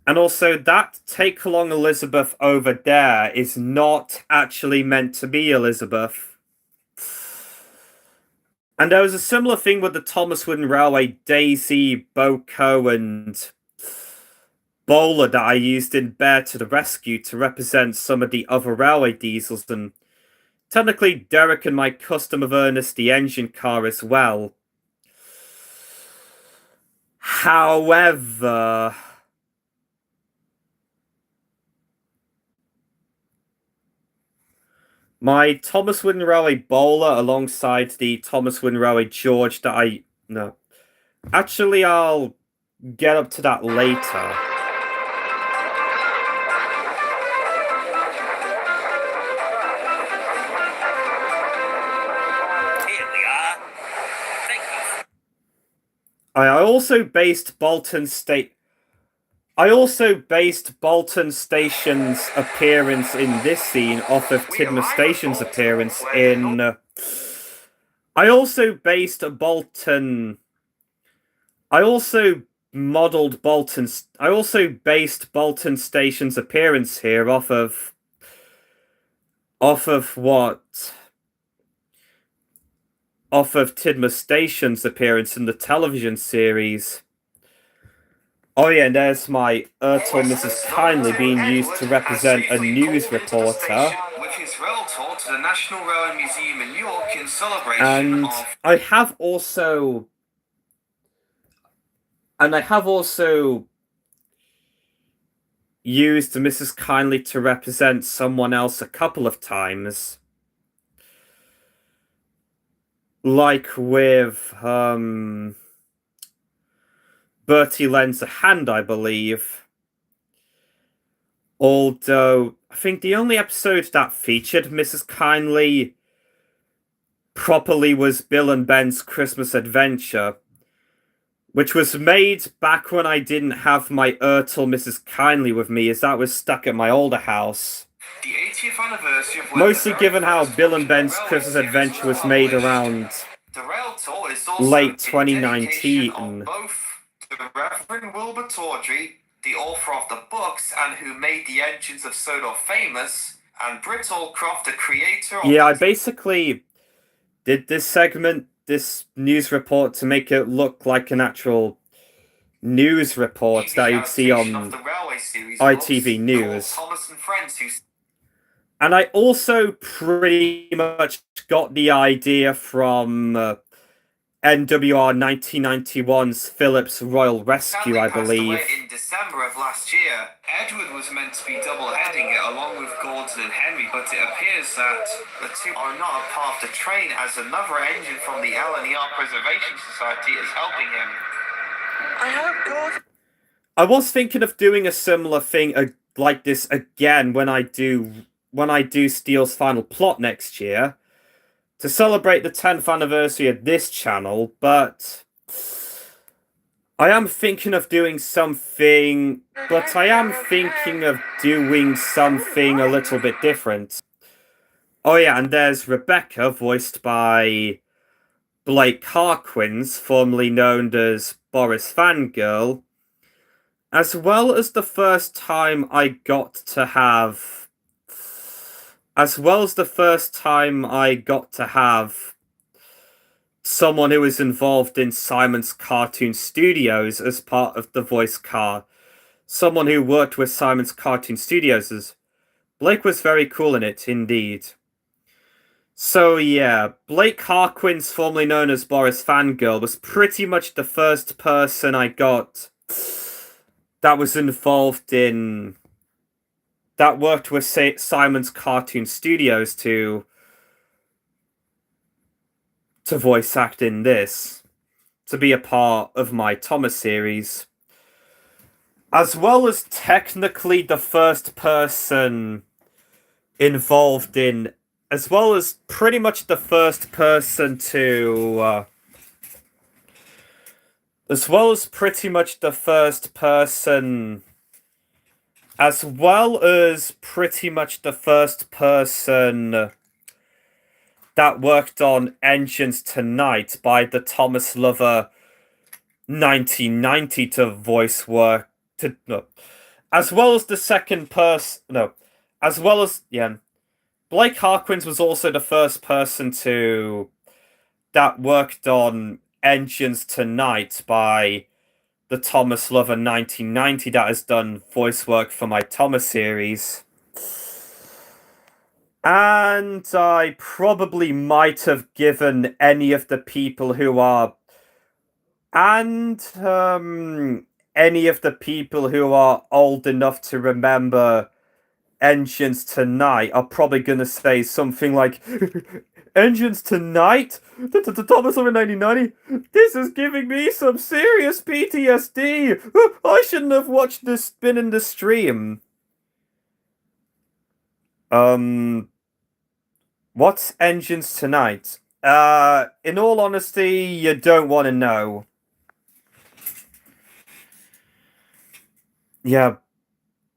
And also that Take Along Elizabeth over there is not actually meant to be Elizabeth. And there was a similar thing with the Thomas Wooden Railway Daisy, Boko, and Bowler that I used in Bear to the Rescue to represent some of the other railway diesels, and technically Derek and my custom of Ernest the engine car as well. However, my Thomas Wooden Railway Bowler alongside the Thomas Wooden Railway George that no. Actually, I'll get up to that later. Here we are. Thank you. I also based Bolton Station's appearance in this scene off of Tidmouth Station's appearance in. I also based Bolton Station's appearance here off of Tidmouth Station's appearance in the television series. Oh yeah, and there's my Ertl Mrs. Kindly being used to represent a news reporter. With his rail tour to the National Railway Museum in York in celebration And of... I have also used Mrs. Kindly to represent someone else a couple of times. Like with Bertie Lends a Hand, I believe. Although I think the only episode that featured Mrs. Kindly properly was Bill and Ben's Christmas Adventure, which was made back when I didn't have my Ertl Mrs. Kindly with me, as that was stuck at my older house. The 80th anniversary of Mostly given how Bill and Ben's Christmas Adventure was made around the rail tour is also late in 2019. dedication of both the Reverend Wilbur Tawdry, the author of the books and who made the engines of Sodor famous, and Britt Allcroft, the creator of... Yeah, I basically did this news report to make it look like an actual news report that you'd see on ITV News. And I also pretty much got the idea from NWR 1991's Phillips Royal Rescue, I believe. In December of last year, Edward was meant to be double-heading it along with Gordon and Henry, but it appears that the two are not a part of the train, as another engine from the LNER Preservation Society is helping him. I hope Gordon... I was thinking of doing a similar thing like this again when I do Steele's Final Plot next year, to celebrate the 10th anniversary of this channel, but I am thinking of doing something, but I am thinking of doing something a little bit different. Oh yeah, and there's Rebecca, voiced by Blake Harquins, formerly known as Boris Fangirl, as well as the first time I got to have someone who was involved in Simon's Cartoon Studios as part of the voice cast. Someone who worked with Simon's Cartoon Studios. As Blake was very cool in it, indeed. So yeah, Blake Harquins, formerly known as Boris Fangirl, was pretty much the first person I got that was involved in... that worked with Simon's Cartoon Studios to voice act in this, to be a part of my Thomas series. As well as technically the first person involved in... as well as pretty much the first person to... as well as pretty much the first person... as well as pretty much the first person that worked on Engines Tonight by the Thomas Lover 1990 to voice work... to... no. As well as the second person... no. As well as... yeah. Blake Harquins was also the first person to... that worked on Engines Tonight by the Thomas Lover 1990 that has done voice work for my Thomas series. And I probably might have given any of the people who are... and any of the people who are old enough to remember Engines Tonight are probably gonna say something like, Engines Tonight? Thomas Lover 1990? This is giving me some serious PTSD! I shouldn't have watched this spin in the stream. What's Engines Tonight? In all honesty, you don't want to know. Yeah,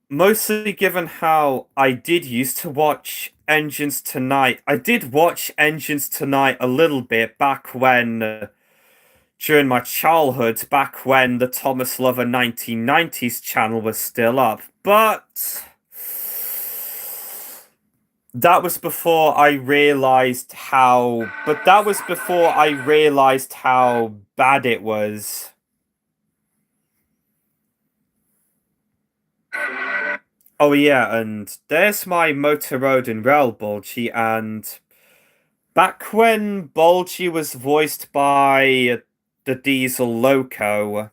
mostly given how I did used to watch Engines Tonight. I did watch Engines Tonight a little bit back when, during my childhood, back when the Thomas Lover 1990s channel was still up. But that was before I realized how... that was before I realized how bad it was. Oh yeah, and there's my Motor Road and Rail Bulgy, and back when Bulgy was voiced by the Diesel Loco,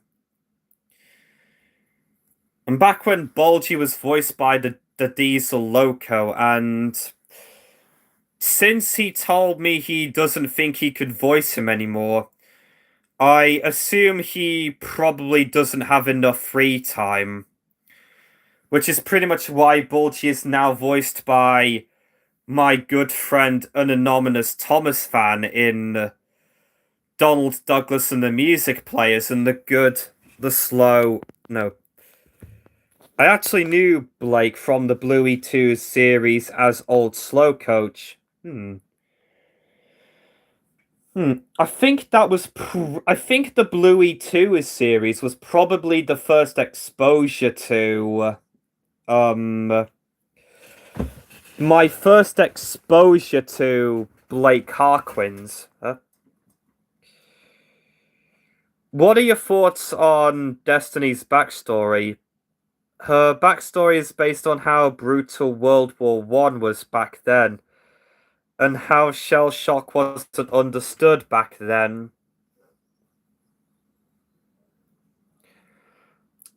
and back when Bulgy was voiced by the Diesel Loco, and since he told me he doesn't think he could voice him anymore, I assume he probably doesn't have enough free time. Which is pretty much why Bulgy is now voiced by my good friend Anonymous Thomas fan in Donald Douglas and the Music Players and the slow... no. I actually knew Blake from the Bluey 2 series as Old Slow Coach. I think that was... I think the Bluey 2 series was probably the first exposure to... my first exposure to Blake Harquins. What are your thoughts on Destiny's backstory? Her backstory is based on how brutal World War I was back then, and how shell shock wasn't understood back then.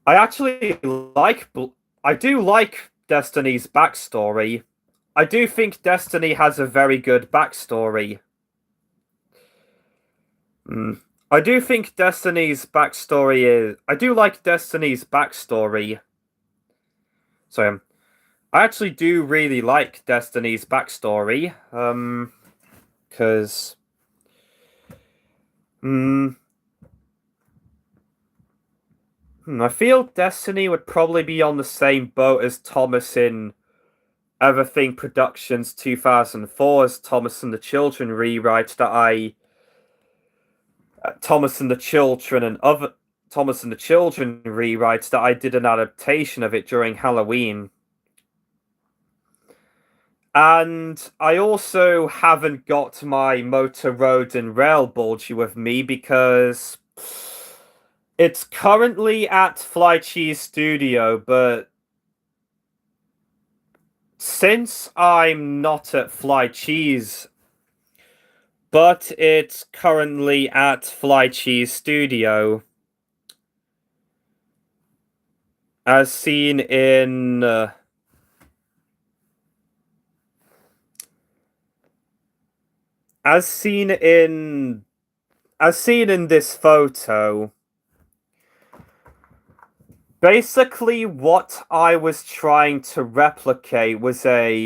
I do like Destiny's backstory. I do think Destiny has a very good backstory. I do think Destiny's backstory is... I do like Destiny's backstory. So, I actually do really like Destiny's backstory. Because... I feel Destiny would probably be on the same boat as Thomas in Everything Productions 2004's Thomas and the Children rewrite that Thomas and the Children and other Thomas and the Children rewrites that I did an adaptation of it during Halloween. And I also haven't got my Motor Road and Rail Bulgy with me because it's currently at Fly Cheese Studio, but since I'm not at Fly Cheese, but it's currently at Fly Cheese Studio, as seen in as seen in this photo. Basically, what I was trying to replicate was hold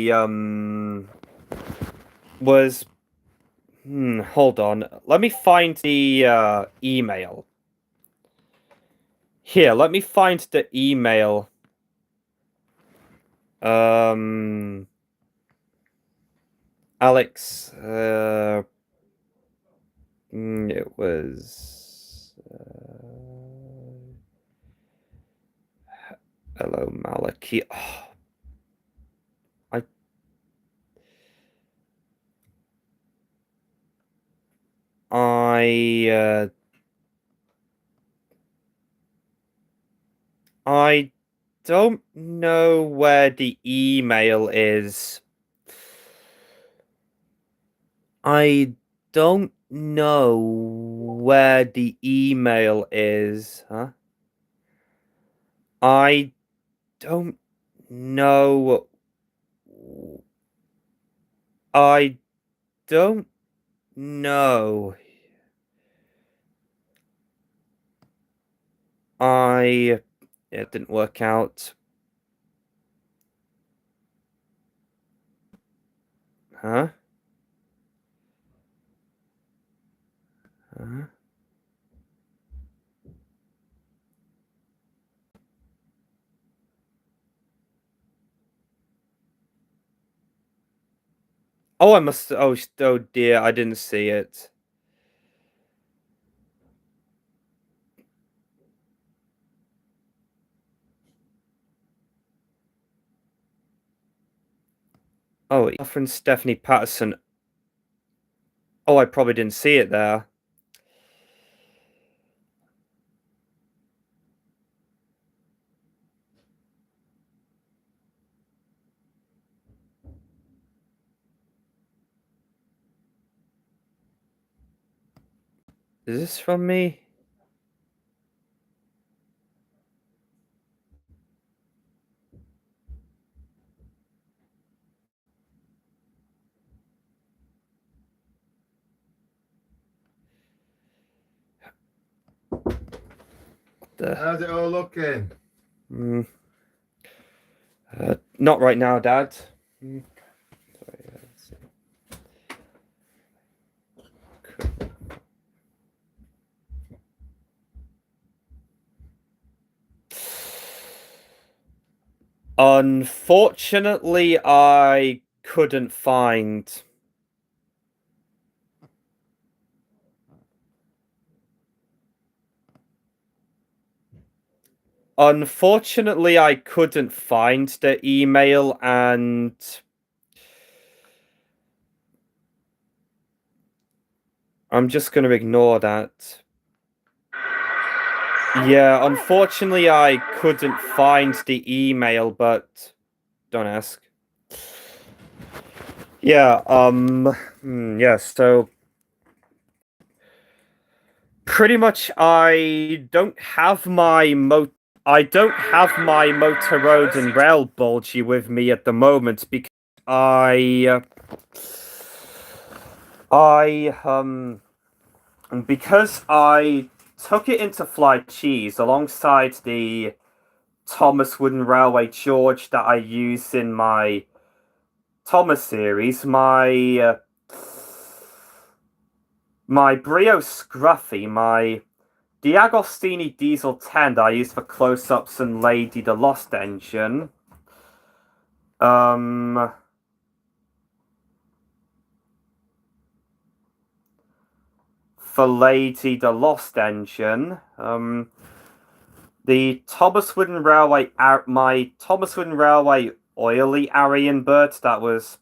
on. Let me find the email. Here, let me find the email. Alex, it was hello, Maliki. Oh, I don't know where the email is. I don't know where the email is, huh? I don't know. I don't know. It didn't work out. Huh? Huh? Oh, I must. Oh dear, I didn't see it. Oh, from Stephanie Patterson. Oh, I probably didn't see it there. Is this from me? How's it all looking? Not right now, Dad. Sorry, let's see. Unfortunately, I couldn't find. Unfortunately, I couldn't find the email, and I'm just gonna ignore that. Yeah, unfortunately, I couldn't find the email, but don't ask. Yeah, yeah, so pretty much I don't have my Motor Road and Rail Bulgy with me at the moment because because I took it into Fly Cheese alongside the Thomas Wooden Railway George that I use in my Thomas series, my Brio Scruffy, my the Agostini Diesel 10 that I used for close-ups and Lady the Lost Engine. For Lady the Lost Engine, the Thomas Wooden Railway, my Thomas Wooden Railway oily Arian bird that was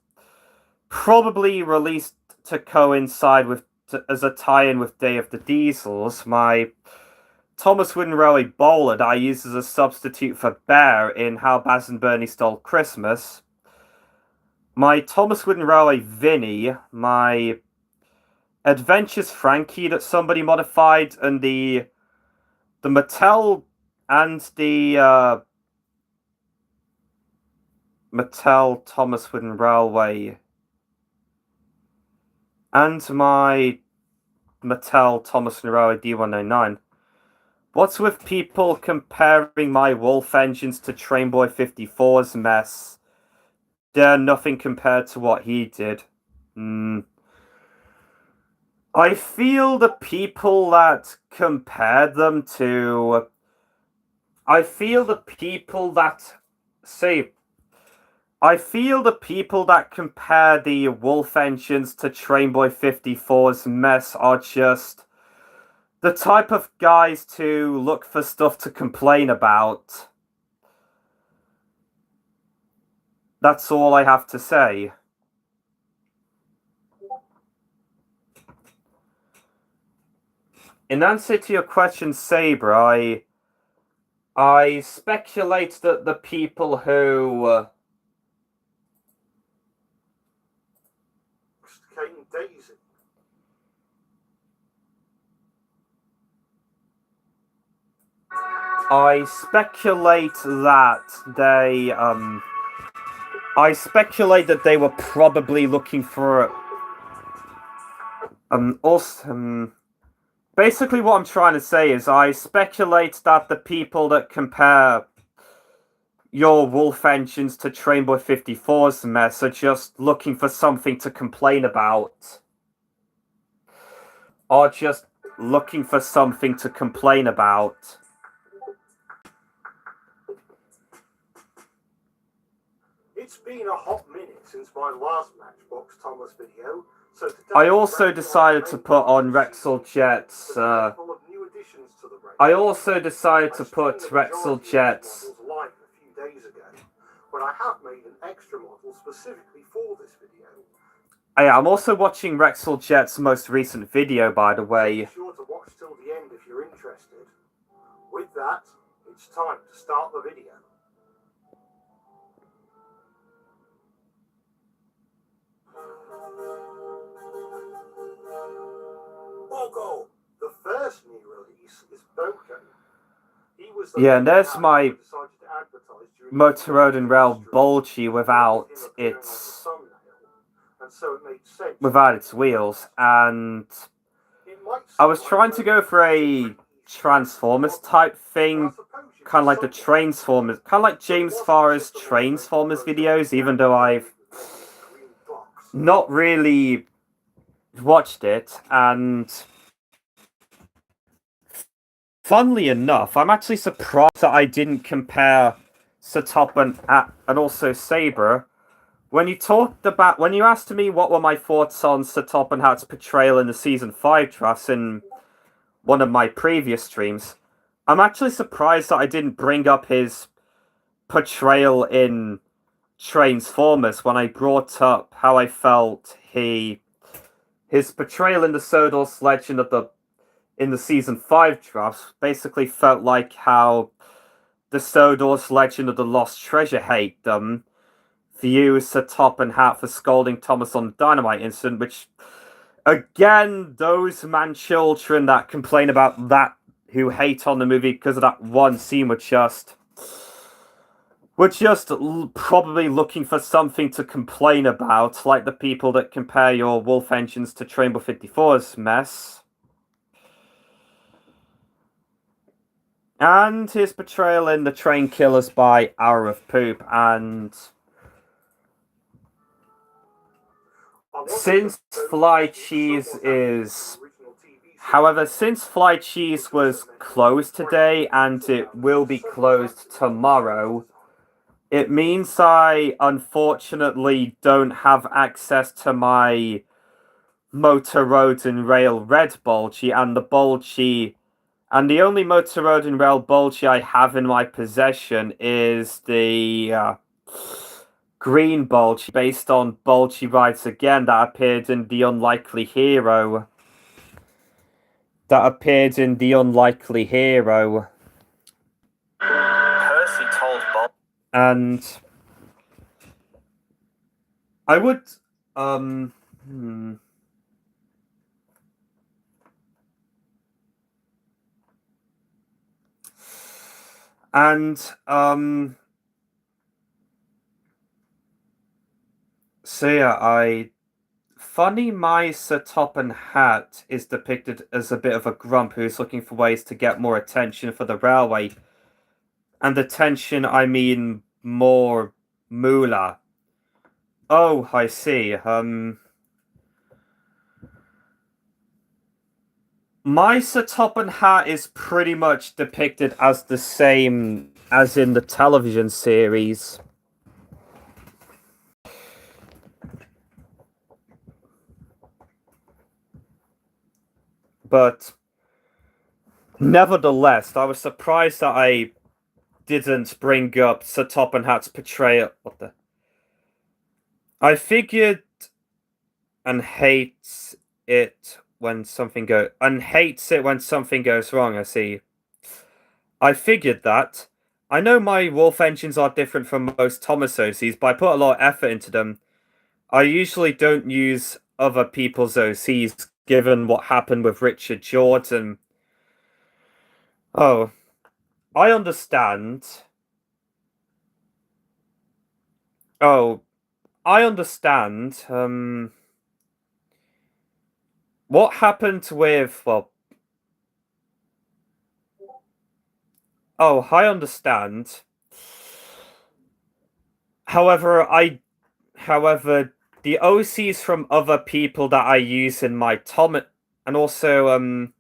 probably released to coincide with as a tie-in with Day of the Diesels. My Thomas Wooden Railway bowler that I used as a substitute for Bear in How Baz and Bernie Stole Christmas. My Thomas Wooden Railway Vinny, my Adventures Frankie that somebody modified, and the Mattel and the Mattel Thomas Wooden Railway, and my Mattel Thomas Wooden Railway D109. What's with people comparing my Wolf engines to Trainboy 54's mess? They're nothing compared to what he did. I feel the people that compare them to... I feel the people that compare the Wolf engines to Trainboy 54's mess are just the type of guys to look for stuff to complain about. That's all I have to say. In answer to your question, Saber, I speculate that the people who... Daisy. I speculate that they were probably looking for... basically what I'm trying to say is I speculate that the people that compare your Wolf engines to Trainboy 54's mess are just looking for something to complain about. Or just looking for something to complain about. It's been a hot minute since my last Matchbox Thomas video, so today I also decided to put on Rexel Jets. I also decided to put Rexel Jets. But I have made an extra model specifically for this video. I'm also watching Rexel Jet's most recent video, by the way. Be sure to watch till the end if you're interested. With that, it's time to start the video. Boko! The first new release is Boko. He was the and there's my Motorola Rail Bulgy without its wheels, and I was trying to go for a Transformers type thing, kind of like the Transformers, kind of like James Farr's Transformers videos, even though I've not really watched it. And funnily enough, I'm actually surprised that I didn't compare Satop and also Saber. When you asked me what were my thoughts on Satop and Hat's portrayal in the Season 5 drafts in one of my previous streams, I'm actually surprised that I didn't bring up his portrayal in Transformers when I brought up how I felt his portrayal in the Sodos Legend in the Season 5 drafts basically felt like how the Sodos Legend of the Lost Treasure hate them. Views Satop and Hat for scolding Thomas on the Dynamite incident, which, again, those man-children that complain about that, who hate on the movie because of that one scene, were just probably looking for something to complain about, like the people that compare your Wolf engines to Trainboy 54's mess. And his portrayal in The Train Killers by Hour of Poop, and since Fly Cheese is However, since Fly Cheese was closed today and it will be closed tomorrow, it means I unfortunately don't have access to my Motor Road and Rail Red Bulgy and the Bulgy. And the only Motor Road and Rail Bulgy I have in my possession is the Green Bulgy, based on Bulgy Rides Again, that appeared in The Unlikely Hero. Percy told Bob. And I would, And, so yeah, Funny Mice Top and Hat is depicted as a bit of a grump who's looking for ways to get more attention for the railway. And attention, I mean more moolah. Oh, I see. Mice Top and Hat is pretty much depicted as the same as in the television series. But nevertheless, I was surprised that I didn't bring up Sir Top and Hat's portrayal. What the? I figured and hates it when something goes wrong. I see. I figured that. I know my Wolf engines are different from most Thomas OCs, but I put a lot of effort into them. I usually don't use other people's OCs, given what happened with Richard Jordan. Oh, I understand. Oh, I understand. What happened with, well... Oh, I understand. However, the OCs from other people that I use in my and also, in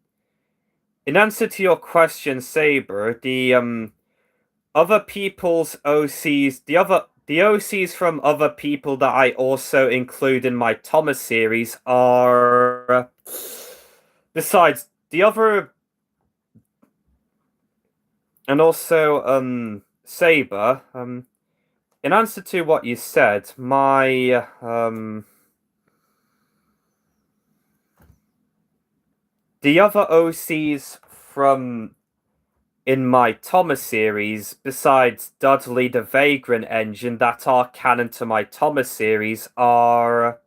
answer to your question, Saber, the other people's OCs, the OCs from other people that I also include in my Thomas series are, besides the other, and also, Saber, in answer to what you said, my, the other OCs from in my Thomas series, besides Dudley the Vagrant engine that are canon to my Thomas series, are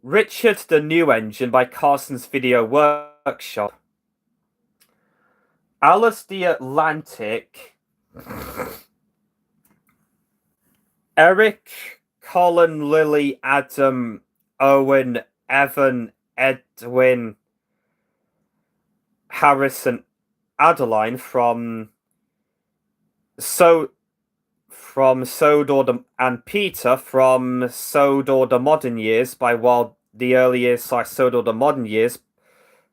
Richard the New Engine by Carson's Video Workshop, Alice the Atlantic, Eric, Colin, Lily, Adam, Owen, Evan, Edwin, Harrison, Adeline from Sodor and Peter from Sodor the Modern Years by Wild the Early Years / Sodor the Modern Years,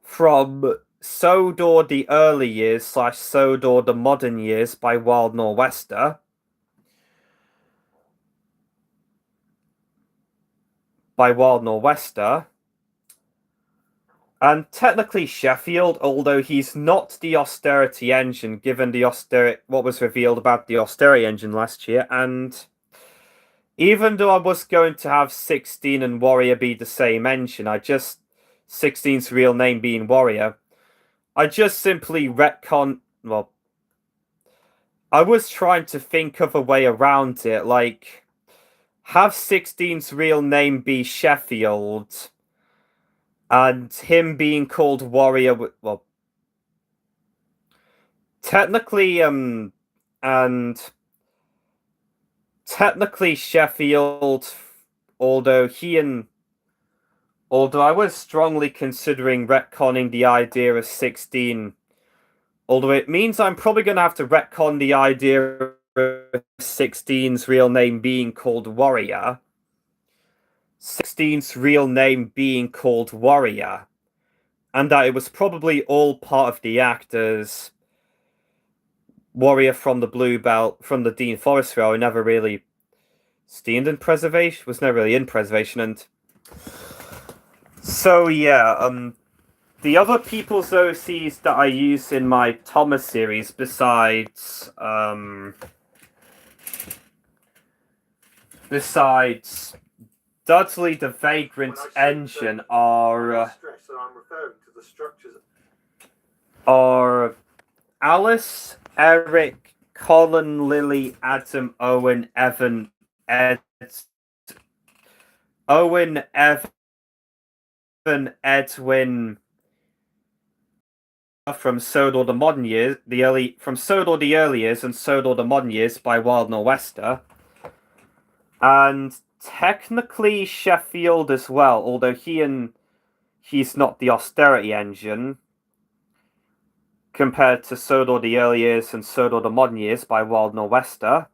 from Sodor the Early Years / Sodor the Modern Years by Wild Nor'Wester, and technically Sheffield, although he's not the austerity engine, given what was revealed about the austerity engine last year. And even though I was going to have 16 and Warrior be the same engine, 16's real name being Warrior, I just simply retcon. Well, I was trying to think of a way around it, like have 16's real name be Sheffield, and him being called Warrior, well, technically Sheffield, although I was strongly considering retconning the idea of 16, although it means I'm probably going to have to retcon the idea of 16's real name being called Warrior. 16's real name being called Warrior, and that it was probably all part of the act as Warrior from the Blue Belt, from the Dean Forest Railway, never really steamed in preservation, was never really in preservation, and so yeah, the other people's OCs that I use in my Thomas series, besides Dudley the Vagrant Engine, are Alice, Eric, Colin, Lily, Adam, Owen, Evan, Ed, Owen, Evan, Edwin, from Sodor the Modern Years, from Sodor the Early Years and Sodor the Modern Years by Wild Nor'Wester, and technically Sheffield as well, although he's not the austerity engine compared to Sodor the Early Years and Sodor the Modern Years by Wild Nor'Wester.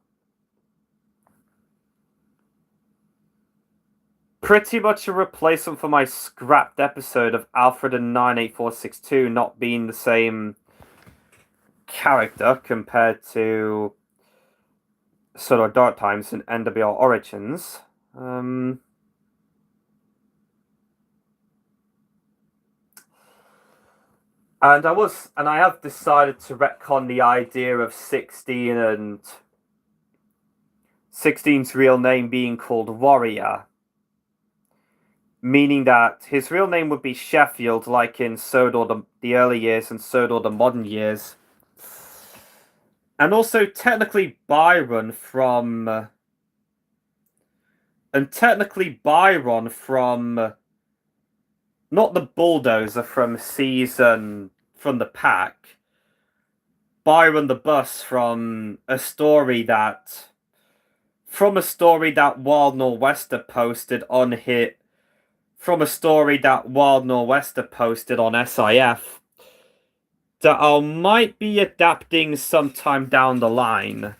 Pretty much a replacement for my scrapped episode of Alfred and 98462 not being the same character compared to Sodor Dark Times and NWR Origins. And I have decided to retcon the idea of 16 and 16's real name being called Warrior, meaning that his real name would be Sheffield, like in Sodor the Early Years and Sodor the Modern Years. And also technically Byron from... not the Bulldozer from the Pack. Byron the Bus from a story that Wild Nor'Wester posted on SIF that I might be adapting sometime down the line.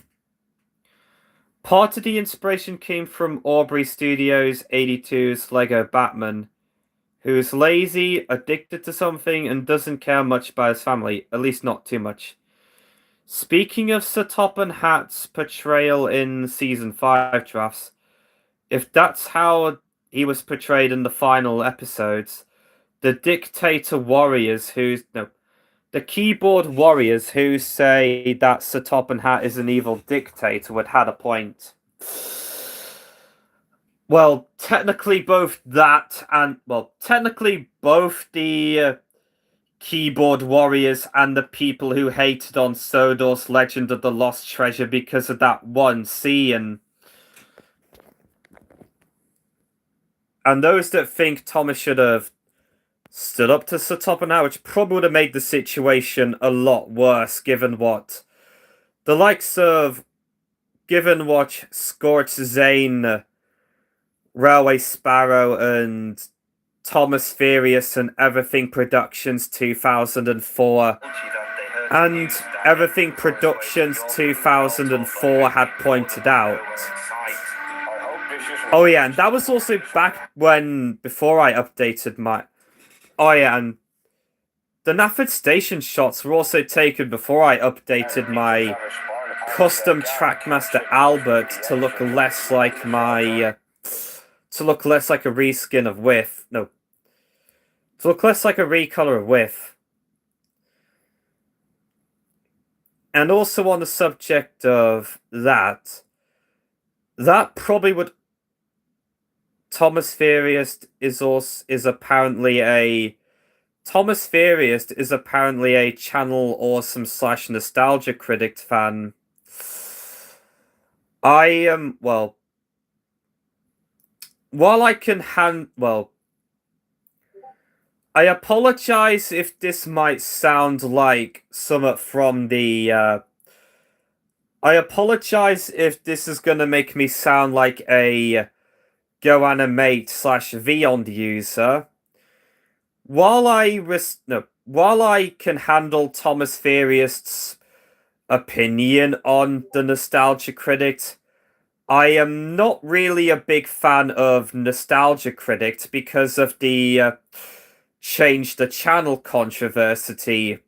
Part of the inspiration came from Aubrey Studios 82's Lego Batman, who's lazy, addicted to something, and doesn't care much about his family, at least not too much. Speaking of Sir Topham Hatt's portrayal in Season 5 drafts, if that's how he was portrayed in the final episodes, the keyboard warriors who say that Sir Topham Hatt is an evil dictator would have a point. Well, technically both the keyboard warriors and the people who hated on Sodor's Legend of the Lost Treasure because of that one scene, and those that think Thomas should have stood up to Sir Topham Hatt, which probably would have made the situation a lot worse, given what Scorch Zane, Railway Sparrow, and Thomas Furious and Everything Productions 2004 and Everything Productions 2004 had pointed out. Oh yeah, and that was also back before I updated my... Oh yeah, and the Nafford Station shots were also taken before I updated my custom Trackmaster Albert to look less like a reskin of Whiff. No. To look less like a recolor of Whiff. And also on the subject of that probably would... Thomas Furious is apparently a Channel Awesome / Nostalgia Critic fan. While I can I apologize if this might sound like somewhat from the... I apologize if this is gonna make me sound like a GoAnimate / Vyond user. While I can handle Thomas Furious' opinion on the Nostalgia Critic, I am not really a big fan of Nostalgia Critic because of the change the channel controversy.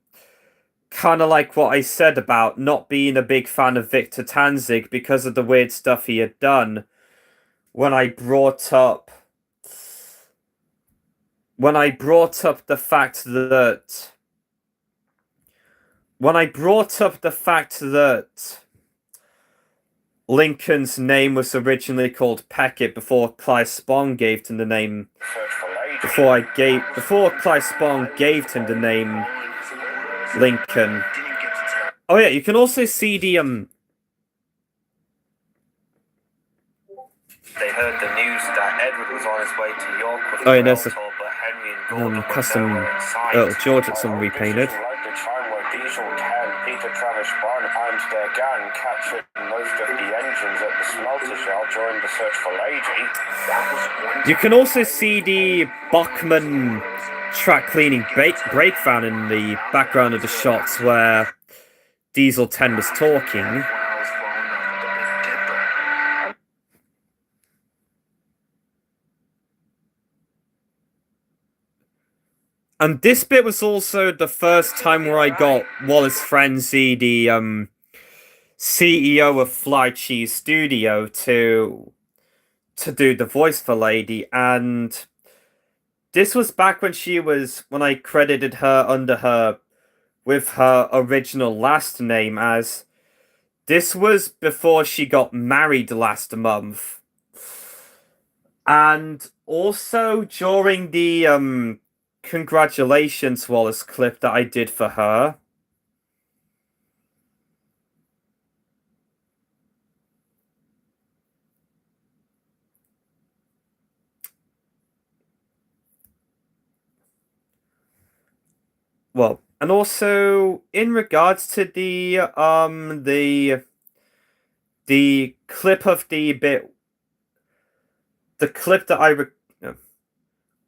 Kind of like what I said about not being a big fan of Victor Tanzig because of the weird stuff he had done when I brought up the fact that Lincoln's name was originally called Peckett before Clive Spong gave him the name. Before Clive Spong gave him the name Lincoln. Oh yeah, you can also see the They heard the news that Edward was on his way to York with Oh, yeah, the there's a tour, but Henry and Gordon were custom nowhere in sight. George that someone repainted. Like the time where Diesel, Ken, Peter Travis Bond and their gang captured most of the engines at the smelter shop during the search for Lady. You can also see the Bachmann track cleaning brake van in the background of the shots where Diesel 10 was talking. And this bit was also the first time where I got Wallace Frenzy, the CEO of Fly Cheese Studio, to do the voice for Lady, and this was back when I credited her with her original last name, as this was before she got married last month. And also during the Congratulations Wallace clip that I did for her. Well, and also in regards to the clip of the clip that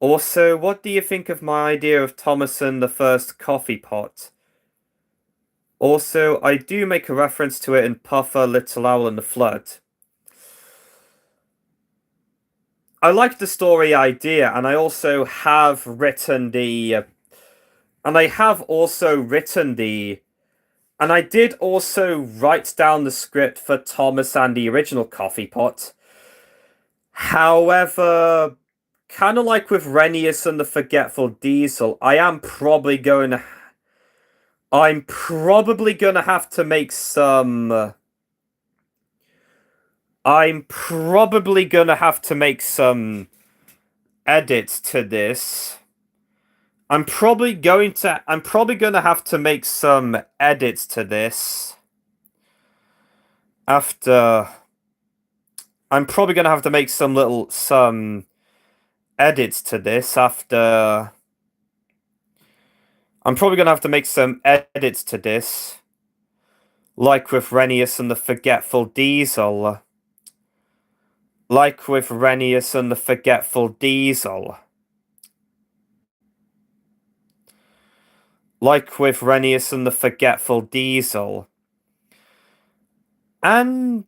also, what do you think of my idea of Thomason the First Coffee Pot? Also, I do make a reference to it in Puffer, Little Owl and the Flood. I like the story idea, and I also have written the... And I did also write down the script for Thomas and the original Coffee Pot. However, kind of like with Renius and the Forgetful Diesel, I'm probably going to have to make some... I'm probably going to have to make some edits to this. I'm probably going to have to make some edits to this after... I'm probably going to have to make some edits to this after... I'm probably going to have to make some edits to this, like with Renius and the Forgetful Diesel. Like with Renius and the Forgetful Diesel. Like with Renius and the Forgetful Diesel. And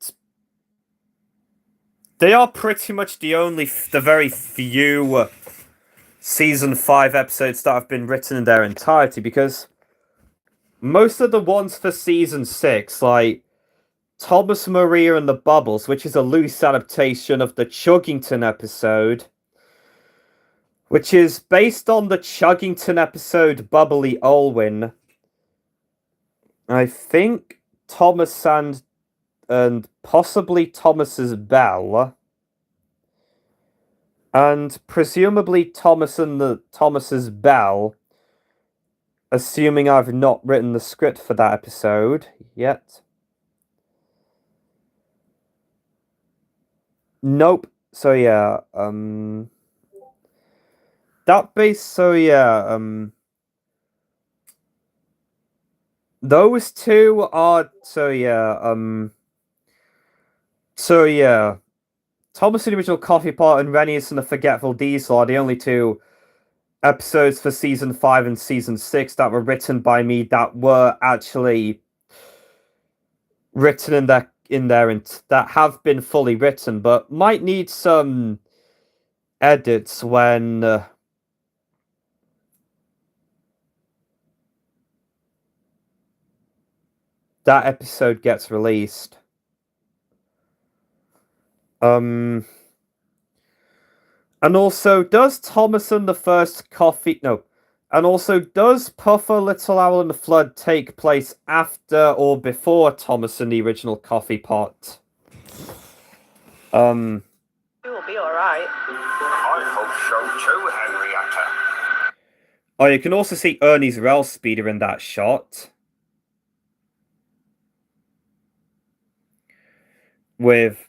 they are pretty much the very few Season 5 episodes that have been written in their entirety, because most of the ones for Season 6, like Thomas Maria and the Bubbles, which is a loose adaptation of the Chuggington episode, which is based on the Chuggington episode Bubbly Olwyn. I think Thomas and possibly Thomas's Bell, and presumably Thomas's Bell, assuming I've not written the script for that episode yet. Nope. So yeah, those two are, Thomas and the Original Coffee Pot and Renius and the Forgetful Diesel are the only two episodes for Season 5 and Season 6 that were written by me that were actually written in there and that have been fully written, but might need some edits when that episode gets released. And also, does Thomason the First Coffee... No. And also, does Puffer, Little Owl, and the Flood take place after or before Thomason the Original Coffee Pot? You will be alright. I hope so too, Henrietta. Oh, you can also see Ernie's rail speeder in that shot. With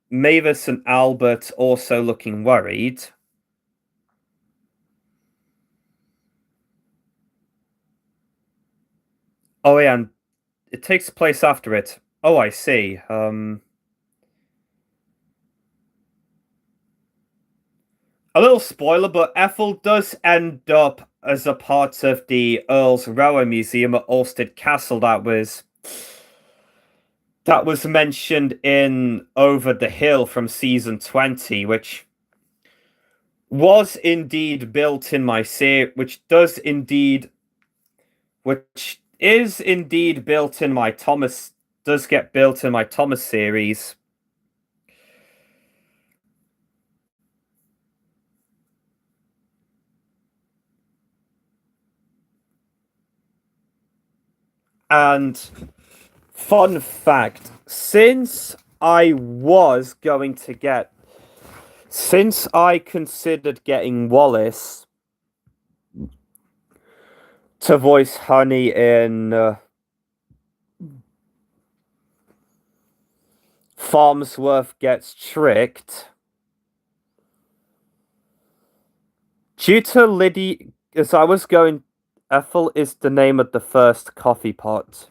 Mavis and Albert also looking worried. Oh yeah, and it takes place after it. Oh, I see. A little spoiler, but Ethel does end up as a part of the Earl's Railway Museum at Alstead Castle that was mentioned in Over the Hill from season 20, which was indeed built in my series, which is indeed built in my Thomas, does get built in my Thomas series. And fun fact, since I considered getting Wallace to voice Honey in Farmsworth Gets Tricked, due to Liddy, as I was going, Ethel is the name of the first coffee pot.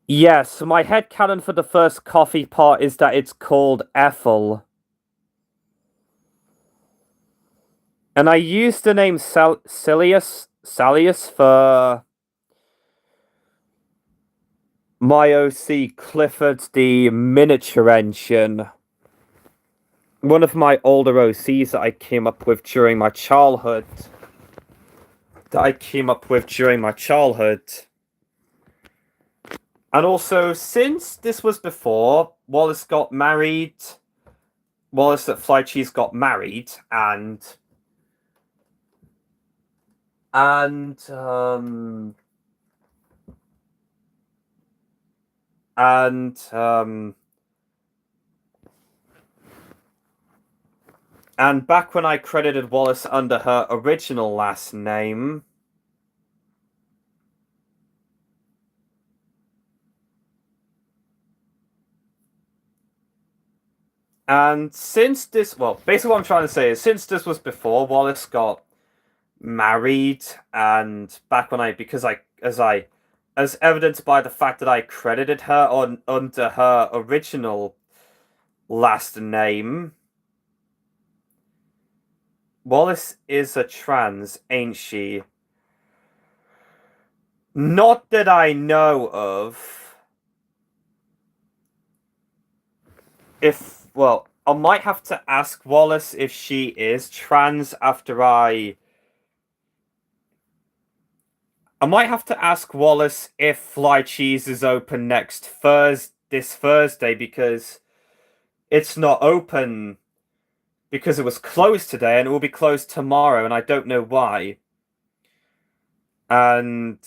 Yes, my headcanon for the first coffee pot is that it's called Ethel. And I used the name Salius for my OC Clifford the miniature engine. One of my older OCs that I came up with during my childhood. And also, since this was before Wallace got married, Wallace at Fly Cheese got married, and back when I credited Wallace under her original last name, and since this, well, basically what I'm trying to say is, since this was before Wallace got married, and back when as evidenced by the fact that I credited her under her original last name, Wallace is a trans, ain't she? Not that I know of. I might have to ask Wallace if she is trans after I might have to ask Wallace if Fly Cheese is open this Thursday, because it's not open because it was closed today, and it will be closed tomorrow, and I don't know why. And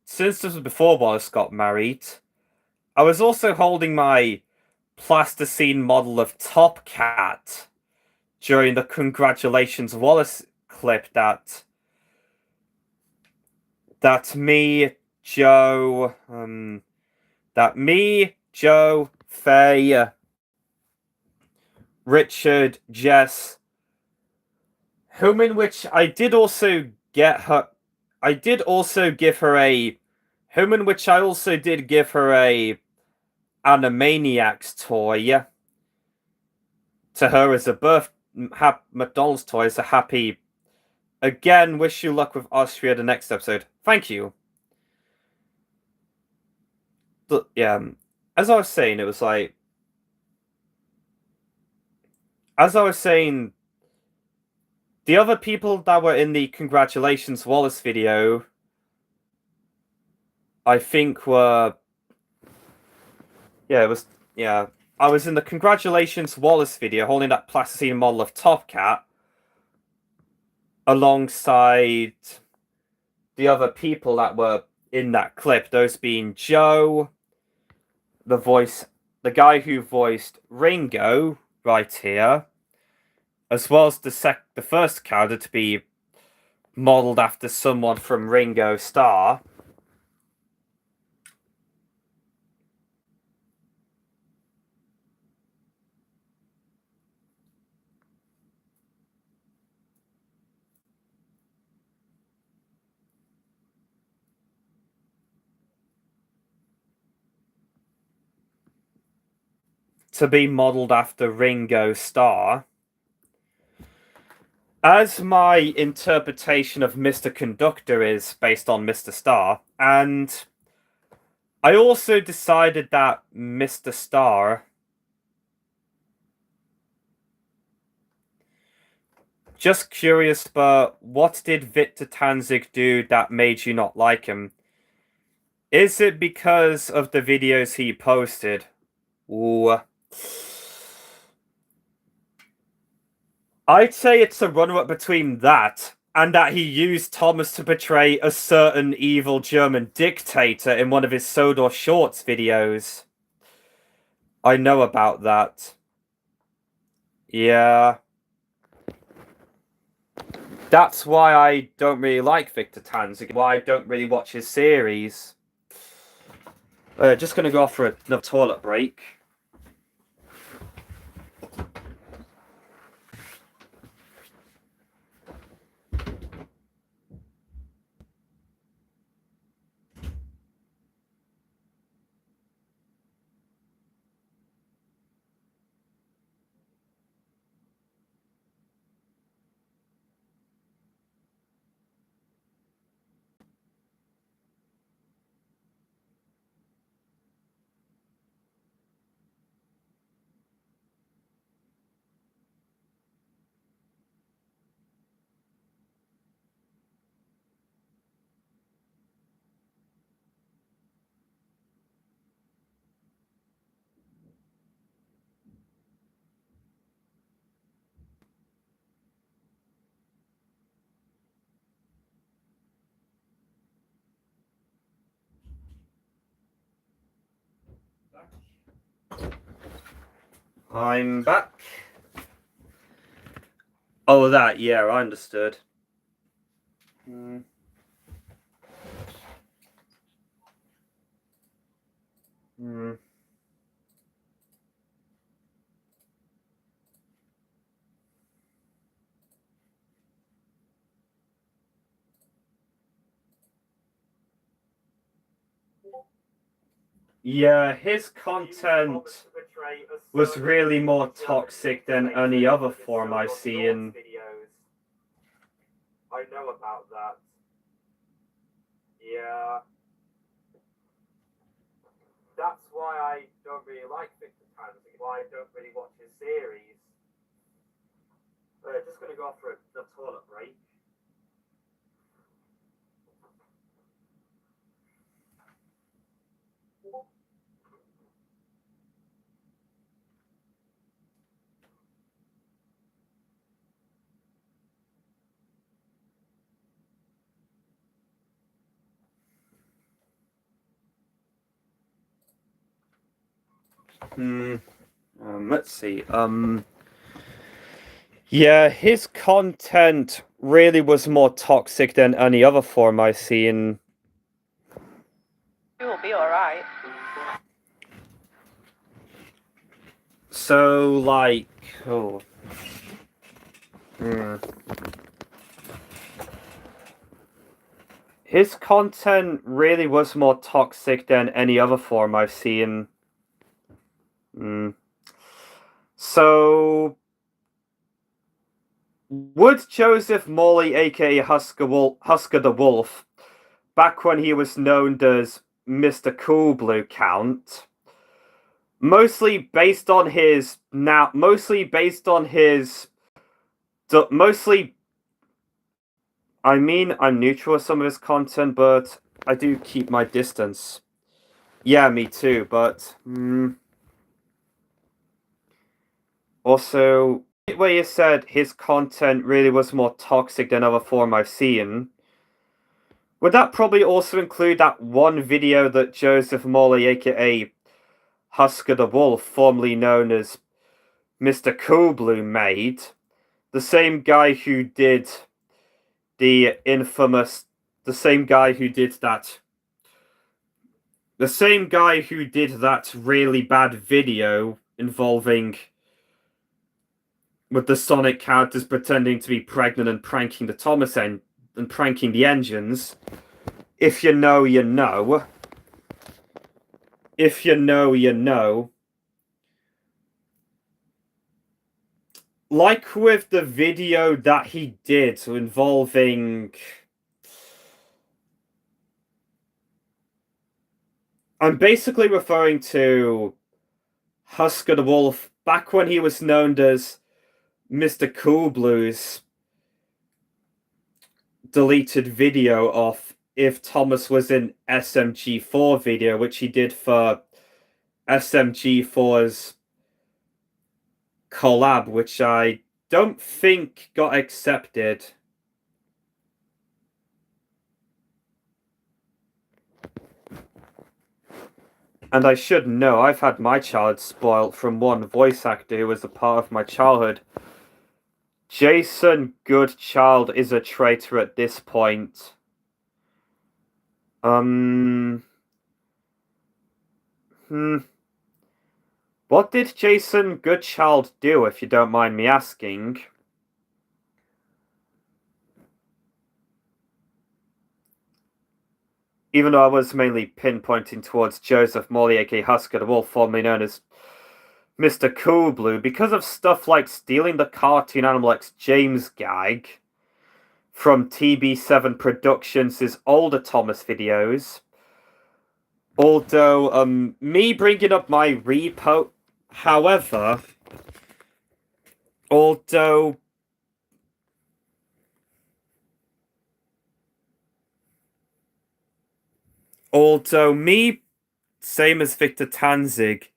since this was before Wallace got married, I was also holding my plasticine model of Top Cat during the Congratulations Wallace clip that me, Joe, Faye, Richard, Jess, whom in which I did also give her a Animaniacs toy to her as a McDonald's toy as a happy. Again, wish you luck with Austria the next episode. Thank you. as I was saying, it was like, as I was saying, the other people that were in the Congratulations Wallace video, I think were, yeah, I was in the Congratulations Wallace video holding that plasticine model of Top Cat alongside the other people that were in that clip, those being Joe, the guy who voiced Ringo right here, as well as the first character to be modeled after someone from Ringo Starr. To be modeled after Ringo Starr. As my interpretation of Mr. Conductor is based on Mr. Starr, and I also decided that Mr. Starr, just curious, but what did Victor Tanzig do that made you not like him? Is it because of the videos he posted? Ooh. I'd say it's a runner-up between that and that he used Thomas to portray a certain evil German dictator in one of his Sodor Shorts videos. I know about that. Yeah. That's why I don't really like Victor Tanzig, why I don't really watch his series. Just gonna go off for another toilet break. I'm back. Oh, that, yeah, I understood. Yeah, his content was really more toxic than any other form I see in. I know about that. Yeah. That's why I don't really like Victor Tanzig, why I don't really watch his series. Just gonna go off for a toilet break. Let's see. Yeah, his content really was more toxic than any other form I see in. You will be alright. So, like, his content really was more toxic than any other form I've seen. So, would Joseph Morley, aka Husker the Wolf, back when he was known as Mr. Cool Blue, count? mostly based on his I mean, I'm neutral with some of his content, but I do keep my distance. Yeah, me too, but also, where you said his content really was more toxic than other form I've seen, would that probably also include that one video that Joseph Morley, aka Husker the Wolf, formerly known as Mr. Coolblue, made? The same guy who did the infamous, the same guy who did that really bad video involving with the Sonic characters pretending to be pregnant and pranking and pranking the engines. If you know, you know. If you know, you know. Like with the video that he did involving... I'm basically referring to Husker the Wolf back when he was known as Mr. Coolblue's deleted video of If Thomas Was in SMG4 video, which he did for SMG4's collab, which I don't think got accepted. And I should know, I've had my child spoilt from one voice actor who was a part of my childhood. Jason Goodchild is a traitor at this point. What did Jason Goodchild do, if you don't mind me asking? Even though I was mainly pinpointing towards Joseph Morley, aka Husker the Wolf, formerly known as Mr. Coolblue, because of stuff like stealing the cartoon Animal X James gag from TB7 Productions' older Thomas videos. Although, me bringing up my repo... However, although me, same as Victor Tanzig,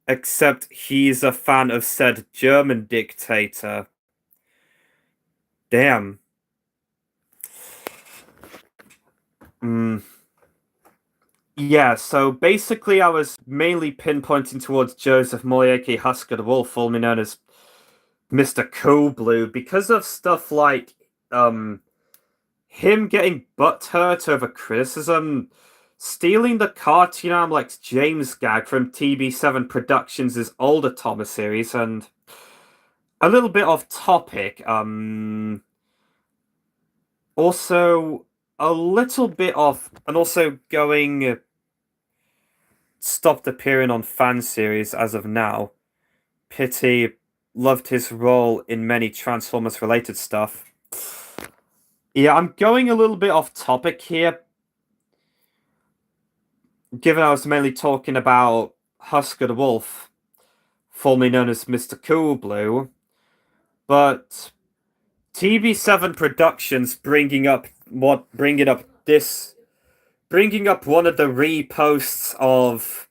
except he's a fan of said German dictator. Damn. Yeah, so basically I was mainly pinpointing towards Joseph Moriaki Husker the Wolf, formerly known as Mr. Coolblue, because of stuff like him getting butthurt over criticism, stealing the cartoon Animal X James gag from TB7 Productions' older Thomas series, and a little bit off topic, also a little bit off, and also going stopped appearing on fan series as of now. Pity, loved his role in many Transformers related stuff. Yeah, I'm going a little bit off topic here, given I was mainly talking about Husker the Wolf, formerly known as Mr. Coolblue, but TB7 Productions bringing up one of the reposts of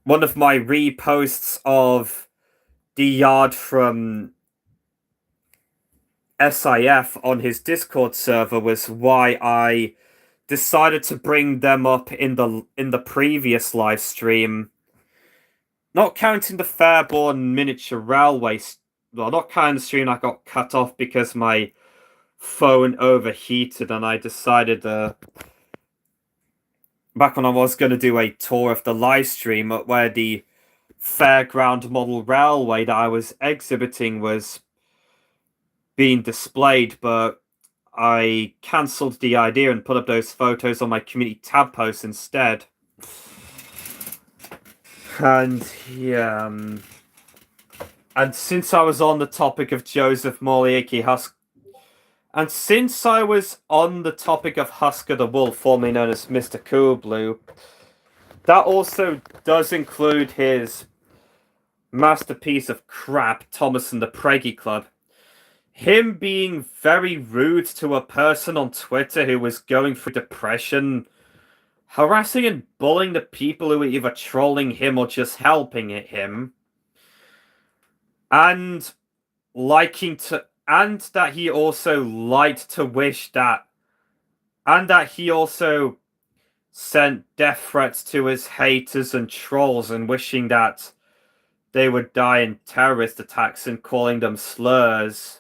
one of my reposts of the Yard from SIF on his Discord server was why I decided to bring them up in the previous live stream. Not counting the Fairborn Miniature Railway, well, not counting the stream I got cut off because my phone overheated and I decided back when I was going to do a tour of the live stream where the fairground model railway that I was exhibiting was being displayed, but I cancelled the idea and put up those photos on my community tab post instead. And yeah, and since I was on the topic of Joseph Morley, and since I was on the topic of Husker the Wolf, formerly known as Mr. Coolblue, That also does include his masterpiece of crap, Thomas and the Preggy Club. Him being very rude to a person on Twitter who was going through depression, harassing and bullying the people who were either trolling him or just helping him, and that he also liked to wish that, and that he also sent death threats to his haters and trolls and wishing that they would die in terrorist attacks and calling them slurs.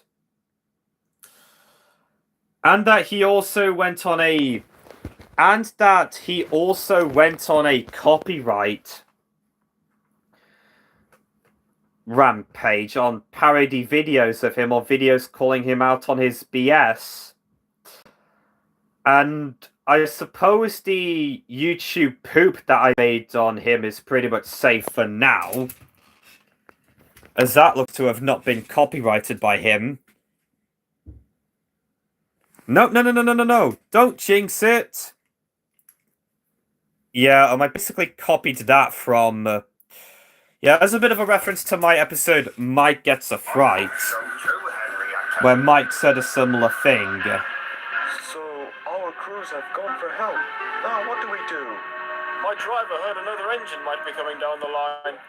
And that he also went on a copyright rampage on parody videos of him or videos calling him out on his BS. And I suppose the YouTube poop that I made on him is pretty much safe for now, as that looks to have not been copyrighted by him. No. Don't jinx it. Yeah, I basically copied that from... yeah, as a bit of a reference to my episode, Mike Gets a Fright, where Mike said a similar thing. So, our crews have gone for help. Now, what do we do? My driver heard another engine might be coming down the line.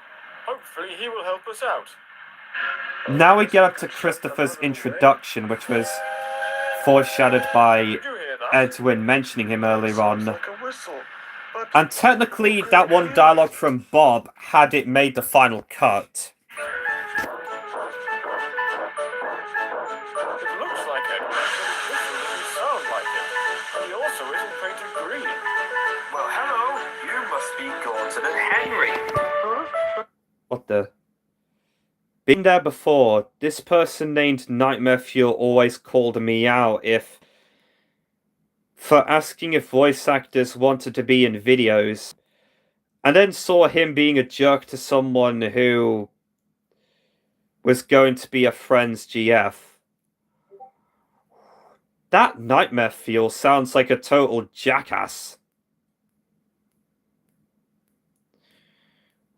Hopefully, he will help us out. Now we get up to Christopher's introduction, which was foreshadowed by Edwin mentioning him earlier on. Like a whistle, but And technically, that one dialogue from Bob had it made the final cut. it looks like Edwin. This doesn't sound like it. And he also isn't painted green. Well, hello. You must be Gordon and Henry. Huh? What the? Been there before. This person named Nightmare Fuel always called me out for asking if voice actors wanted to be in videos, and then saw him being a jerk to someone who was going to be a friend's GF. That Nightmare Fuel sounds like a total jackass.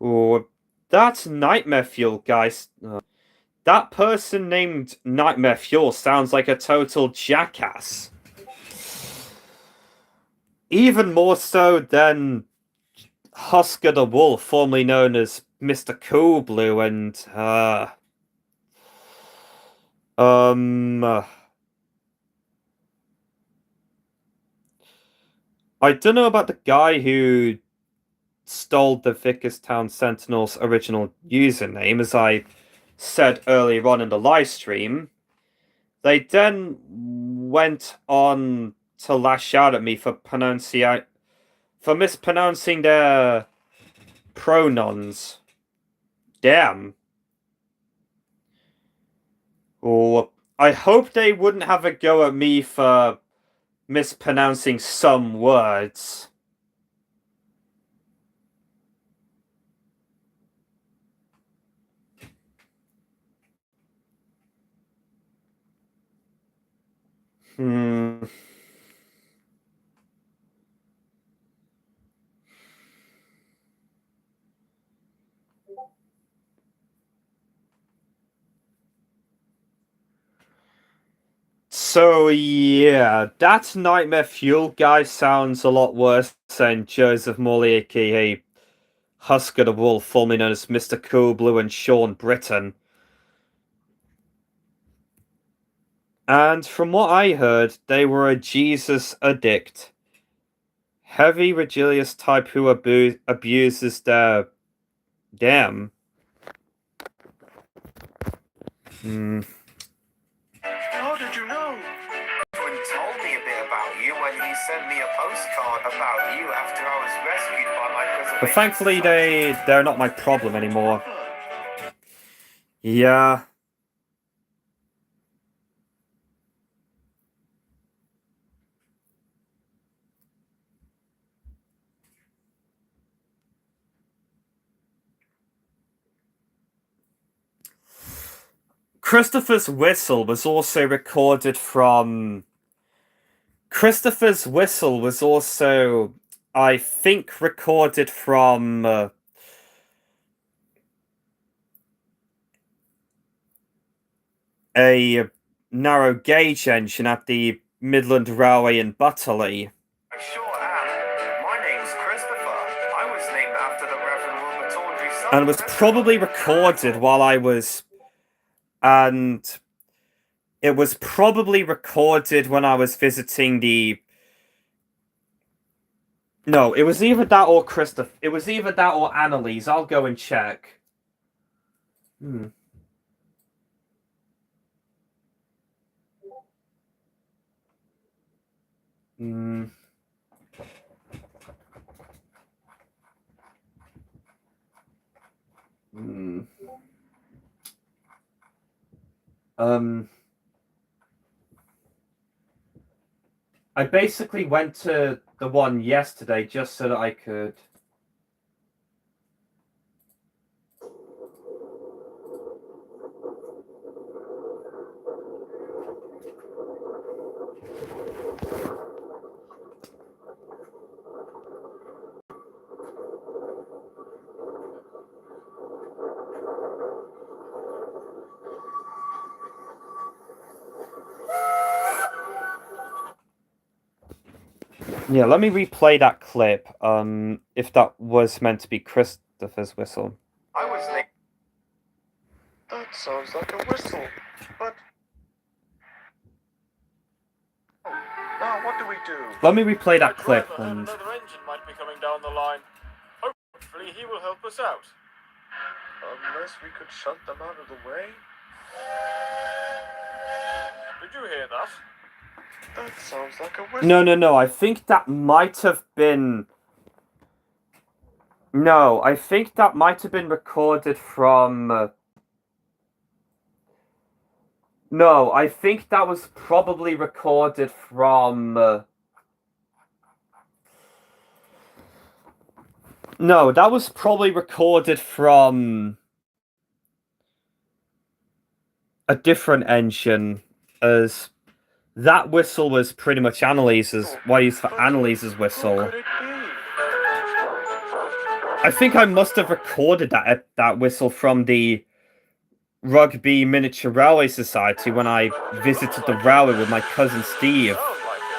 Ooh, that's Nightmare Fuel, guys. That person named Nightmare Fuel sounds like a total jackass. Even more so than Husker the Wolf, formerly known as Mr. Cool Blue, and I don't know about the guy who stole the Vickerstown Sentinel's original username, as I said earlier on in the live stream. They then went on to lash out at me for mispronouncing their pronouns. Damn. Oh, I hope they wouldn't have a go at me for mispronouncing some words. So yeah, that Nightmare Fuel guy sounds a lot worse than Joseph Morley, aka Husker the Wolf, formerly known as Mr. Cool Blue, and Sean Britton. And from what I heard, they were a Jesus addict. Heavy religious type who abuses their... Damn. How did you know? Edwin told me a bit about you when he sent me a postcard about you after I was rescued by my preservation. But thankfully they're not my problem anymore. Yeah. Christopher's whistle was also recorded from... Christopher's whistle was also I think, recorded from a narrow gauge engine at the Midland Railway in Butterley. I sure am. My name's Christopher. I was named after the Reverend Wilbur Tawdry's son. And was probably recorded while I was... And it was probably recorded when I was visiting the... No, it was either that or Christopher. It was either that or Annalise. I'll go and check. Hmm. Hmm. Hmm. I basically went to the one yesterday just so that I could... Yeah, let me replay that clip, if that was meant to be Christopher's whistle. I was named... That sounds like a whistle, but... Now, what do we do? Let me replay that My clip, driver heard and... another engine might be coming down the line. Hopefully he will help us out. Unless we could shut them out of the way? Did you hear that? That sounds like a whistle. No, I think that might have been... No, I think that might have been recorded from... No, I think that was probably recorded from... No, that was probably recorded from... a different engine, as... That whistle was pretty much Annalise's, what I used for Annalise's whistle. Who could it be? I think I must have recorded that whistle from the Rugby Miniature Railway Society when I visited the railway with my cousin Steve. Sounds like it.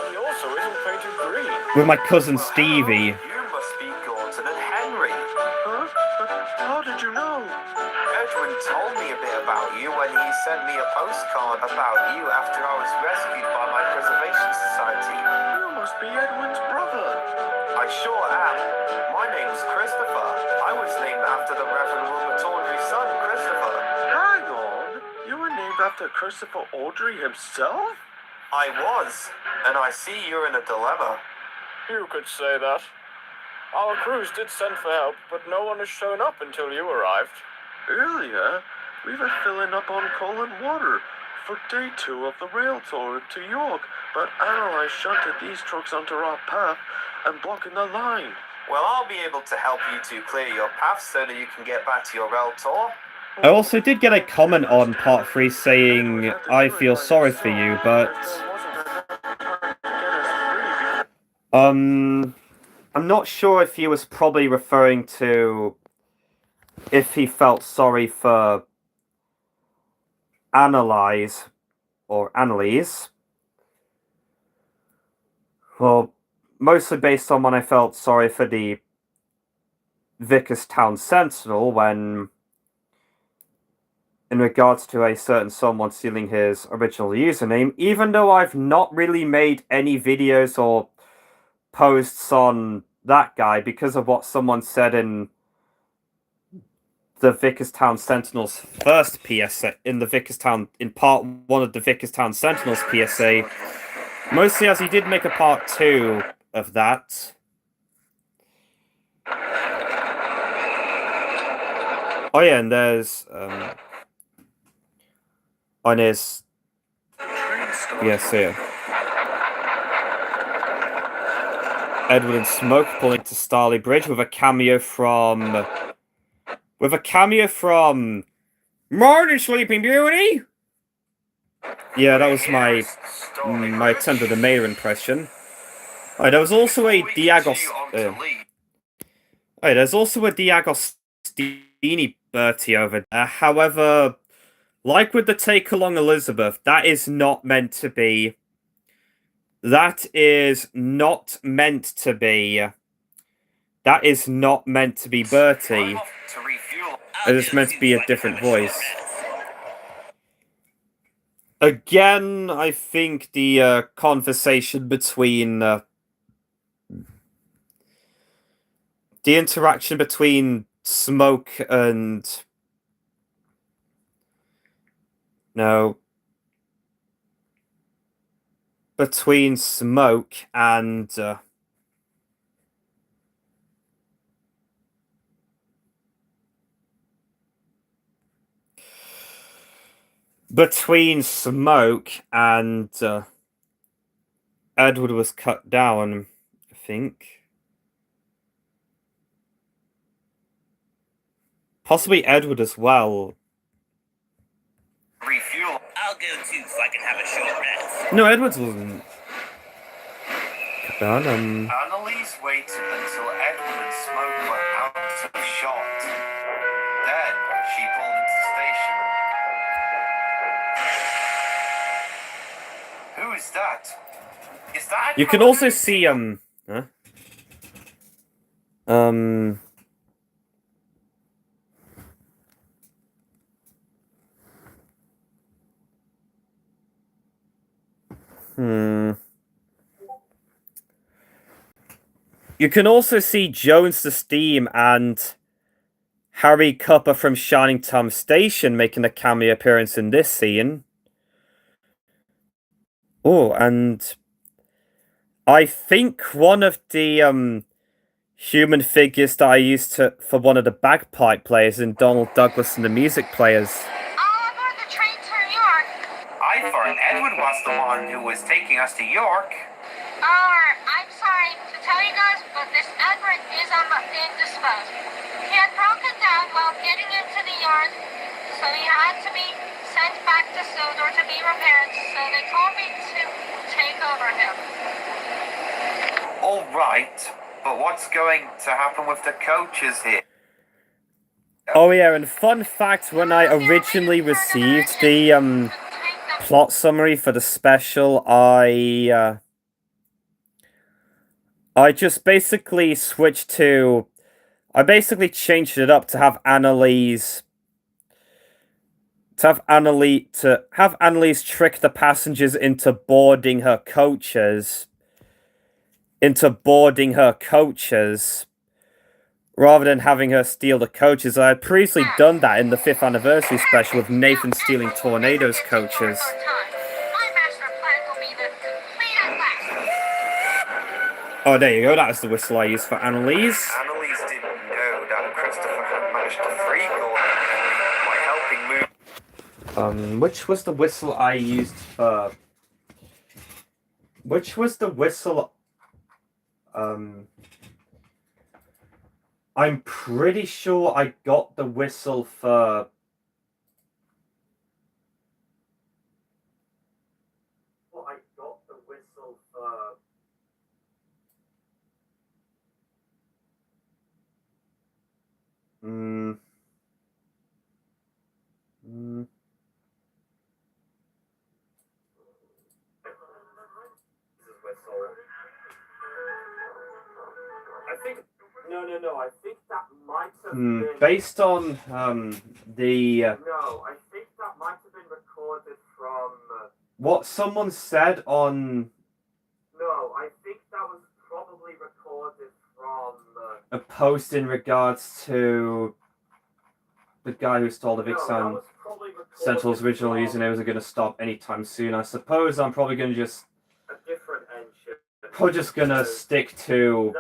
And he also isn't painted green. With my cousin Stevie. You must be Gordon and Henry. Huh? How did you know? Edwin told me a bit about you when he sent me a postcard about you after I was rescued by my preservation society. You must be Edwin's brother. I sure am. My name's Christopher. I was named after the Reverend Wilbur Tawdry's son, Christopher. Hang on. You were named after Christopher Audrey himself? I was. And I see you're in a dilemma. You could say that. Our crews did send for help, but no one has shown up until you arrived. Earlier, we were filling up on coal and water for day 2 of the rail tour to York, but Annalise shunted these trucks onto our path and blocking the line. Well, I'll be able to help you two clear your path so that you can get back to your rail tour. I also did get a comment on part 3 saying, I feel sorry for you, but... I'm not sure if he was probably referring to if he felt sorry for Annalise or Annalise. Well, mostly based on when I felt sorry for the Vickerstown Sentinel when, in regards to a certain someone stealing his original username, even though I've not really made any videos or posts on that guy because of what someone said in the Vickerstown Sentinel's first PSA, in part 1 of the Vickerstown Sentinel's PSA, mostly as he did make a part 2 of that. Oh yeah, and there's, on his, yes, here. Edward and Smoke pulling to Starley Bridge with a cameo from... Morning, Sleeping Beauty! Yeah, that was my attempt at a mayor impression. Oh, there was also a Before we continue on to Diagos. Lee, Oh, there's also a Diagostini Bertie over there. However, like with the Take Along Elizabeth, that is not meant to be. That is not meant to be. That is not meant to be Bertie. I'm off to refuel. It is meant to be a different voice. Again, I think the conversation between the interaction between Smoke and no, between Smoke and Edward was cut down, I think. Possibly Edward as well. Refuel. I'll go too so I can have a short rest. No, Edwards wasn't cut down. Annalise waited until Edward and Smoke were out of shot. Then she pulled into the station. Who is that? Is that? You can also see huh? You can also see Jones the Steam and Harry Cupper from Shining Tom Station making a cameo appearance in this scene. Oh, and I think one of the human figures that I used for one of the bagpipe players in Donald Douglas and the Music Players. I'll board the train to New York. I thought Edward was the one who was taking us to York. I'm sorry to tell you guys, but this Edward is indisposed. He had broken down while getting into the yard, so he had to be sent back to Sodor to be repaired, so they told me to take over him. All right, but what's going to happen with the coaches here? Oh yeah, and fun fact, when I originally received the plot summary for the special, I just basically switched to... I basically changed it up to have Annalise... To have Annalise trick the passengers into boarding her coaches. Rather than having her steal the coaches. I had previously done that in the 5th anniversary special with Nathan stealing Tornado's coaches. My master plan will be the complete at last. Oh, there you go. That was the whistle I used for Annalise. Annalise didn't know that Christopher had managed to free Gordon by helping move. Which was the whistle I used for... Which was the whistle... I'm pretty sure I got the whistle for... I think... No, I think that might have been... Based on, the... No, I think that might have been recorded from... What someone said on... No, I think that was probably recorded from... a post in regards to... the guy who stole the Big Sound Central's original username wasn't going to stop anytime soon. I suppose I'm probably going to just... a different engine. Probably just going to stick to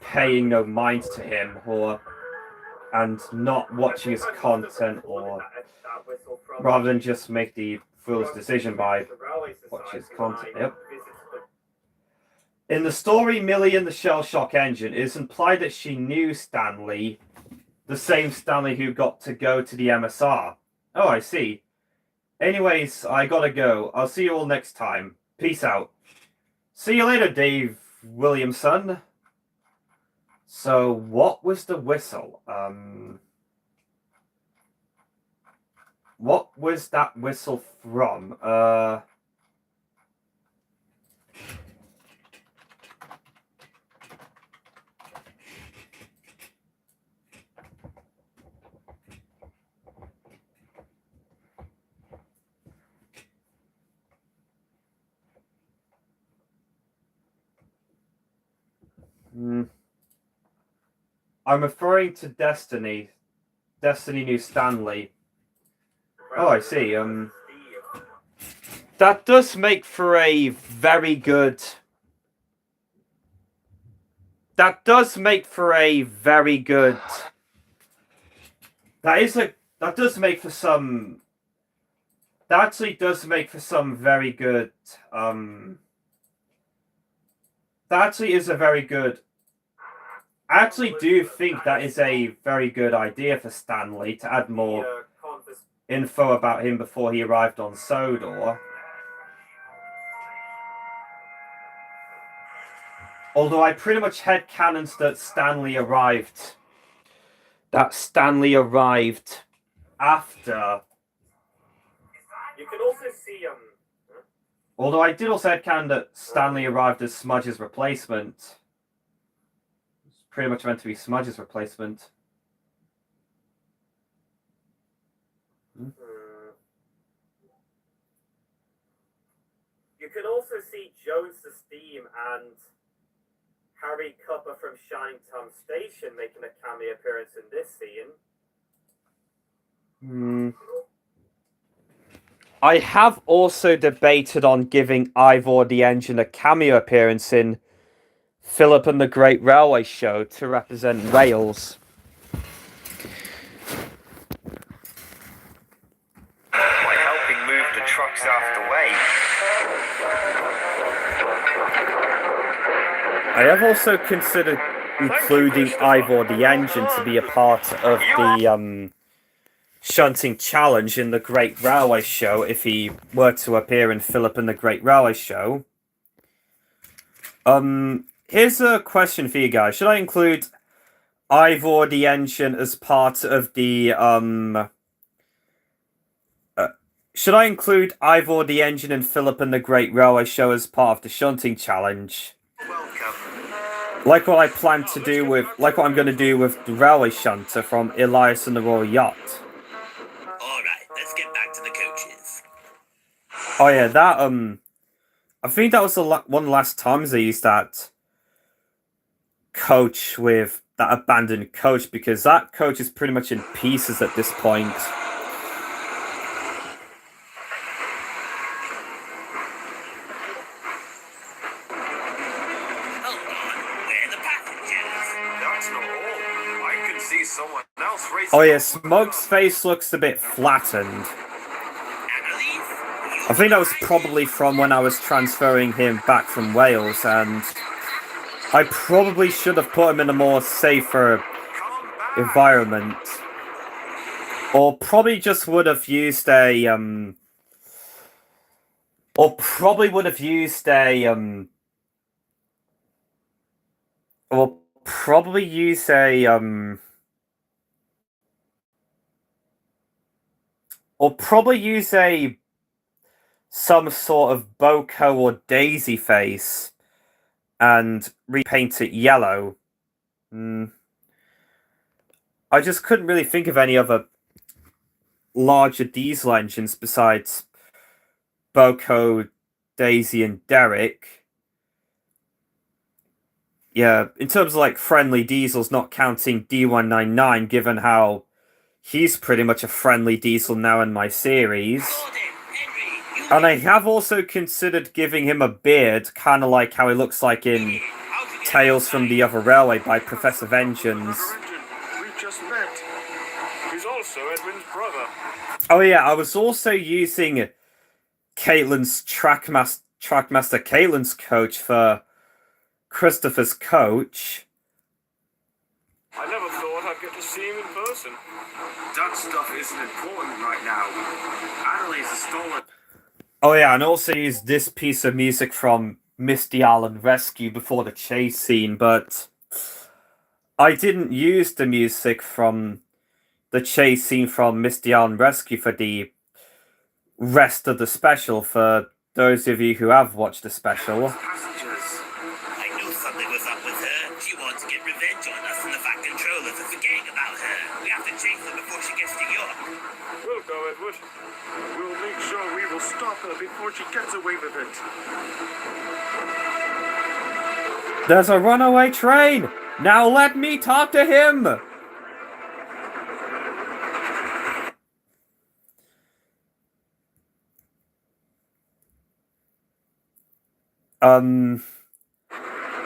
paying no mind to him, and not watching his content, or rather than just make the foolish decision by watching his content. Yep. In the story Millie and the Shell Shock Engine, it is implied that she knew Stanley, the same Stanley who got to go to the MSR. Oh, I see. Anyways, I gotta go. I'll see you all next time. Peace out. See you later, Dave Williamson. So, what was the whistle? What was that whistle from? I'm referring to Destiny. Destiny New Stanley. Oh, I see. That does make for a very good. That does make for a very good. That does make for some. That actually does make for some very good. That actually is a very good. I actually do think that is a very good idea for Stanley to add more info about him before he arrived on Sodor. Although I pretty much headcanons that Stanley arrived. That Stanley arrived after. You can also see Although I did also headcanon that Stanley arrived as Smudge's replacement. It's pretty much meant to be Smudge's replacement. You can also see Jones the Steam and Harry Cupper from Shining Tom Station making a cameo appearance in this scene. I have also debated on giving Ivor the Engine a cameo appearance in Philip and the Great Railway Show to represent Wales. By helping move the trucks out of the way. I have also considered including Ivor the Engine to be a part of the shunting challenge in the Great Railway Show if he were to appear in Philip and the Great Railway Show. Here's a question for you guys. Should I include Ivor the Engine as part of the should I include Ivor the Engine and Philip and the Great Railway Show as part of the shunting challenge? Like what I plan to do with, like what I'm going to do with the Railway Shunter from Elias and the Royal Yacht. Alright, let's get back to the coaches. Oh yeah, that, I think that was one of the last times I used that coach with that abandoned coach, because that coach is pretty much in pieces at this point. Oh yeah, Smoke's face looks a bit flattened. I think that was probably from when I was transferring him back from Wales, and I probably should have put him in a more safer environment. Or probably just would have used a, or probably would have used a, or probably use a, or probably use some sort of Boko or Daisy face and repaint it yellow. I just couldn't really think of any other larger diesel engines besides Boko, Daisy, and Derek. Yeah, in terms of like friendly diesels, not counting D199, given how he's pretty much a friendly diesel now in my series. And I have also considered giving him a beard, kind of like how he looks like in Tales from the Other Railway by Professor Vengeance. We've just met. He's also Edwin's brother. Oh yeah, I was also using Caitlin's Trackmaster Caitlin's coach for Christopher's coach. I never thought I'd get to see him in person. That stuff isn't important right now. Annalise has stolen. Oh yeah, and also use this piece of music from Misty Island Rescue before the chase scene, but I didn't use the music from the chase scene from Misty Island Rescue for the rest of the special, for those of you who have watched the special. Passengers. I knew something was up with her. She wants to get revenge on us, and the Fat Controllers are forgetting about her. We have to chase her before she gets to York. We'll go, Edward. We'll make sure we will stop her before she gets away with it. There's a runaway train! Now let me talk to him!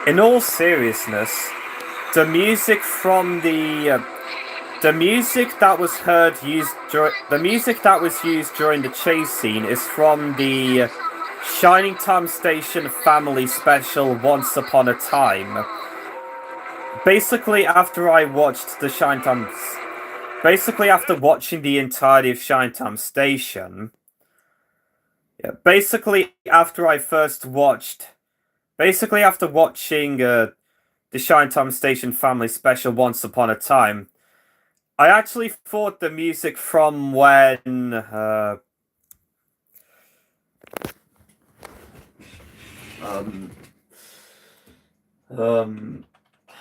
In all seriousness, the music from the music that was used during the chase scene is from the Shining Time Station Family Special Once Upon a Time. Basically, after watching the entirety of Shining Time Station, basically after watching the Shining Time Station Family Special Once Upon a Time, I actually thought the music from when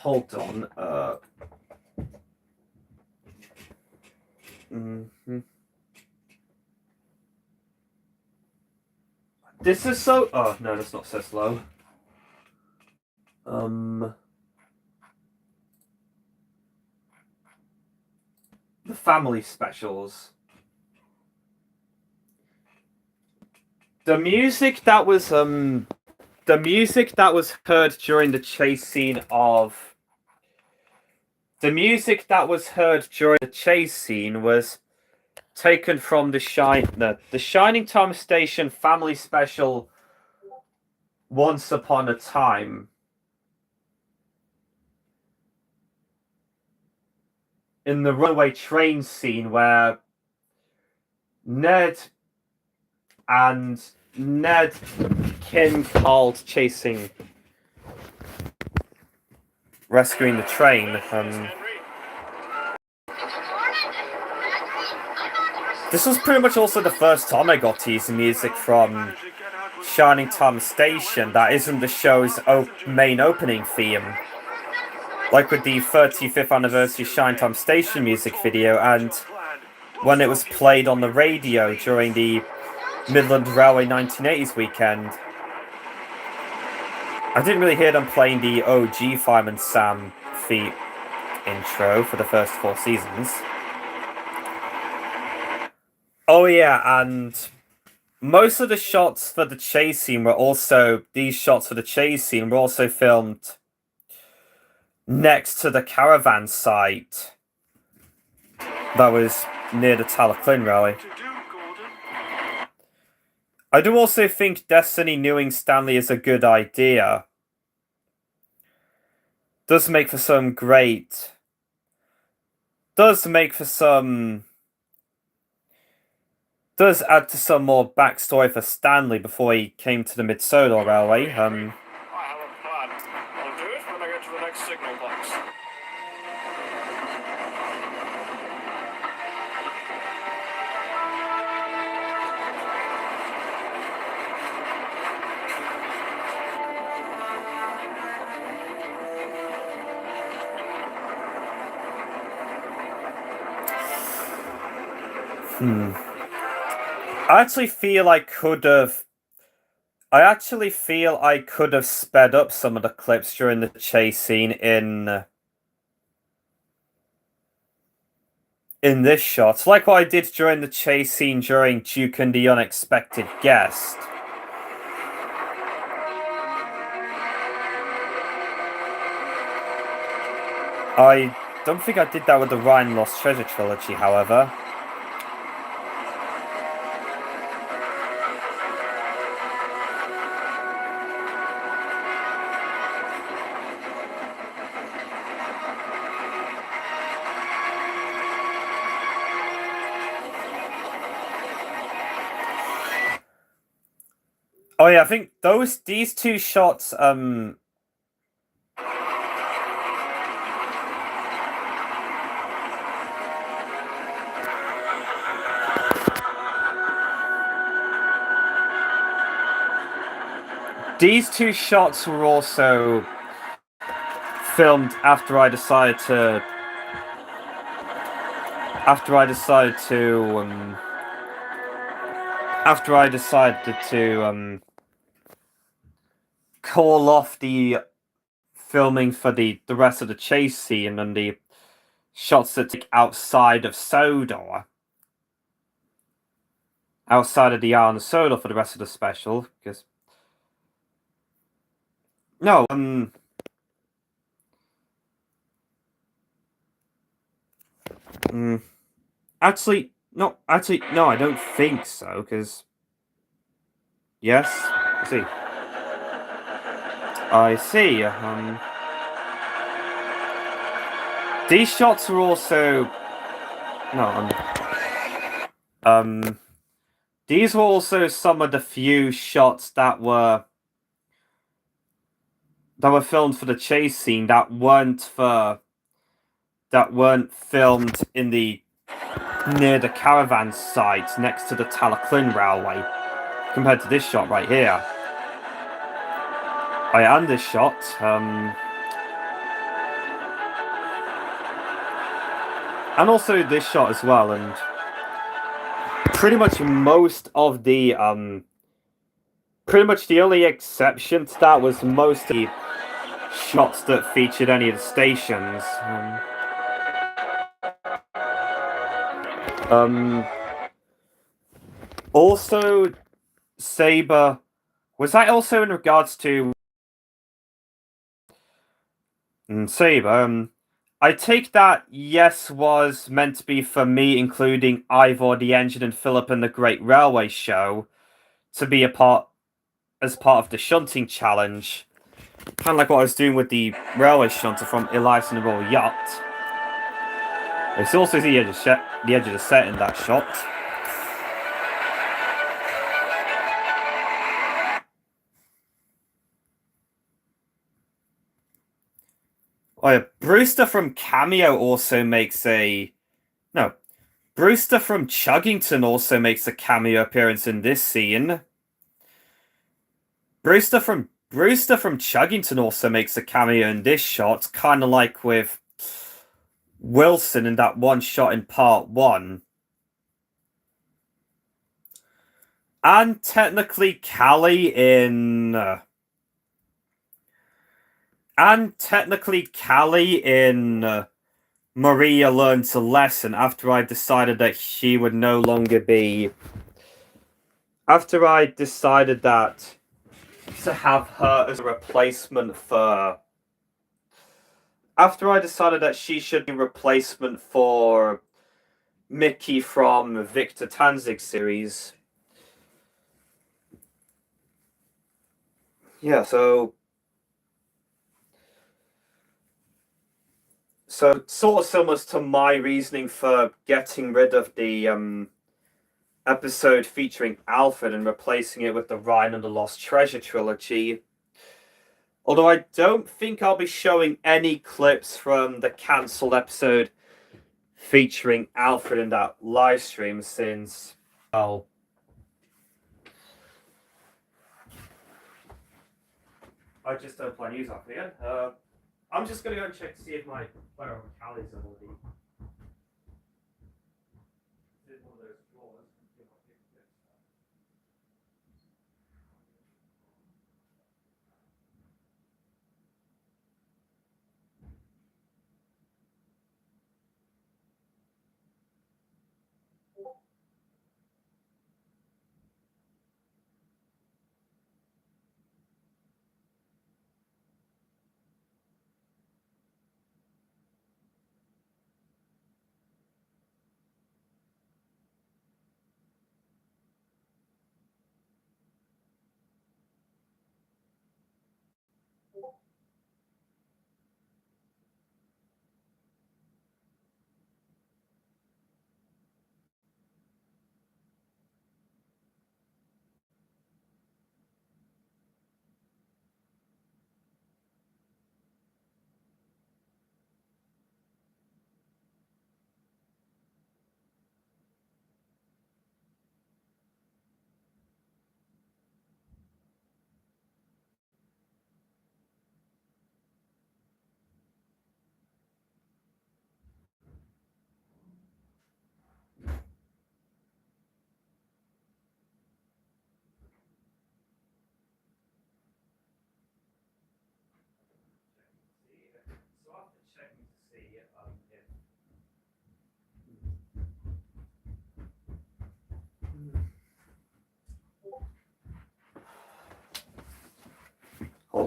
hold on. This is so. Oh no, that's not so slow. The family specials. The music that was heard during the chase scene of. The music that was heard during the chase scene was taken from the Shining Time Station Family Special Once Upon a Time. In the runaway train scene where Ned Ken called chasing, rescuing the train. This was pretty much also the first time I got to use the music from Shining Time Station that isn't the show's main opening theme. Like with the 35th anniversary Shining Time Station music video, and when it was played on the radio during the Midland Railway 1980s weekend. I didn't really hear them playing the OG Fireman Sam feat intro for the first 4 seasons. Oh yeah, and most of the shots for the chase scene were also filmed next to the caravan site that was near the Talaclin Rally. I do also think Destiny knowing Stanley is a good idea. Does add to some more backstory for Stanley before he came to the Mid-Solar Railway. I have a plan. I'll do it when I get to the next signal box. I actually feel I could have sped up some of the clips during the chase scene in this shot, like what I did during the chase scene during Duke and the Unexpected Guest. I don't think I did that with the Ryan Lost Treasure trilogy, however. Oh yeah, I think these two shots these two shots were also filmed after I decided to after I decided to after I decided to call off the filming for the rest of the chase scene and the shots that take outside of Sodor. Outside of the Yarn Sodor for the rest of the special, because no, actually, no, I don't think so, because yes, I see. These shots are also no, these were also some of the few shots that were filmed for the chase scene that weren't filmed in the near the caravan site next to the Talaclyn Railway, compared to this shot right here. And this shot, and also this shot as well, and pretty much most of the pretty much the only exception to that was most of the shots that featured any of the stations. Also, Saber, was that also in regards to Saber? I take that yes was meant to be for me, including Ivor the Engine and Philip and the Great Railway Show, to be as part of the shunting challenge. Kind of like what I was doing with the railway shunter from Elias and the Royal Yacht. You can also see the edge of the set in that shot. Oh yeah, Brewster from Cameo also makes a... No, Brewster from Chuggington also makes a cameo appearance in this scene. Brewster from Chuggington also makes a cameo in this shot, kind of like with Wilson in that one shot in part 1. And technically Callie in... Maria Learns a Lesson, after I decided that she would no longer be... After I decided that to have her as a replacement for... After I decided that she should be a replacement for Mickey from Victor Tanzig series. Yeah, so sort of similar to my reasoning for getting rid of the episode featuring Alfred and replacing it with the Ryan and the Lost Treasure trilogy. Although I don't think I'll be showing any clips from the cancelled episode featuring Alfred in that live stream, since, well, I just don't play news after again. I'm just gonna go and check to see if my player Callie's already.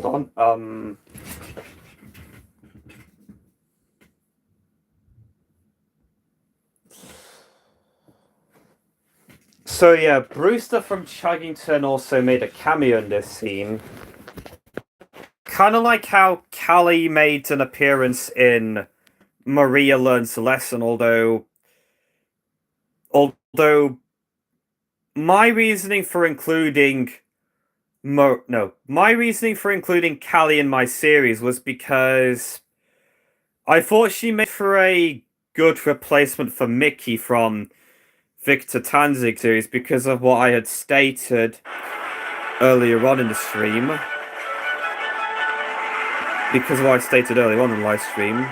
hold on. So yeah, Brewster from Chuggington also made a cameo in this scene. Kind of like how Callie made an appearance in Maria Learns a Lesson, although my reasoning for including my reasoning for including Callie in my series was because I thought she made for a good replacement for Mickey from Victor Tanzig series because of what I had stated earlier on in the stream. Because of what I stated earlier on in the live stream.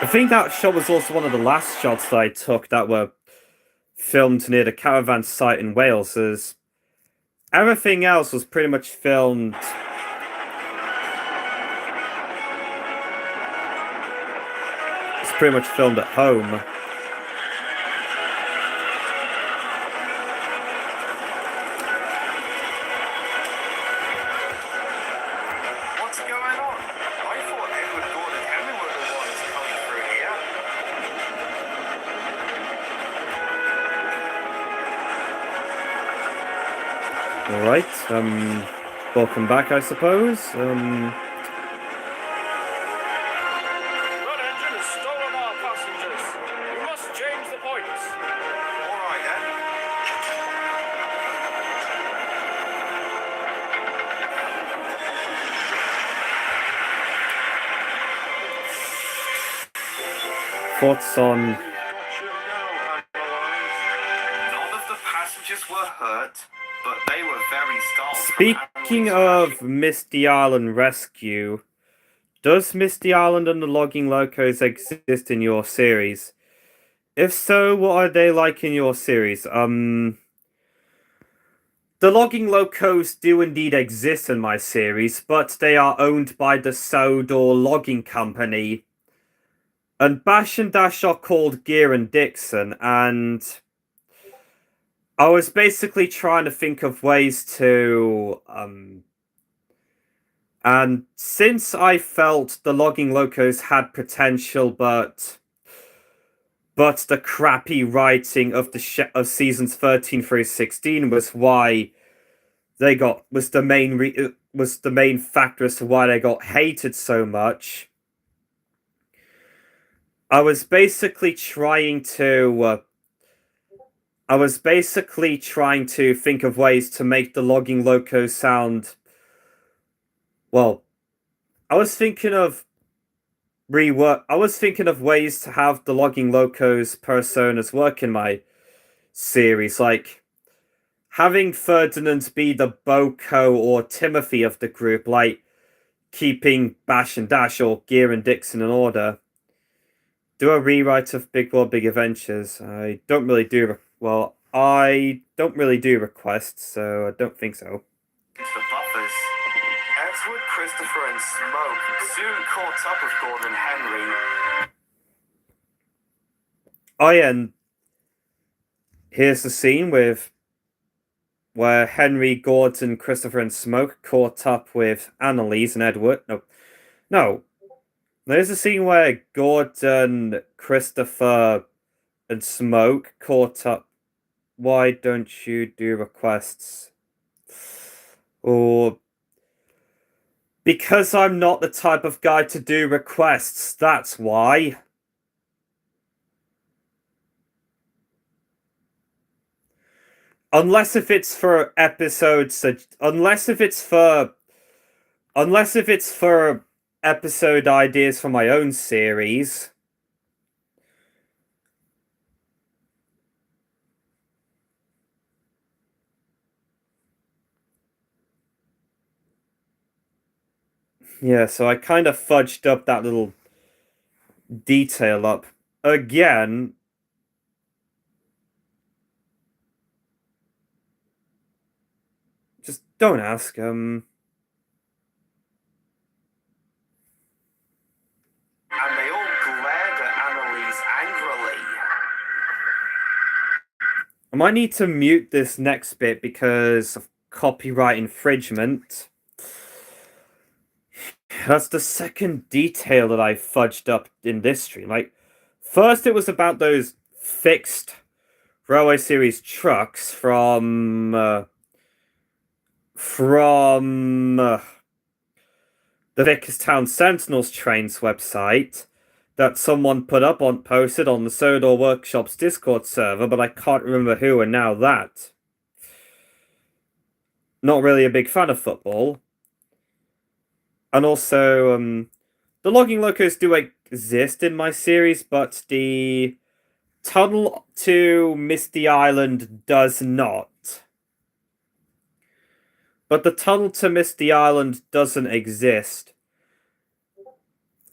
I think that shot was also one of the last shots that I took that were filmed near the caravan site in Wales, as everything else was pretty much filmed. It's pretty much filmed at home. What's going on? I thought Edward Gordon Henry were the ones coming through here. Alright, welcome back, I suppose. That engine has stolen our passengers. We must change the points. All right then. Thoughts on... None of the passengers were hurt, but they were very startled. Speaking of Misty Island Rescue, does Misty Island and the Logging Locos exist in your series? If so, what are they like in your series? The Logging Locos do indeed exist in my series, but they are owned by the Sodor Logging Company. And Bash and Dash are called Gear and Dixon, and I was basically trying to think of ways to, and since I felt the Logging Locos had potential, but the crappy writing of of seasons 13 through 16 was why they was the main factor as to why they got hated so much. I was basically trying to think of ways to make the Logging Locos sound. Well, I was thinking of ways to have the Logging Locos personas work in my series, like having Ferdinand be the Boko or Timothy of the group, like keeping Bash and Dash or Gear and Dixon in order. Do a rewrite of Big World Big Adventures. I don't really do requests, so I don't think so. The buffers. Edward, Christopher, and Smoke soon caught up with Gordon Henry. Oh yeah, and here's the scene where Henry, Gordon, Christopher, and Smoke caught up with Annalise and Edward. No. There's a scene where Gordon, Christopher, and Smoke caught up. Why don't you do requests? Or because I'm not the type of guy to do requests, that's why. Unless if it's for episodes, unless if it's for episode ideas for my own series. Yeah, so I kind of fudged up that little detail up again. Just don't ask. I might need to mute this next bit because of copyright infringement. That's the second detail that I fudged up in this stream. Like, first it was about those fixed Railway Series trucks from the Vickerstown Sentinels Trains website that someone posted on the Sodor Workshop's Discord server, but I can't remember who, and now that. Not really a big fan of football. And also, the logging locos do exist in my series, but the tunnel to Misty Island does not. But the tunnel to Misty Island doesn't exist.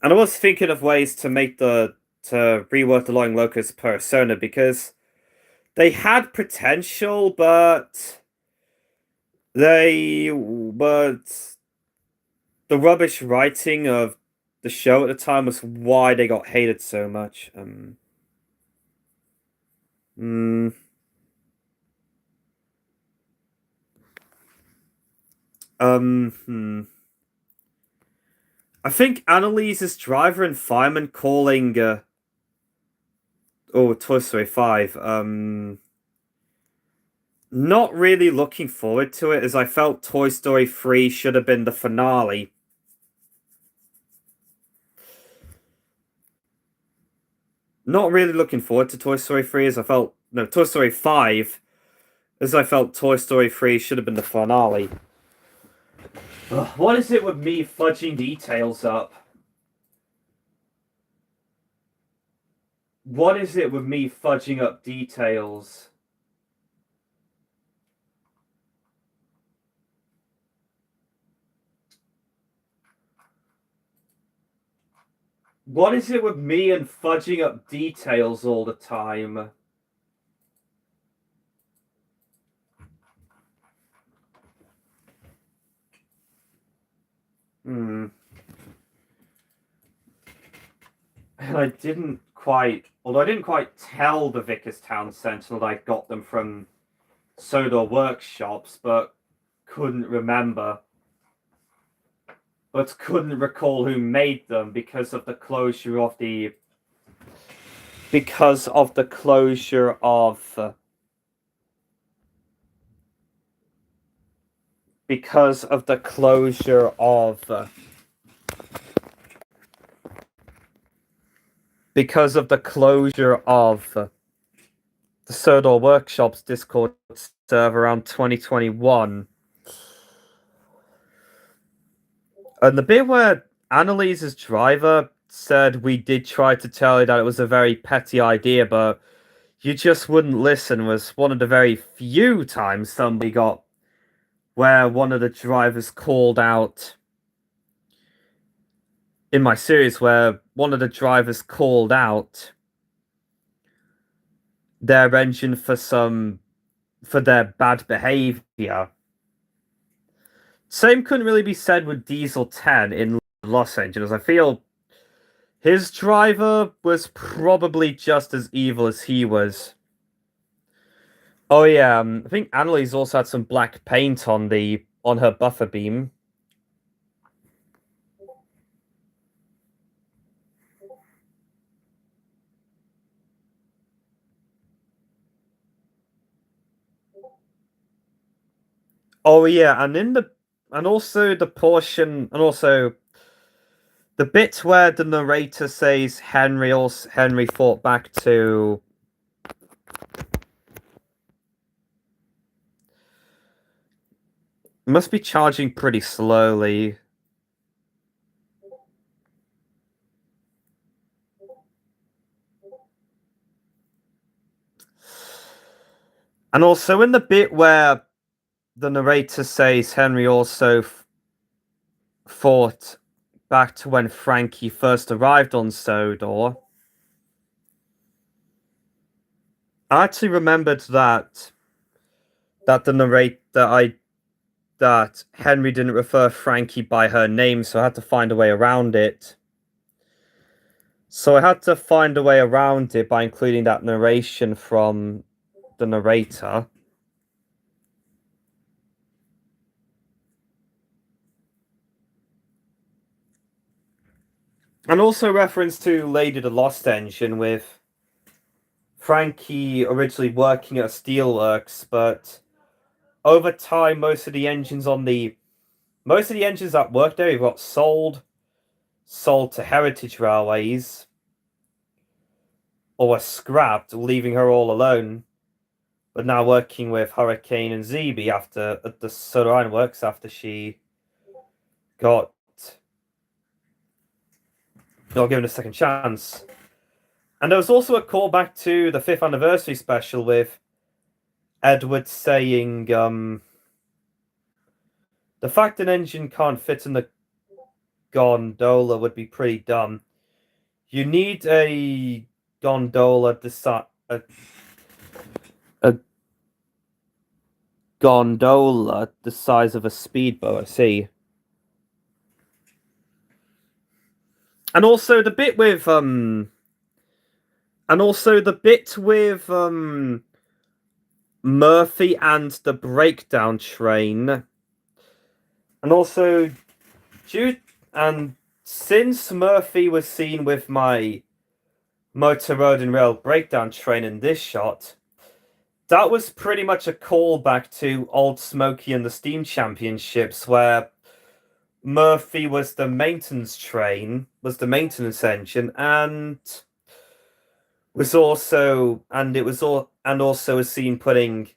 And I was thinking of ways to rework the logging locos persona, because they had potential, but the rubbish writing of the show at the time was why they got hated so much. I think Annalise's driver and fireman calling Toy Story 5. Not really looking forward to it, as I felt Toy Story 3 should have been the finale. Not really looking forward to Toy Story 3, as I felt... No, Toy Story 5, as I felt Toy Story 3 should have been the finale. Ugh, what is it with me fudging details up? What is it with me fudging up details? What is it with me and fudging up details all the time? And I didn't quite tell the Vickerstown Sentinel that I got them from Sodor Workshops, but couldn't remember. But couldn't recall who made them because of the closure of the... Because of the closure of... Because of the closure of... Because of the closure of the Sodor Workshop's Discord server around 2021. And the bit where Annalise's driver said we did try to tell you that it was a very petty idea, but you just wouldn't listen, was one of the very few times somebody got where one of the drivers called out in my series, where one of the drivers called out their engine for their bad behavior. Same couldn't really be said with Diesel 10 in Los Angeles. I feel his driver was probably just as evil as he was. Oh yeah, I think Annalise also had some black paint on her buffer beam. Oh yeah, and also the bit where the narrator says Henry fought back to... Must be charging pretty slowly. And also in the bit where the narrator says Henry also fought back to when Frankie first arrived on Sodor, I actually remembered that Henry didn't refer Frankie by her name, so I had to find a way around it. So I had to find a way around it by including that narration from the narrator. And also reference to Lady the Lost Engine, with Frankie originally working at steelworks, but over time most of the engines that worked there got sold to Heritage Railways, or were scrapped, leaving her all alone. But now working with Hurricane and ZB at the Solar Ironworks after she got not given a second chance. And there was also a callback to the 5th anniversary special with Edward saying, the fact an engine can't fit in the gondola would be pretty dumb. You need a gondola the size of a speedboat, I see. And also the bit with Murphy and the breakdown train. And also since Murphy was seen with my Motor Road and Rail breakdown train in this shot, that was pretty much a callback to Old Smoky and the Steam Championships, where Murphy was the maintenance engine, and also a scene putting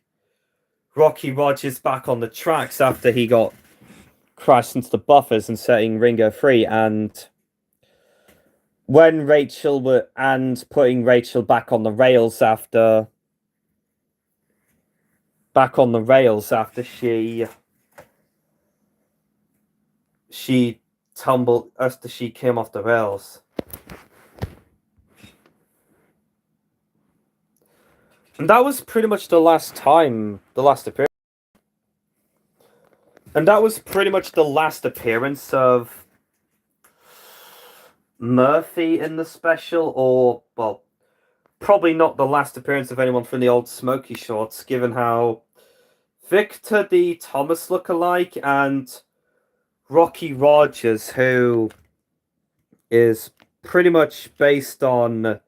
Rocky Rogers back on the tracks after he got crashed into the buffers and setting Ringo free, and putting Rachel back on the rails after she came off the rails. And that was pretty much the last appearance. And that was pretty much the last appearance of Murphy in the special, or, well, probably not the last appearance of anyone from the Old Smoky shorts, given how Victor the Thomas lookalike and Rocky Rogers, who is pretty much based on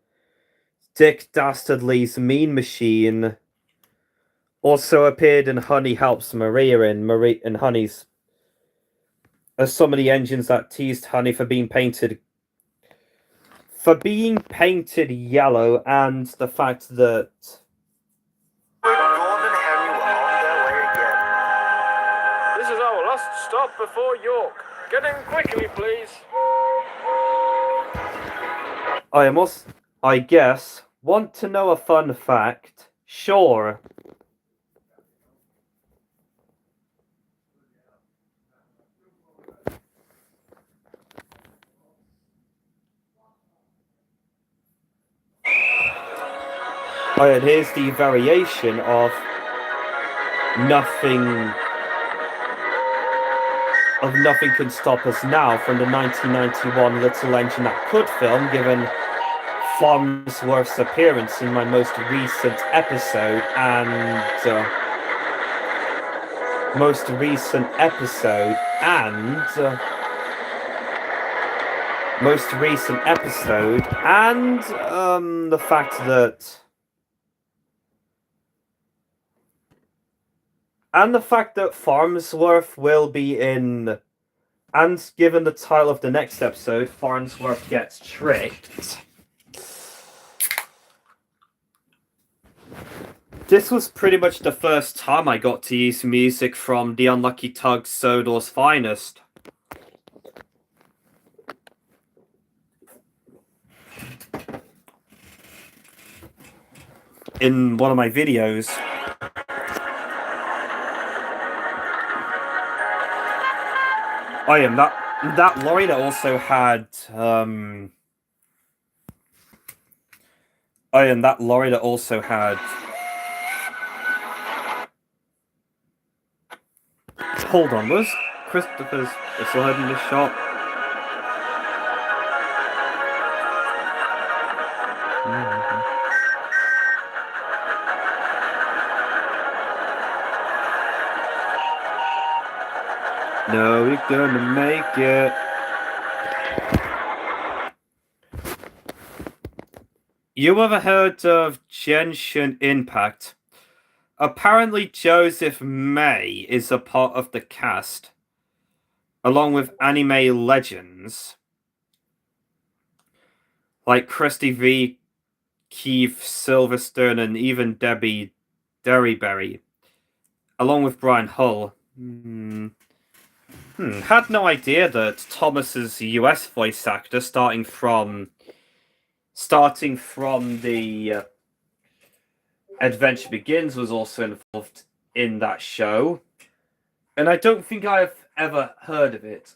Dick Dastardly's Mean Machine, also appeared in Honey Helps Maria in Honey's, as some of the engines that teased Honey for being painted yellow, and the fact that Gordon and Henry were on their way again. This is our last stop before York. Get in quickly, please. I guess, want to know a fun fact? Sure. And here's the variation of Nothing Can Stop Us Now from the 1991 Little Engine That Could film, given Farnsworth's appearance in my most recent episode, and the fact that Farnsworth will be in, and given the title of the next episode, Farnsworth Gets Tricked. This was pretty much the first time I got to use music from the Unlucky Tug Sodor's Finest. In one of my videos. That lorry that also had hold on, was Christopher's Whistlehead in this shot? No, you're gonna make it. You ever heard of Genshin Impact? Apparently, Joseph May is a part of the cast, along with anime legends like Christy V, Keith Silverstone, and even Debbie Derryberry, along with Brian Hull. Had no idea that Thomas's US voice actor, starting from the Adventure Begins, was also involved in that show. And I don't think I've ever heard of it.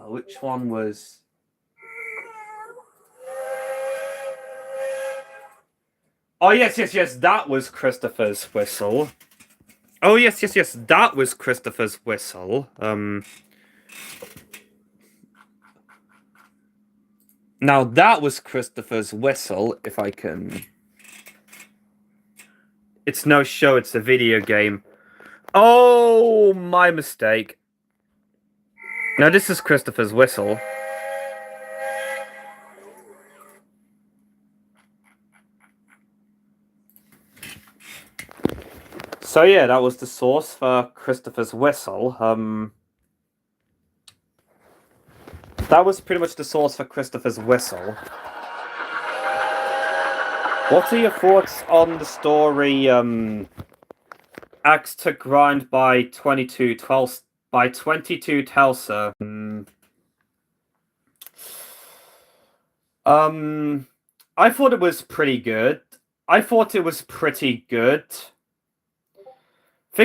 Which one was... Oh, yes, that was Christopher's whistle. Oh, yes, that was Christopher's whistle. Now, that was Christopher's whistle, if I can... It's no show, it's a video game. Oh, my mistake. Now, this is Christopher's whistle. So yeah, that was the source for Christopher's whistle. That was pretty much the source for Christopher's whistle. What are your thoughts on the story, Axe to Grind by 22 Telsa? I thought it was pretty good. I think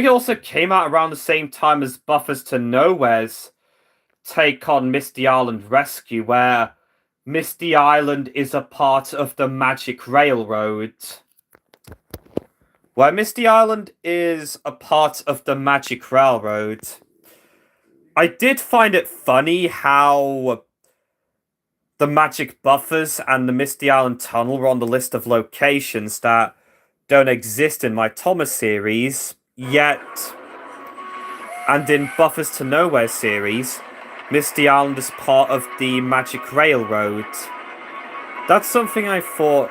it also came out around the same time as Buffers to Nowhere's take on Misty Island Rescue, where Misty Island is a part of the Magic Railroad. I did find it funny how the Magic Buffers and the Misty Island Tunnel were on the list of locations that don't exist in my Thomas series, yet... And in Buffers to Nowhere series, Misty Island is part of the Magic Railroad. That's something I thought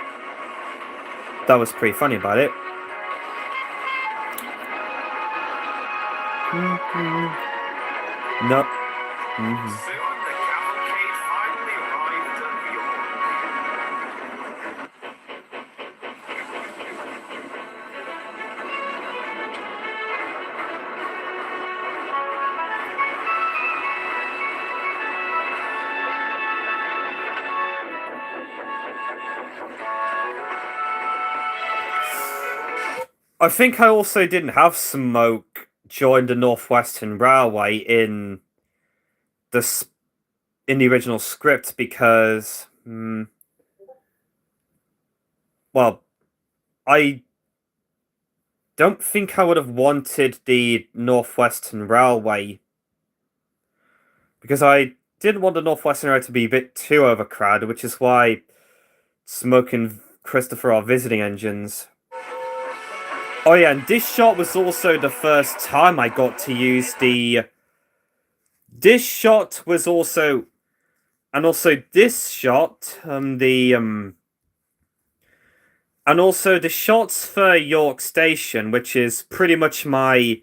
that was pretty funny about it. No. I think I also didn't have Smoke join the Northwestern Railway in the original script because, well, I don't think I would have wanted the Northwestern Railway because I didn't want the Northwestern Railway to be a bit too overcrowded, which is why Smoke and Christopher are visiting engines. Oh yeah, and this shot was also the first time I got to use the... This shot was also... And also this shot, and also the shots for York Station, which is pretty much my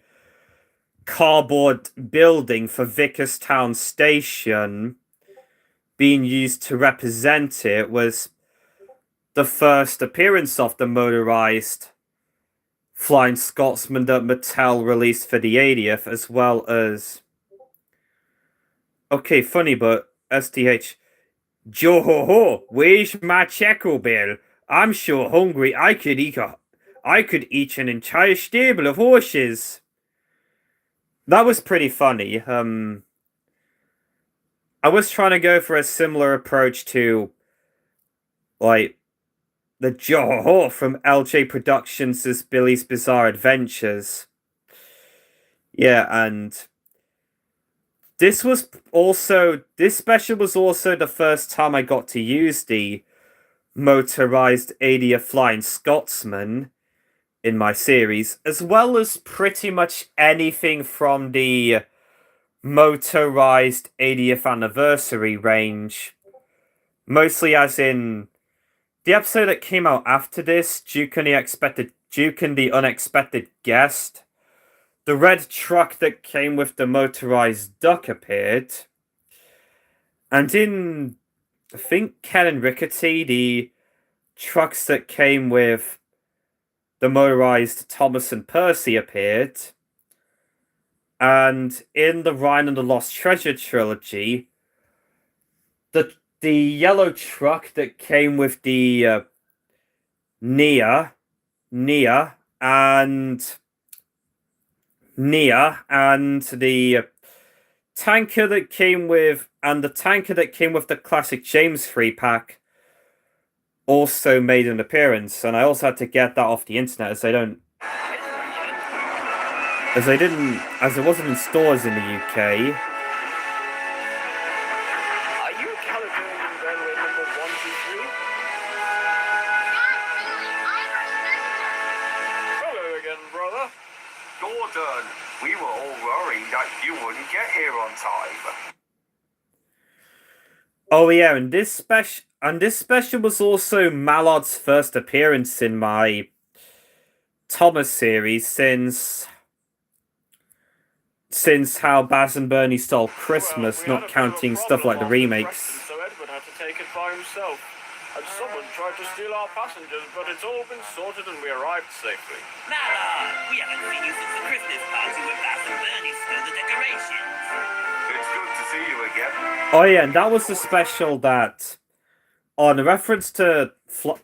cardboard building for Vickerstown Station, being used to represent it, was the first appearance of the motorized Flying Scotsman that Mattel released for the 80th, as well as... Okay, funny, but STH... Joe-ho-ho, where's my Checo Bill? I'm so hungry I could eat an entire stable of horses. That was pretty funny. I was trying to go for a similar approach to, like, the Joe from LJ Productions' Billy's Bizarre Adventures. Yeah, and this special was also the first time I got to use the motorized 80th Flying Scotsman in my series, as well as pretty much anything from the motorized 80th anniversary range. Mostly as in the episode that came out after this, Duke and the Unexpected Guest. The red truck that came with the motorized duck appeared. And in, I think, Ken and Rickety, the trucks that came with the motorized Thomas and Percy appeared. And in the Ryan and the Lost Treasure trilogy, the yellow truck that came with the Nia and the tanker that came with the classic James 3-pack also made an appearance, and I also had to get that off the internet as it wasn't in stores in the UK. Are you Caledonian Railway number 123? Hello again, brother. Gordon, we were all worried that you wouldn't get here on time. Oh yeah, and this special was also Mallard's first appearance in my Thomas series since how Baz and Bernie stole Christmas, Well, not counting stuff like the remakes. So Edward had to take it by himself. And someone tried to steal our passengers, but it's all been sorted and we arrived safely. Mallard, we haven't seen you since the Christmas party where Baz and Bernie stole the decorations. It's good to see you again. Oh yeah, and that was the special that, on reference to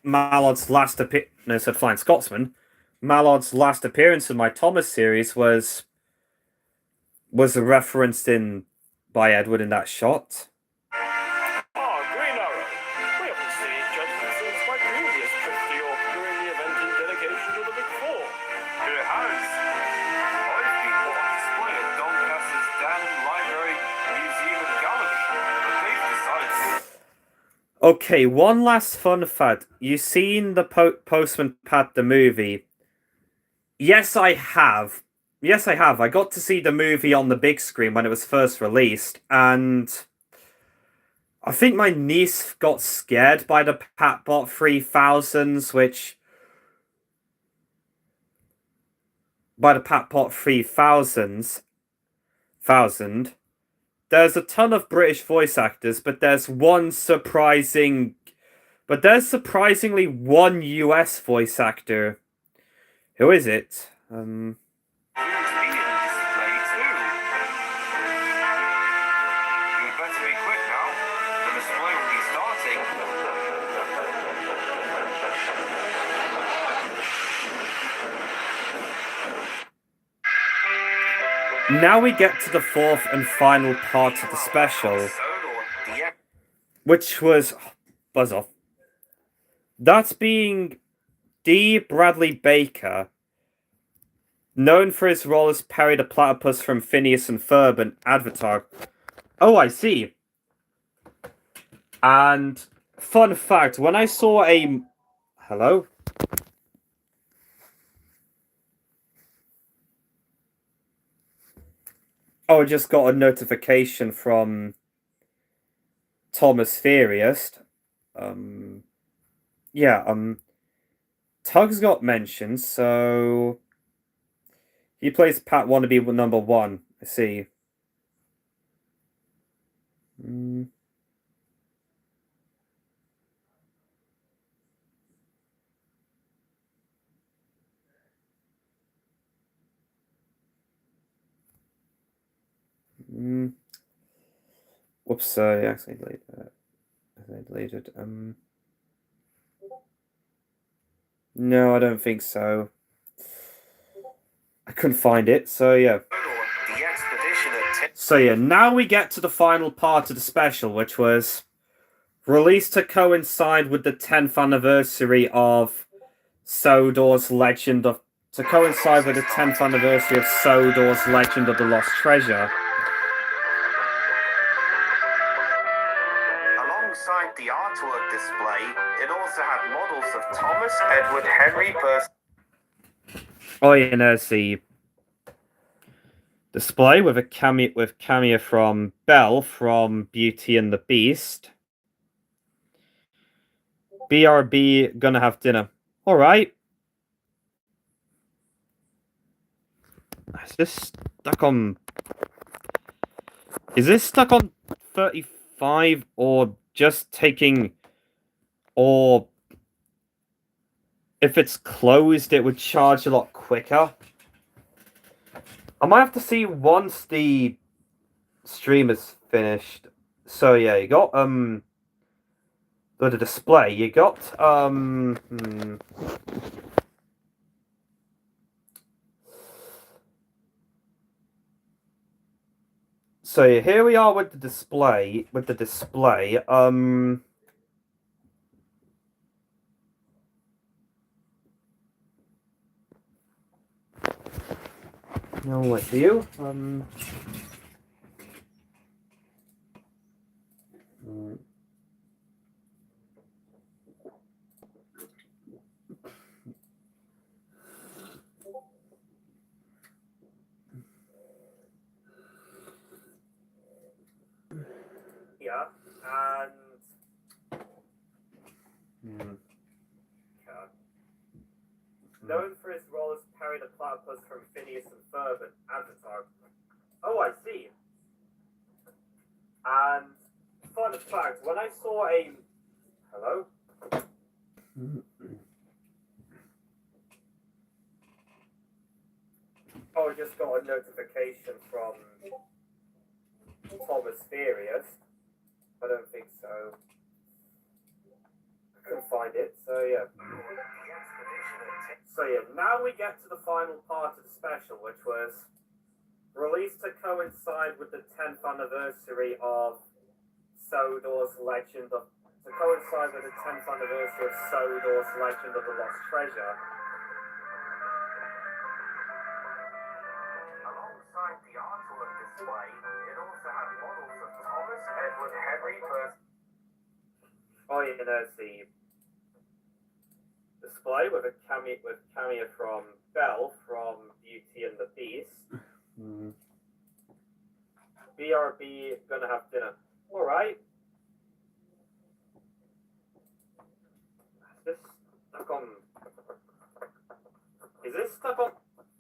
Mallard's last appearance at Flying Scotsman, Mallard's last appearance in my Thomas series was referenced by Edward in that shot. Green Arrow. We haven't seen each other since my previous trip to York during the event in dedication to the Big Four. It has. I've been on display at Doncaster's Dannon Library, Museum and Gallery, but they've decided... Okay, one last fun fact. You seen the Postman Pat the movie? Yes, I have. I got to see the movie on the big screen when it was first released, and I think my niece got scared by the Patbot 3000s, by the Patbot 3000. There's a ton of British voice actors, but there's surprisingly one US voice actor. Who is it? Now we get to the fourth and final part of the special, which was... Buzz off. That's being D. Bradley Baker, known for his role as Perry the Platypus from Phineas and Ferb and Avatar. Oh, I see. And fun fact, when I saw a... Hello? Oh, I just got a notification from Thomas Furious. Tug's got mentioned, so he plays Pat Wannabe number 1. I see. Whoops, I accidentally deleted. No, I don't think so. I couldn't find it, so yeah. So yeah, now we get to the final part of the special, which was released to coincide with the 10th anniversary of Sodor's Legend of... To coincide with the 10th anniversary of Sodor's Legend of the Lost Treasure. Alongside the artwork display, it also had models of Thomas, Edward, Henry, Percy... Oh yeah, no, see. Display with a cameo from Belle from Beauty and the Beast. BRB gonna have dinner. All right. Is this stuck on? Is this stuck on 35 or just taking? Or if it's closed, it would charge a lot quicker. I might have to see once the stream is finished. So yeah, you got the display. You got So here we are with the display. No, with you. Yeah, and known for his role as Perry the Platypus from Phineas and Ferb and Avatar. Oh, I see. And fun fact, when I saw a hello. Oh, I just got a notification from Thomas Furious. I don't think so. I couldn't find it, so yeah. So yeah, now we get to the final part of the special, which was released to coincide with the 10th anniversary of Sodor's Legend of... To coincide with the 10th anniversary of Sodor's Legend of the Lost Treasure. Alongside the artwork display, it also had models of Thomas, Edward, Henry, Percy. Oh yeah, there's the display with a cameo from Belle from Beauty and the Beast. BRB gonna have dinner. All right. Is this stuck on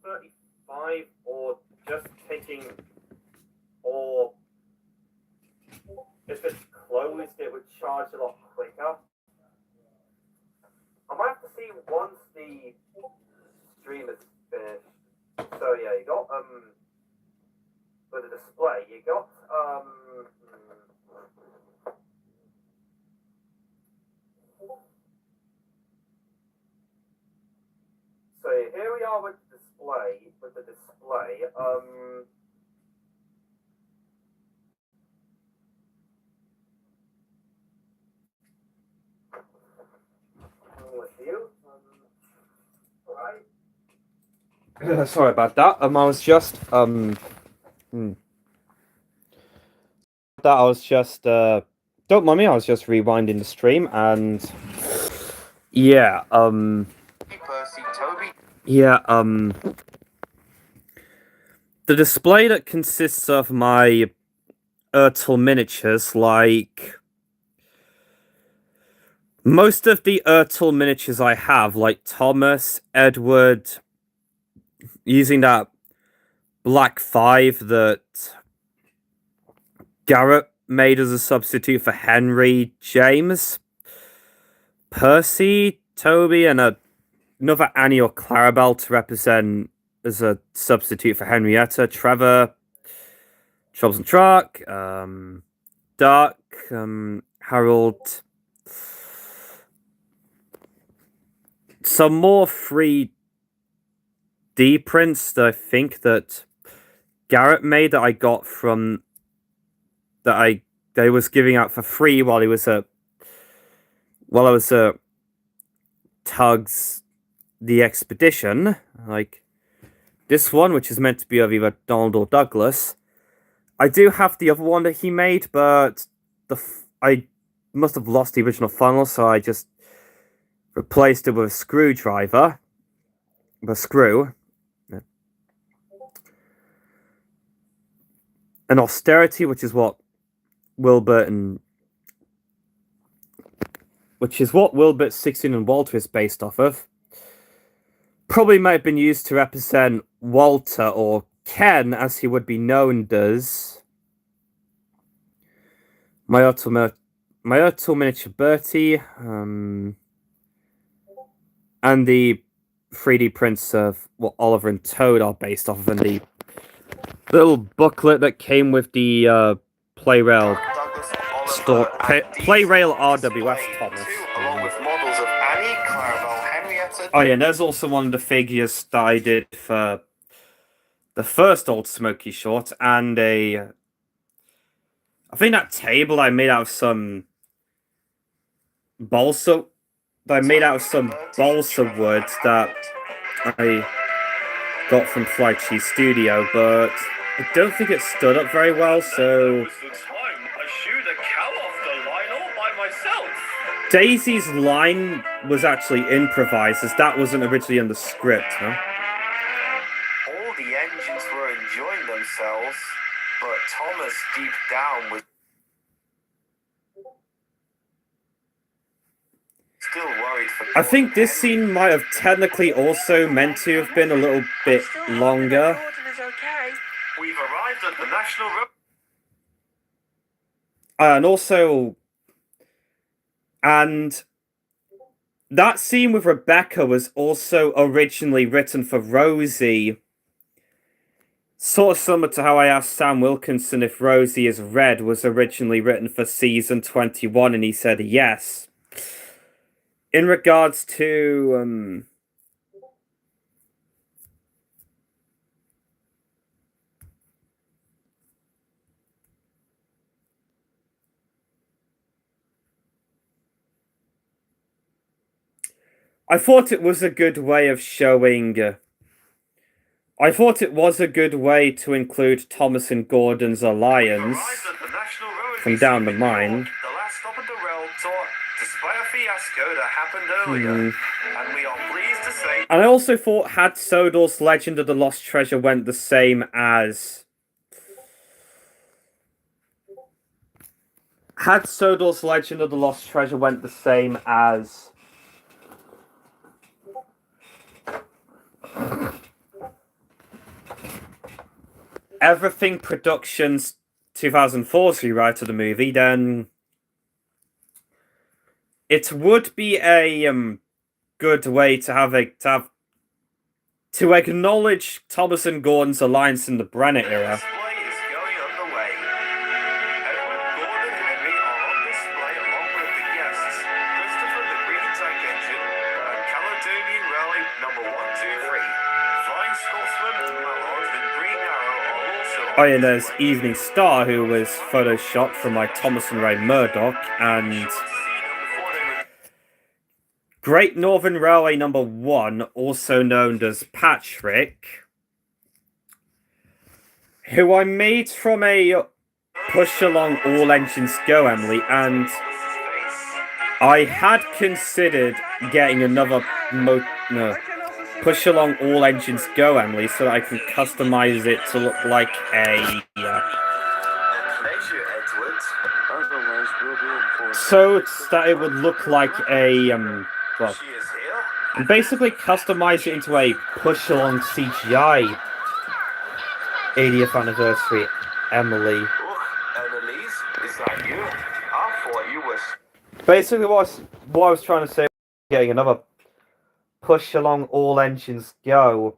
35 or just taking? Or if it's closed, it would charge a lot quicker. I might have to see once the stream is finished. So yeah, you got with the display, you got So here we are with the display. With you. Alright. Sorry about that. I was just don't mind me, I was just rewinding the stream and yeah, Percy, Toby. yeah, the display that consists of my Ertl miniatures, like most of the Ertl miniatures I have, like Thomas, Edward, using that Black 5 that Garrett made as a substitute for Henry, James, Percy, Toby, and another Annie or Clarabelle to represent as a substitute for Henrietta, Trevor, Troubles and Truck, Duck, Harold. Some more 3D prints that I think that Garrett made that I got from they was giving out for free while I was at Tug's The Expedition, like this one, which is meant to be of either Donald or Douglas. I do have the other one that he made, but I must have lost the original funnel, so I just replaced it with a screwdriver, with a screw. and austerity, which is what Wilbert's 16 and Walter is based off of, probably might have been used to represent Walter, or Ken as he would be known as. Myoto Miniature Bertie, and the 3D prints of what Oliver and Toad are based off of, and the little booklet that came with the Playrail store, Playrail RWS Thomas. Along with models of Annie, Clarabelle, Henrietta. Oh yeah, and there's also one of the figures that I did for the first Old Smoky short, and I think that table I made out of some balsa wood that I got from Fly Cheese Studio, but I don't think it stood up very well, so Daisy's line was actually improvised, as that wasn't originally in the script, huh? All the engines were enjoying themselves, but Thomas deep down was still worried for I think this scene might have technically also meant to have been a little bit longer. We've arrived at the National Road. And that scene with Rebecca was also originally written for Rosie. Sort of similar to how I asked Sam Wilkinson if Rosie is Red was originally written for season 21, and he said yes. In regards to I thought it was a good way of showing. I thought it was a good way to include Thomas and Gordon's alliance from down the mine. The last stop at the rail tour, despite a fiasco that happened earlier, and we are pleased to say. And I also thought had Sodor's Legend of the Lost Treasure went the same as. Had Sodor's Legend of the Lost Treasure went the same as. Everything Productions 2004's rewrite of the movie, then it would be a good way to acknowledge Thomas and Gordon's alliance in the Brenner era. Display is going underway. Edward, Gordon, Henry are on display along with the guests, Christopher the Green Tank Engine, and Caledonian Rally number 123. Flying Scotsman, Mallard, and Green Arrow are also on Oh yeah, there's display. Evening Star, who was photoshopped from like Thomas and Ray Murdoch, and Great Northern Railway number 1, also known as Patrick, who I made from a Push Along All Engines Go Emily, and I had considered getting another Push Along All Engines Go Emily so that I can customize it to look like a Pleasure, Edward. Otherwise, we'll be enforced. so that it would look like a well, She is here. basically customize it into a Push Along CGI 80th anniversary Emily. Annalise, is that you? I thought you were. Basically, what I was trying to say was getting another Push Along All Engines Go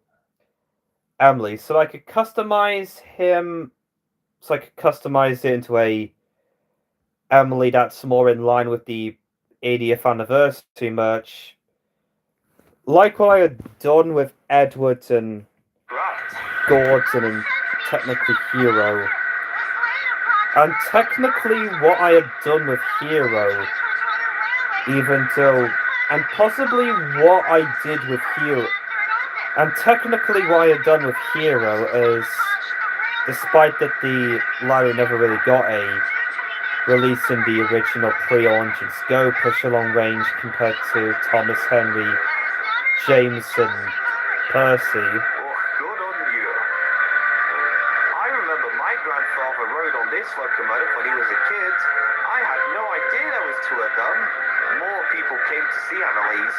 Emily, so I could customize him, so I could customize it into a Emily that's more in line with the 80th anniversary merch, like what I had done with Edward and Gordon and technically Hero. And technically what I had done with Hero, even though, and possibly what I did with Hero, and technically what I had done with Hero is, despite that the Larry never really got a release in the original pre-Orange Go Push Along range compared to Thomas Henry, James and Percy. Oh, good on you. I remember my grandfather came to see Annalise.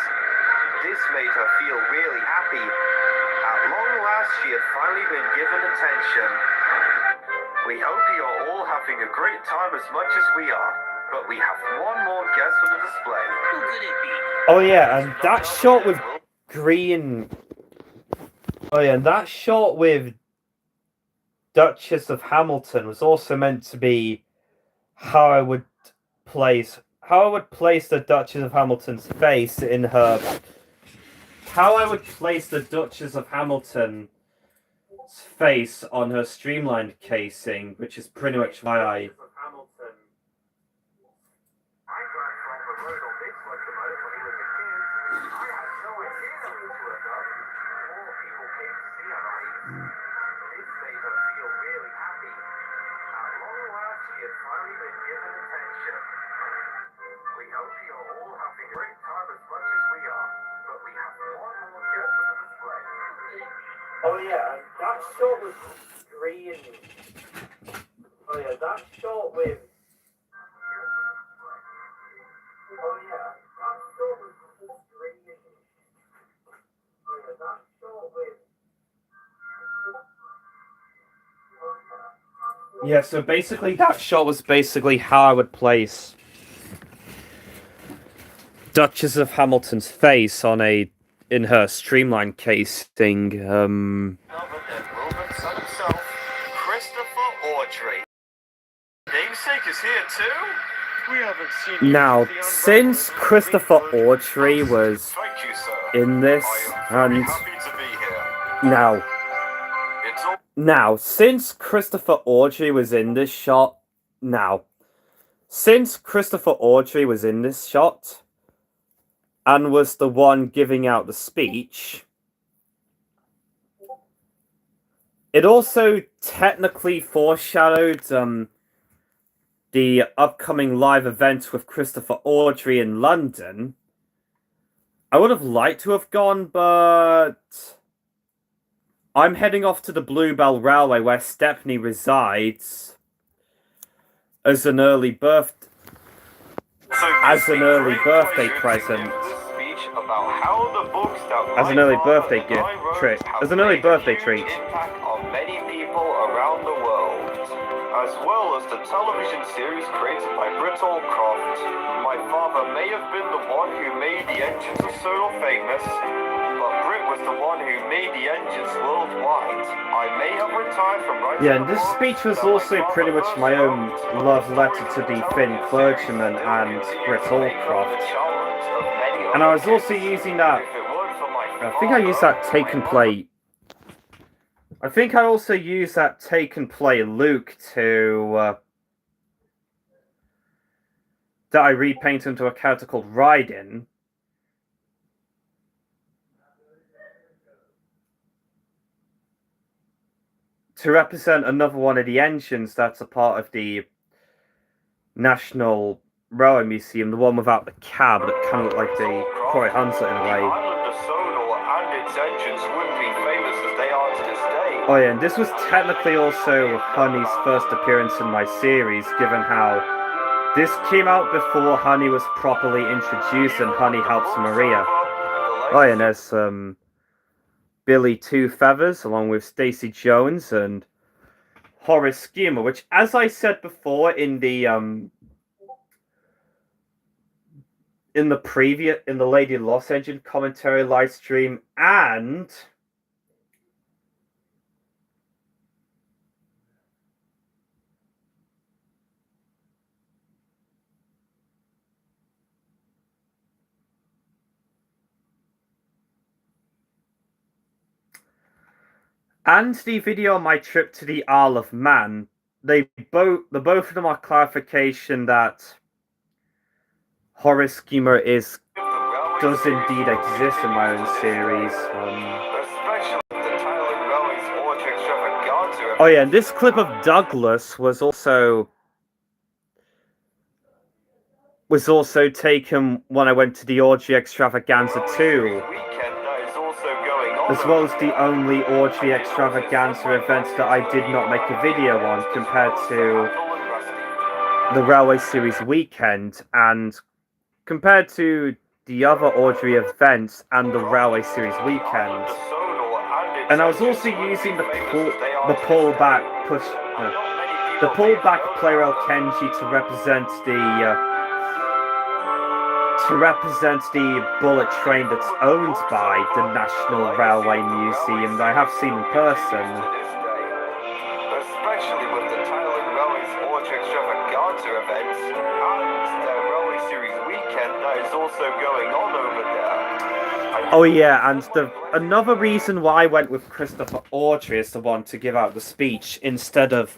This made her feel really happy. At long last, she had finally been given attention. We hope you're all having a great time as much as we are, but we have one more guest for the display. Who could it be? Oh yeah, and that shot with Green. Oh yeah, and that shot with Duchess of Hamilton was also meant to be how I would place the Duchess of Hamilton's face in her. How I would place the Duchess of Hamilton's face on her streamlined casing, which is pretty much why I. Oh yeah, that shot was green. Oh yeah, that shot with. Oh yeah, that shot was green. Oh yeah, that shot with. Yeah, so basically that shot was basically how I would place Duchess of Hamilton's face on a in her streamlined casing. Himself, Christopher Audrey. Namesake is here too. We haven't seen you Now, for the since unbelievable Christopher Greenberg. Audrey was Thank you, sir. in this, I am very and happy to be here. now, It's all since Christopher Audrey was in this shot, since Christopher Audrey was in this shot, and was the one giving out the speech, it also technically foreshadowed the upcoming live event with Christopher Audrey in London. I would have liked to have gone, but I'm heading off to the Bluebell Railway where Stepney resides as an early birthday present. As an early birthday treat. Impact on many people around the world, as well as the television series created by Britt Allcroft. My father may have been the one who made the engines of Solar famous, but Britt was the one who made the engines worldwide. I may have retired from writing. Yeah, and this speech was also pretty much my own love letter to the Finn clergyman and Britt Allcroft. And I was also using that. I think I used that take and play. I think I also used that take and play Luke to. That I repainted into a character called Raiden. To represent another one of the engines that's a part of the National Railway Museum, the one without the cab that kind of looked like the Corey Hunter in a way. Oh yeah, and this was technically also Honey's first appearance in my series, given how this came out before Honey was properly introduced and Honey helps Maria. Oh yeah, and there's Billy Two Feathers along with Stacey Jones and Horace Schemer, which, as I said before in the Lady Lost Engine commentary live stream, and the video on my trip to the Isle of Man, the both of them are clarification that Horace Schemer does indeed exist in my own series. Oh yeah, and this clip of Douglas was also taken when I went to the Orgy Extravaganza 2, as well as the only Orgy Extravaganza event that I did not make a video on compared to the Railway Series weekend, and compared to the other Audrey events and the Railway Series weekend. And I was also using the pullback play rail Kenji to represent the bullet train that's owned by the National Railway Museum that I have seen in person. Especially with the Thailand Railway's Orchard Extravaganza events and their Railway Series weekend that is also going on over there. Oh yeah, and another reason why I went with Christopher Audrey as the one to give out the speech instead of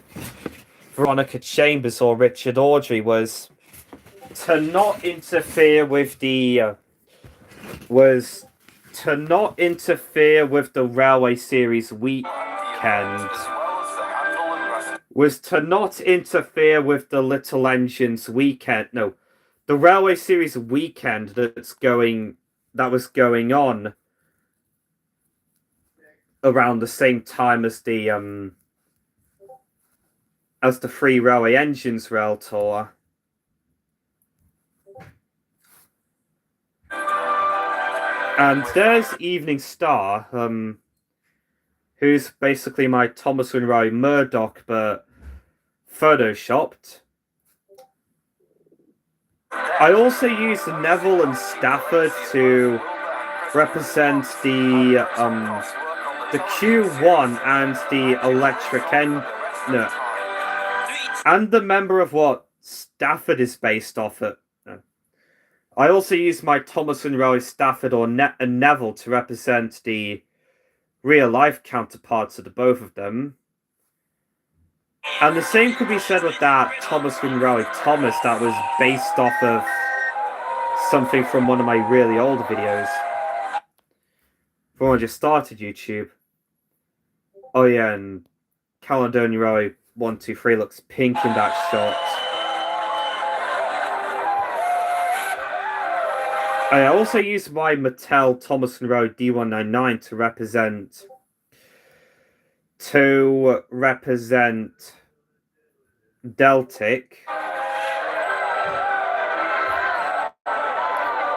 Veronica Chambers or Richard Audrey was to not interfere with the Railway Series weekend. Was to not interfere with the Little Engines weekend. No, the Railway Series weekend that was going on around the same time as the Free Railway Engines Rail Tour. And there's Evening Star, who's basically my Thomas Railway Murdoch, but photoshopped. I also used Neville and Stafford to represent the Q1 and the electric and the member of what Stafford is based off of. I also used my Thomas Railway Stafford and Neville to represent the real-life counterparts of the both of them. And the same could be said with that Thomas Railway Thomas that was based off of something from one of my really old videos. From when I just started YouTube. Oh yeah, and Caledonia Railway 123 looks pink in that shot. I also used my Mattel Thomas Railway D199 to represent Deltic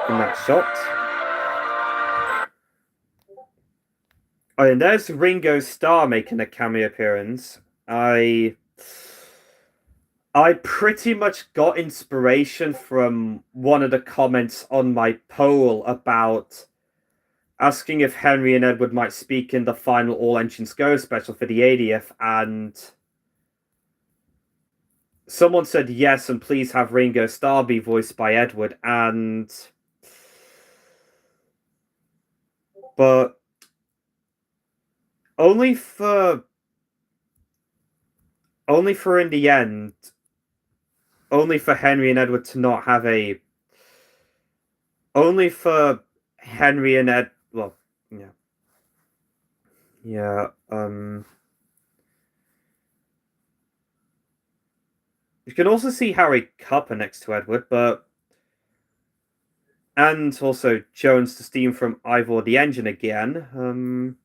in that shot. Oh, and there's Ringo Starr making a cameo appearance. I pretty much got inspiration from one of the comments on my poll about asking if Henry and Edward might speak in the final All Engines Go special for the 80th, and someone said yes, and please have Ringo Starr be voiced by Edward, but only for in the end, only for Henry and Edward to not have only for Henry and Ed, well, yeah, you can also see Harry Cupper next to Edward, and also Jones to Steam from Ivor the Engine again.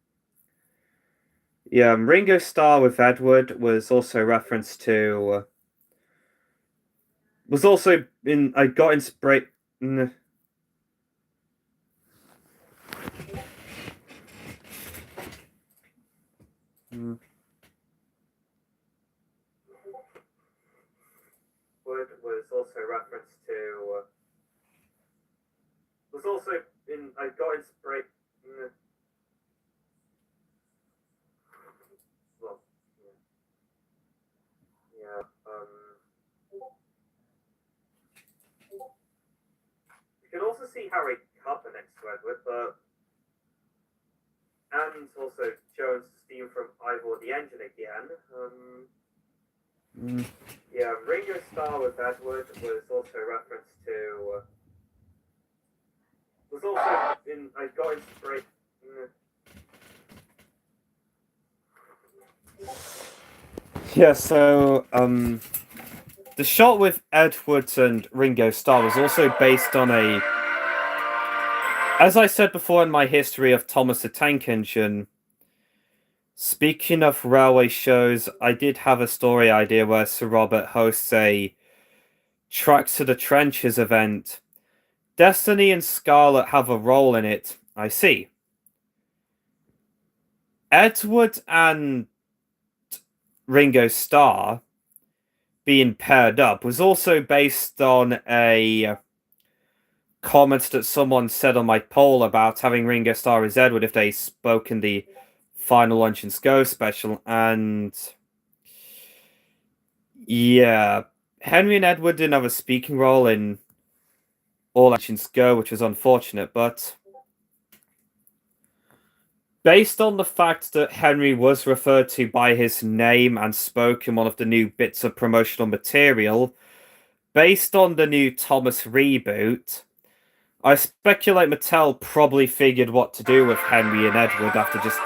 Yeah, Ringo Starr with Edward was also referenced to. Was also in. I got inspiration. Was also referenced to. Was also in. I got inspiration. Well, yeah. You can also see Harry Cupper next to Edward, and also Jones to Steam from Ivor the Engine again. Yeah, Ringo Starr with Edward was also referenced to. Was also in. I got inspiration. Yeah, so the shot with Edwards and Ringo Starr was also based on as I said before in my history of Thomas the Tank Engine. Speaking of railway shows, I did have a story idea where Sir Robert hosts a Tracks to the Trenches event Destiny and Scarlet have a role in it. I see. Edward and Ringo Starr being paired up was also based on a comment that someone said on my poll about having Ringo Starr as Edward if they spoke in the final Luncheons Go special, and yeah, Henry and Edward didn't have a speaking role in All Luncheons Go, which was unfortunate, but based on the fact that Henry was referred to by his name and spoke in one of the new bits of promotional material, based on the new Thomas reboot, I speculate Mattel probably figured what to do with Henry and Edward after just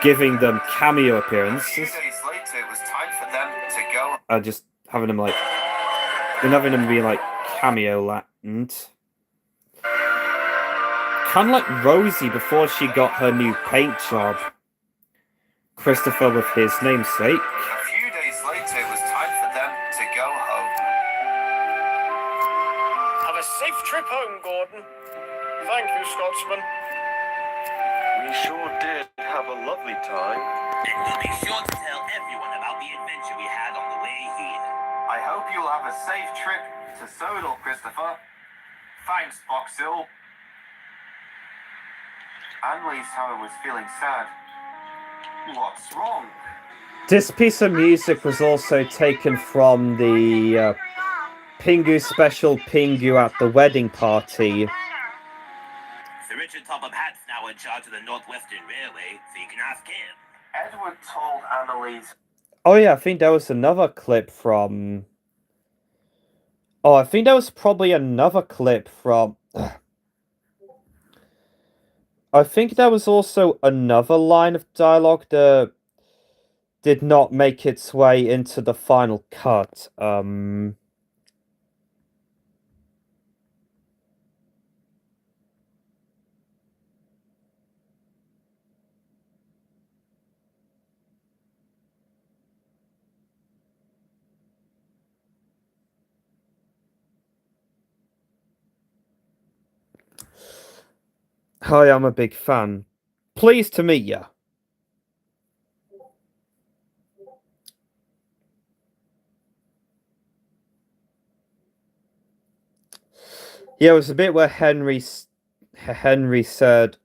giving them cameo appearances. A few days later, it was time for them to go. And just having them be like cameo land. Kind of like Rosie before she got her new paint job. Christopher with his namesake. A few days later, it was time for them to go home. Have a safe trip home, Gordon. Thank you, Scotsman. We sure did have a lovely time. And we'll be sure to tell everyone about the adventure we had on the way here. I hope you'll have a safe trip to Sodor, Christopher. Thanks, Boxhill. Annalise, however, was feeling sad. What's wrong? This piece of music was also taken from the Pingu special Pingu at the Wedding Party. Sir Richard Topham Hatt's now in charge of the Northwestern Railway, so you can ask him. Edward told Annalise. Oh yeah, I think there was another clip from... Oh, I think there was probably another clip from... I think there was also another line of dialogue that did not make its way into the final cut. Hi, I'm a big fan. Pleased to meet ya. Yeah, it was a bit where Henry said...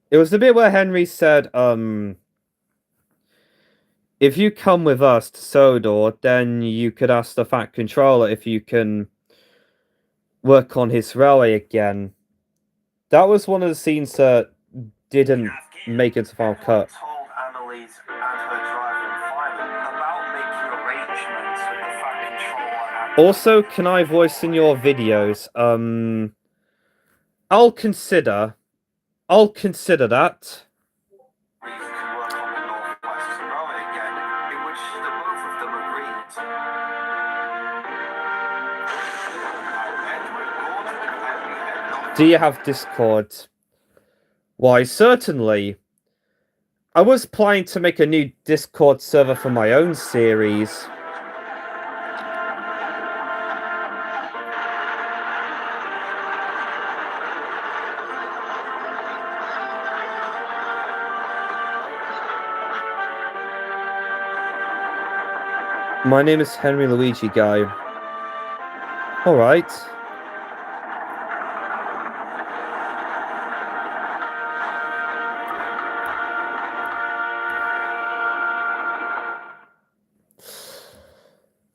It was the bit where Henry said, if you come with us to Sodor, then you could ask the Fat Controller if you can work on his railway again. That was one of the scenes that didn't make it to the final cut. Told Annalise and her driver and fireman about making arrangements with the Fat Controller and... Also, can I voice in your videos? I'll consider that. Can work on the Northwestern Railway again, in which the both of them agreed. Edward, Gordon, and Henry headed off. Do you have Discord? Why, certainly. I was planning to make a new Discord server for my own series. My name is Henry Luigi Guy. Alright.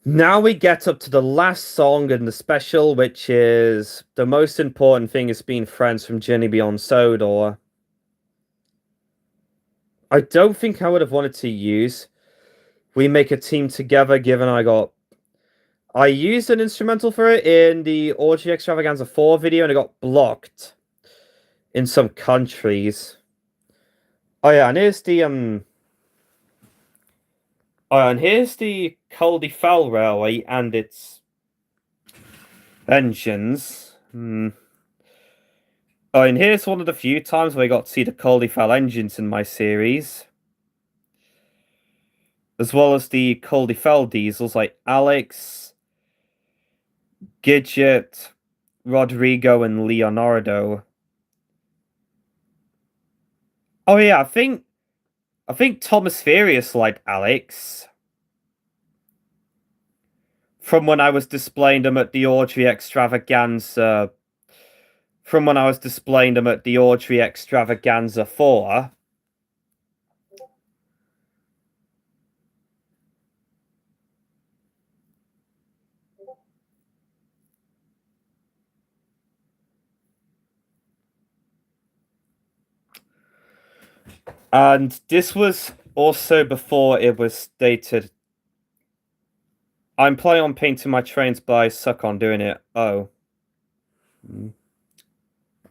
Now we get up to the last song in the special, which is the most important thing is being friends from Journey Beyond Sodor. I don't think I would have wanted to use We Make a Team Together, given I used an instrumental for it in the Orgy Extravaganza 4 video, and it got blocked in some countries. Oh yeah, and here's the Col de Fel Railway and its engines. Oh, and here's one of the few times where I got to see the Col de Fel engines in my series. As well as the Col de Fel diesels like Alex, Gidget, Rodrigo, and Leonardo. Oh yeah, I think Thomas Furious liked Alex. From when I was displaying them at the Audrey Extravaganza. From when I was displaying them at the Audrey Extravaganza 4. And this was also before it was stated, I'm planning on painting my trains, but I suck on doing it. Oh.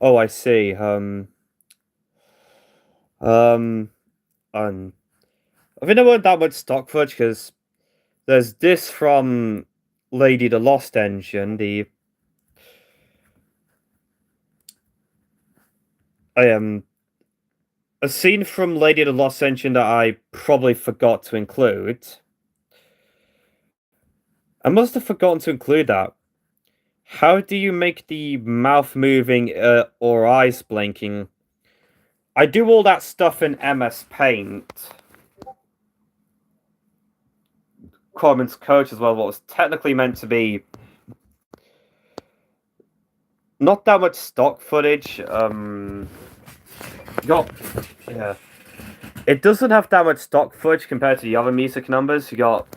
Oh, I see. I think there weren't that much stock footage, because there's this from Lady the Lost Engine, a scene from Lady the Lost Engine that I probably forgot to include. I must have forgotten to include that. How do you make the mouth moving or eyes blinking? I do all that stuff in MS Paint. Corman's coach as well, what was technically meant to be not that much stock footage. Yeah. It doesn't have that much stock footage compared to the other music numbers. You got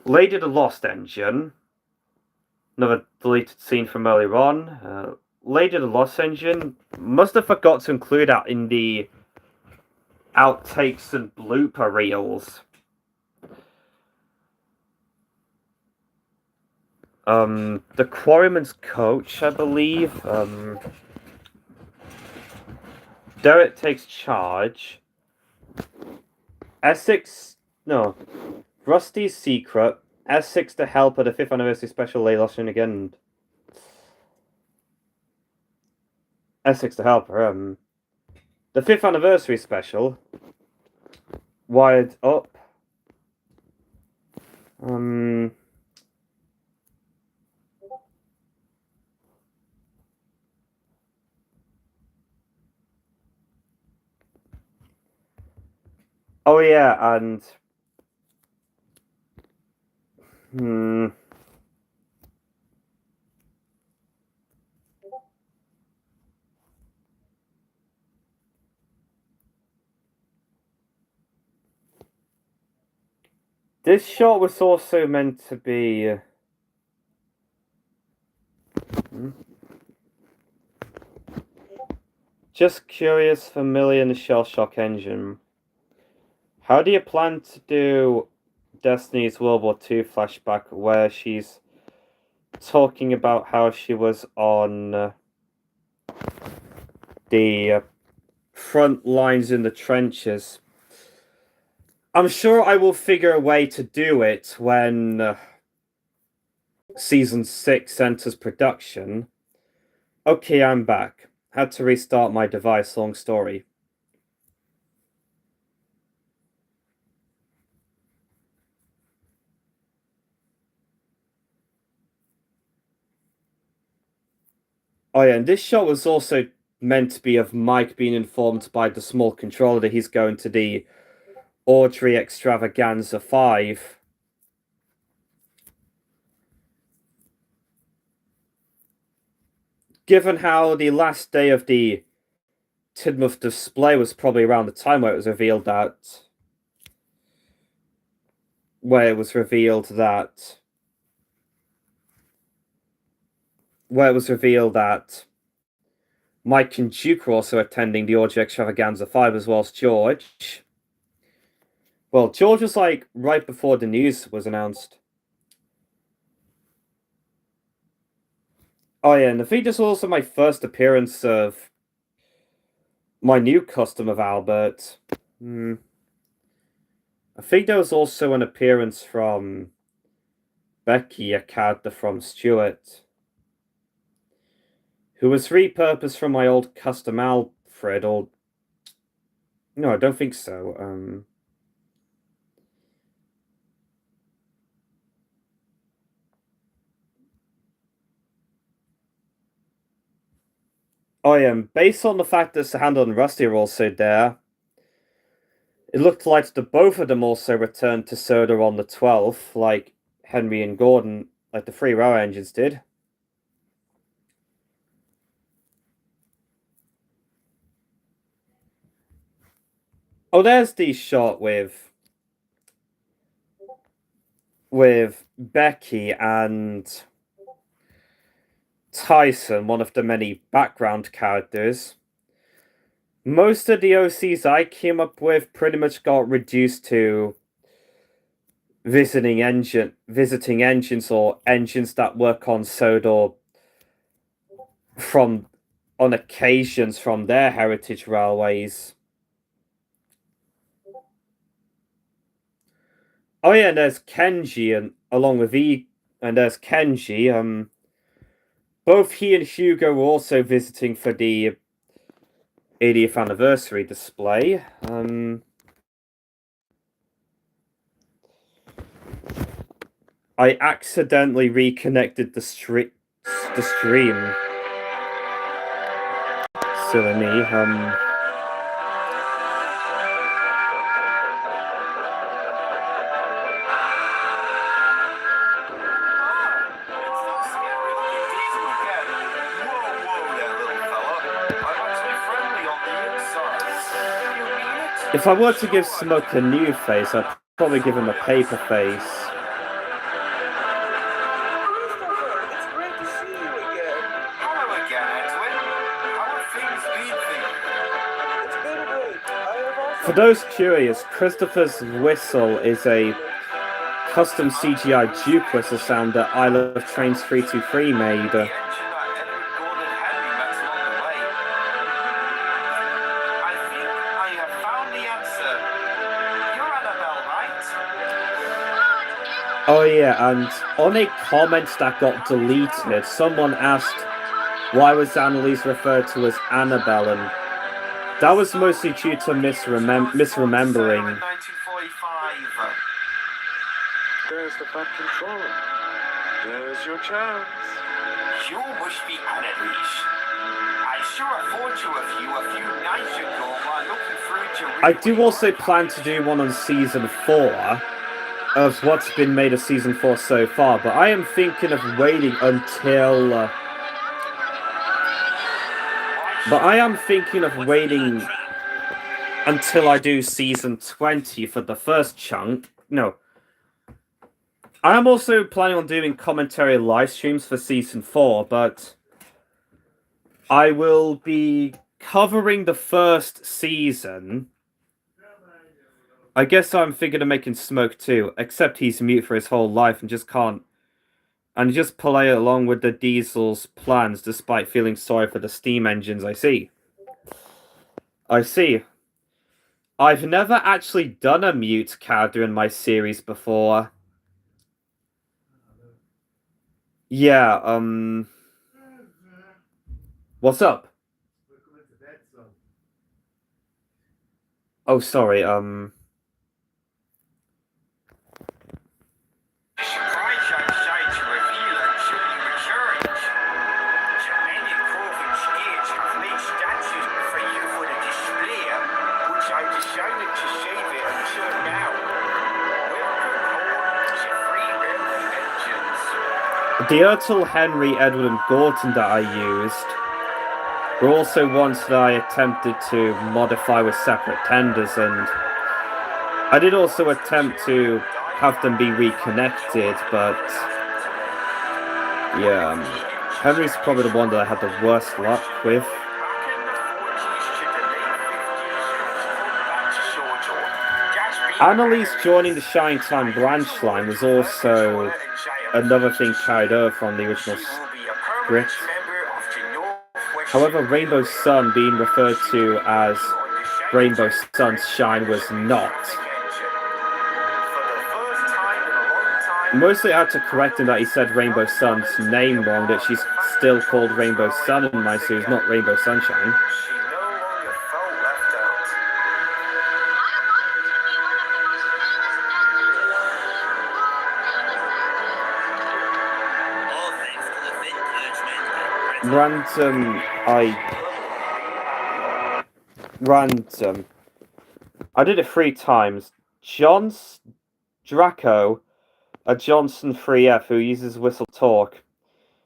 Lady the Lost Engine, another deleted scene from earlier on. Lady the Lost Engine, must have forgot to include that in the outtakes and blooper reels. The Quarryman's coach, I believe. Derek takes charge. Essex, no, Rusty's secret. Essex the helper, the 5th anniversary special, Layla again. Essex the helper. The 5th anniversary special. Wired up. Oh yeah, and this shot was also meant to be just curious, familiar in the Shell Shock engine. How do you plan to do Destiny's World War II flashback where she's talking about how she was on the front lines in the trenches? I'm sure I will figure a way to do it when Season 6 enters production. Okay, I'm back. Had to restart my device, long story. Oh yeah, and this shot was also meant to be of Mike being informed by the small controller that he's going to the Audrey Extravaganza 5. Given how the last day of the Tidmouth display was probably around the time where it was revealed that... Where it was revealed that Mike and Duke were also attending the Audrey Extravaganza 5 as well as George. Well, George was like right before the news was announced. Oh yeah, and I think this was also my first appearance of my new custom of Albert. I think there was also an appearance from Becky, a character from Stuart, who was repurposed from my old custom Alfred, or... No, I don't think so. Oh yeah, based on the fact that Sahandel and Rusty are also there, it looked like the both of them also returned to Soda on the 12th, like Henry and Gordon, like the 3 Row engines did. Oh, there's the shot with Becky and Tyson, one of the many background characters. Most of the OCs I came up with pretty much got reduced to visiting engines or engines that work on Sodor from on occasions from their heritage railways. Oh yeah, and there's Kenji and along with and there's Kenji. Both he and Hugo were also visiting for the 80th anniversary display. I accidentally reconnected the stream. Silly me. If I were to give Smoke a new face, I'd probably give him a paper face. Christopher, it's great to see you again. Hello again, Edwin. How have things been for you? It's been great. I have also For those curious, Christopher's whistle is a custom CGI Duke whistle sound that I Love Trains 323 made. The engine that Edwin, Gordon, and Henry met along the way. I think I have found the answer. You're Annabelle, right? Oh yeah, and on a comment that got deleted, someone asked why was Annalise referred to as Annabelle, and that was mostly due to misremembering. 1945. There's the Fat Controller. There's your chance. You must be Annalise. I saw a photo of you a few nights ago while looking through to I do also plan to do one on Season 4 of what's been made of Season 4 so far, but I am thinking of waiting until... but I am thinking of waiting until I do Season 20 for the first chunk. No. I am also planning on doing commentary live streams for Season 4, but I will be covering the first season. I guess I'm thinking of making Smoke too, except he's mute for his whole life and just can't. And just play along with the Diesel's plans despite feeling sorry for the steam engines. I see. I've never actually done a mute character in my series before. Yeah, what's up? Oh, sorry, Surprise outside to reveal until you return. So many Coven skates have made statues for you for the display, which I decided to save it until now. Welcome home to Free Railway Engines. the Ertl, Henry, Edward, and Gorton that I used were also ones that I attempted to modify with separate tenders, and I did also attempt to have them be reconnected, but yeah, Henry's probably the one that I had the worst luck with. Annalise joining the Shine Time branch line was also another thing carried over from the original script. However, Rainbow Sun being referred to as Rainbow Sun's Shine was not. Mostly I had to correct him that he said Rainbow Sun's name wrong, that she's still called Rainbow Sun in my series, not Rainbow Sunshine. Random, random. I did it 3 times. Draco, a Johnson 3F who uses whistle talk.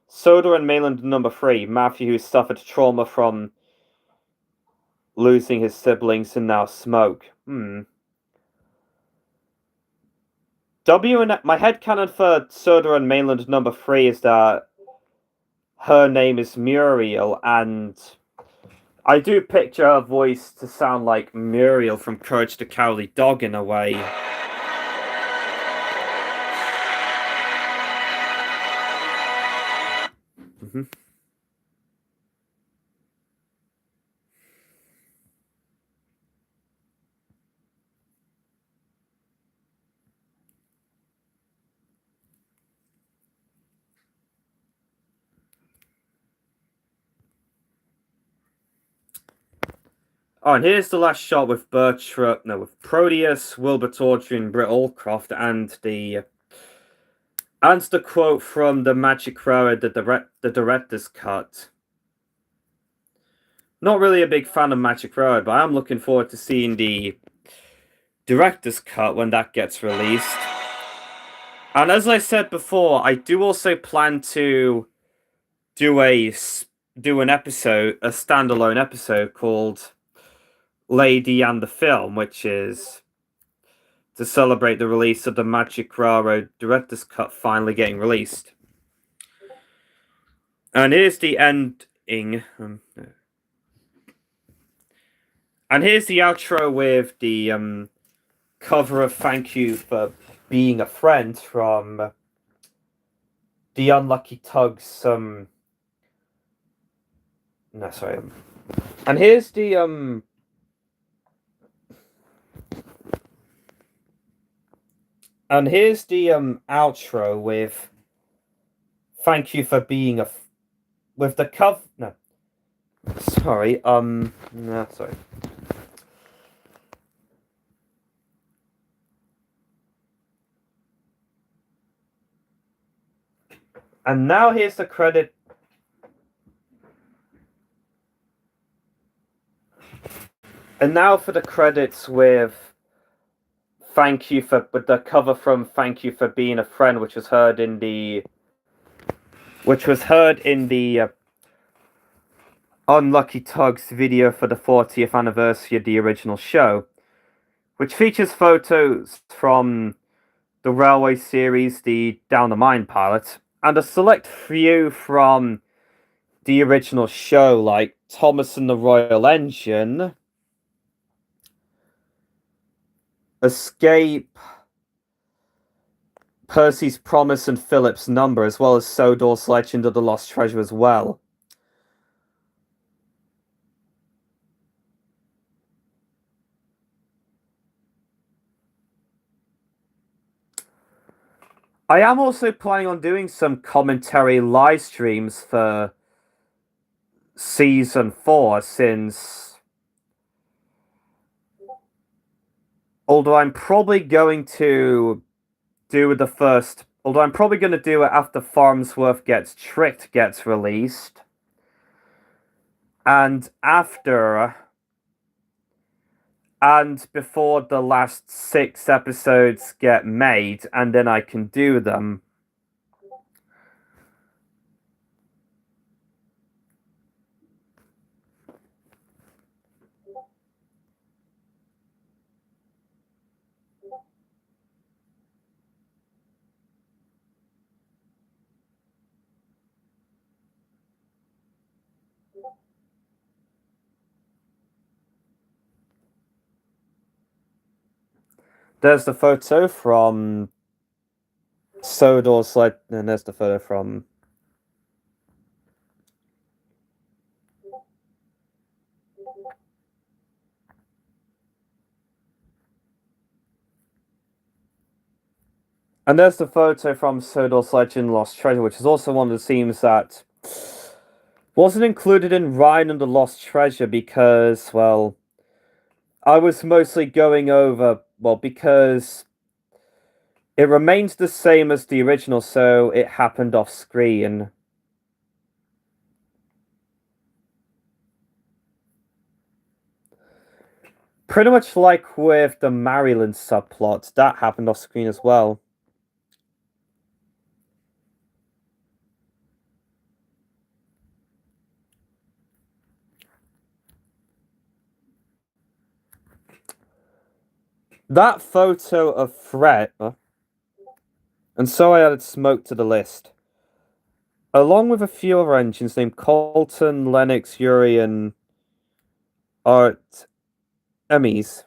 Soda and Mainland number 3, Matthew who suffered trauma from losing his siblings and now smoke. My headcanon for Soda and Mainland number 3 is that her name is Muriel, and I do picture her voice to sound like Muriel from Courage the Cowardly Dog in a way. Oh, and here's the last shot with with Proteus, Wilbur Torture, Britt Allcroft, and the quote from the Magic Hour, the director's cut. Not really a big fan of Magic Hour, but I'm looking forward to seeing the director's cut when that gets released. And as I said before, I do also plan to do a standalone episode called Lady and the Film, which is to celebrate the release of the Magic Railroad director's cut finally getting released. And here's the ending. And here's the outro with the cover of Thank You for Being a Friend from the Unlucky Tugs. And here's the And here's the outro with Thank You for Being with the cover. No. Sorry, no, sorry. And now here's the credit. And now for the credits with the cover from Thank You for Being a Friend, which was heard in the Unlucky Tugs video for the 40th anniversary of the original show, which features photos from the Railway series, the Down the Mine pilot, and a select few from the original show, like Thomas and the Royal Engine, Escape, Percy's Promise, and Philip's Number, as well as Sodor's Legend of the Lost Treasure as well. I am also planning on doing some commentary live streams for Season 4, since although I'm probably going to do it after Farnsworth Gets Tricked gets released, and before the last 6 episodes get made, and then I can do them. There's the photo from Sodor's and there's the photo from Sodor's Legend Lost Treasure, which is also one of the scenes that wasn't included in Ryan and the Lost Treasure because, well, I was mostly going over, because it remains the same as the original, so it happened off screen. Pretty much like with the Maryland subplot, that happened off screen as well. That photo of Fred, and so I added Smoke to the list, along with a few other engines named Colton, Lennox, Yuri, and Art Emmys.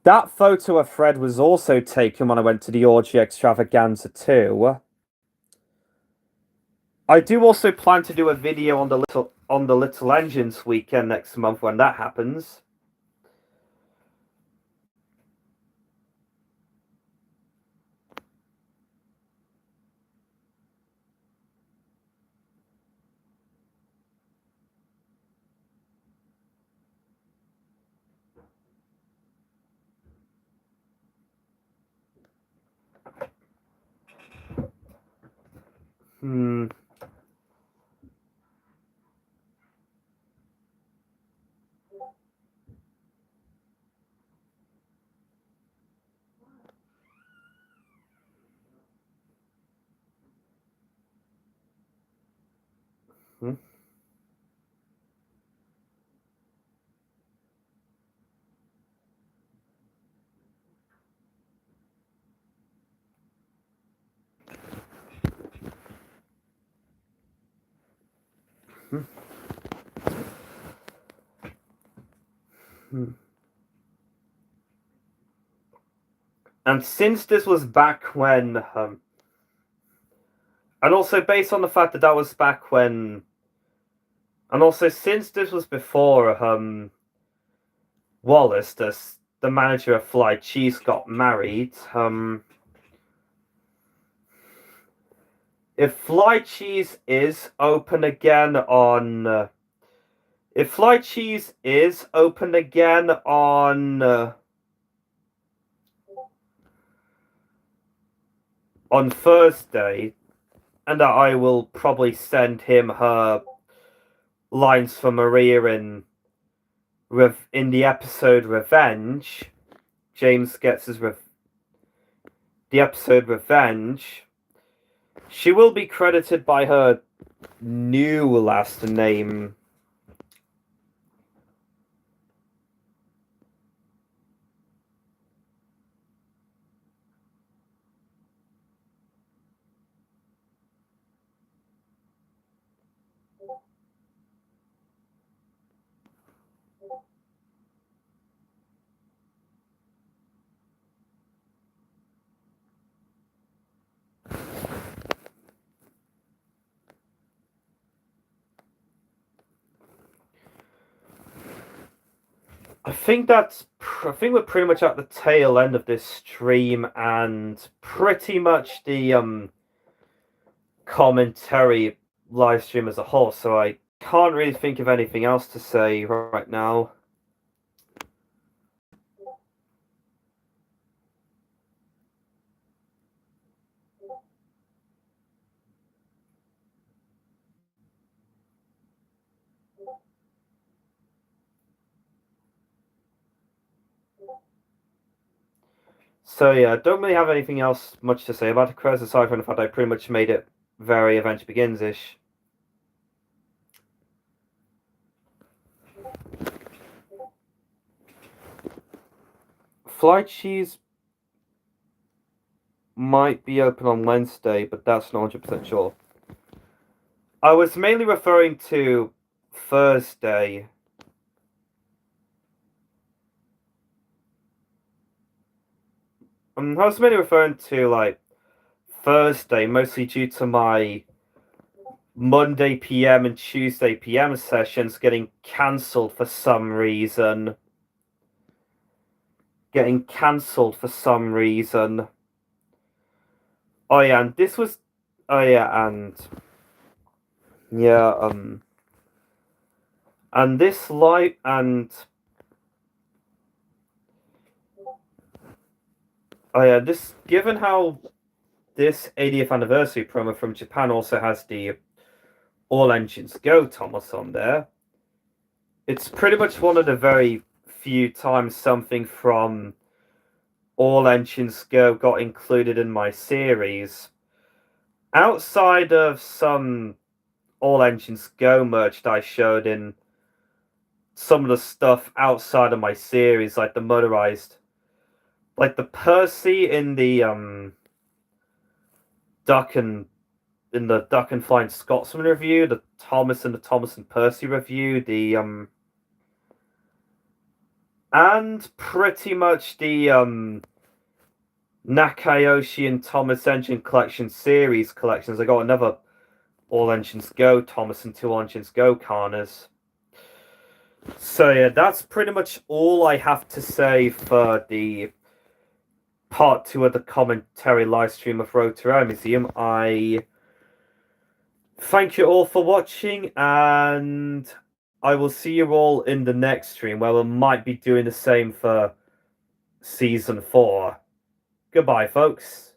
That photo of Fred was also taken when I went to the Orgy Extravaganza too. I do also plan to do a video on the Little Engines weekend next month when that happens. Hmm. Hmm. Hmm. Hmm. And since this was back when, and also based on the fact that that was back when, and also since this was before, Wallace, the manager of Fly Cheese, got married, if Fly Cheese is open again on, if Fly Cheese is open again on Thursday, and that I will probably send him her lines for Maria in the episode Revenge. James gets the episode Revenge. She will be credited by her new last name. I think we're pretty much at the tail end of this stream and pretty much the commentary live stream as a whole, so I can't really think of anything else to say right now. So yeah, I don't really have anything else much to say about the Crez aside from the fact I pretty much made it very Event Begins-ish. Fly Cheese might be open on Wednesday, but that's not 100% sure. I was mainly referring to Thursday. I was mainly referring to like Thursday, mostly due to my Monday PM and Tuesday PM sessions getting cancelled for some reason. Oh yeah, and this was. Oh yeah, and yeah, and this live and. Oh yeah, this given how this 80th anniversary promo from Japan also has the All Engines Go Thomas on there. it's pretty much one of the very few times something from All Engines Go got included in my series. Outside of some All Engines Go merch that I showed in some of the stuff outside of my series, like the motorized, like the Percy in the Duck and Flying Scotsman review, the Thomas and Percy review, the and pretty much the Nakayoshi and Thomas Engine Collection series collections. I got another All Engines Go Thomas and Two Engines Go Karnas. So yeah, that's pretty much all I have to say for the part 2 of the commentary live stream of Road to Rail Museum. I thank you all for watching, and I will see you all in the next stream, where we might be doing the same for Season 4. Goodbye, folks.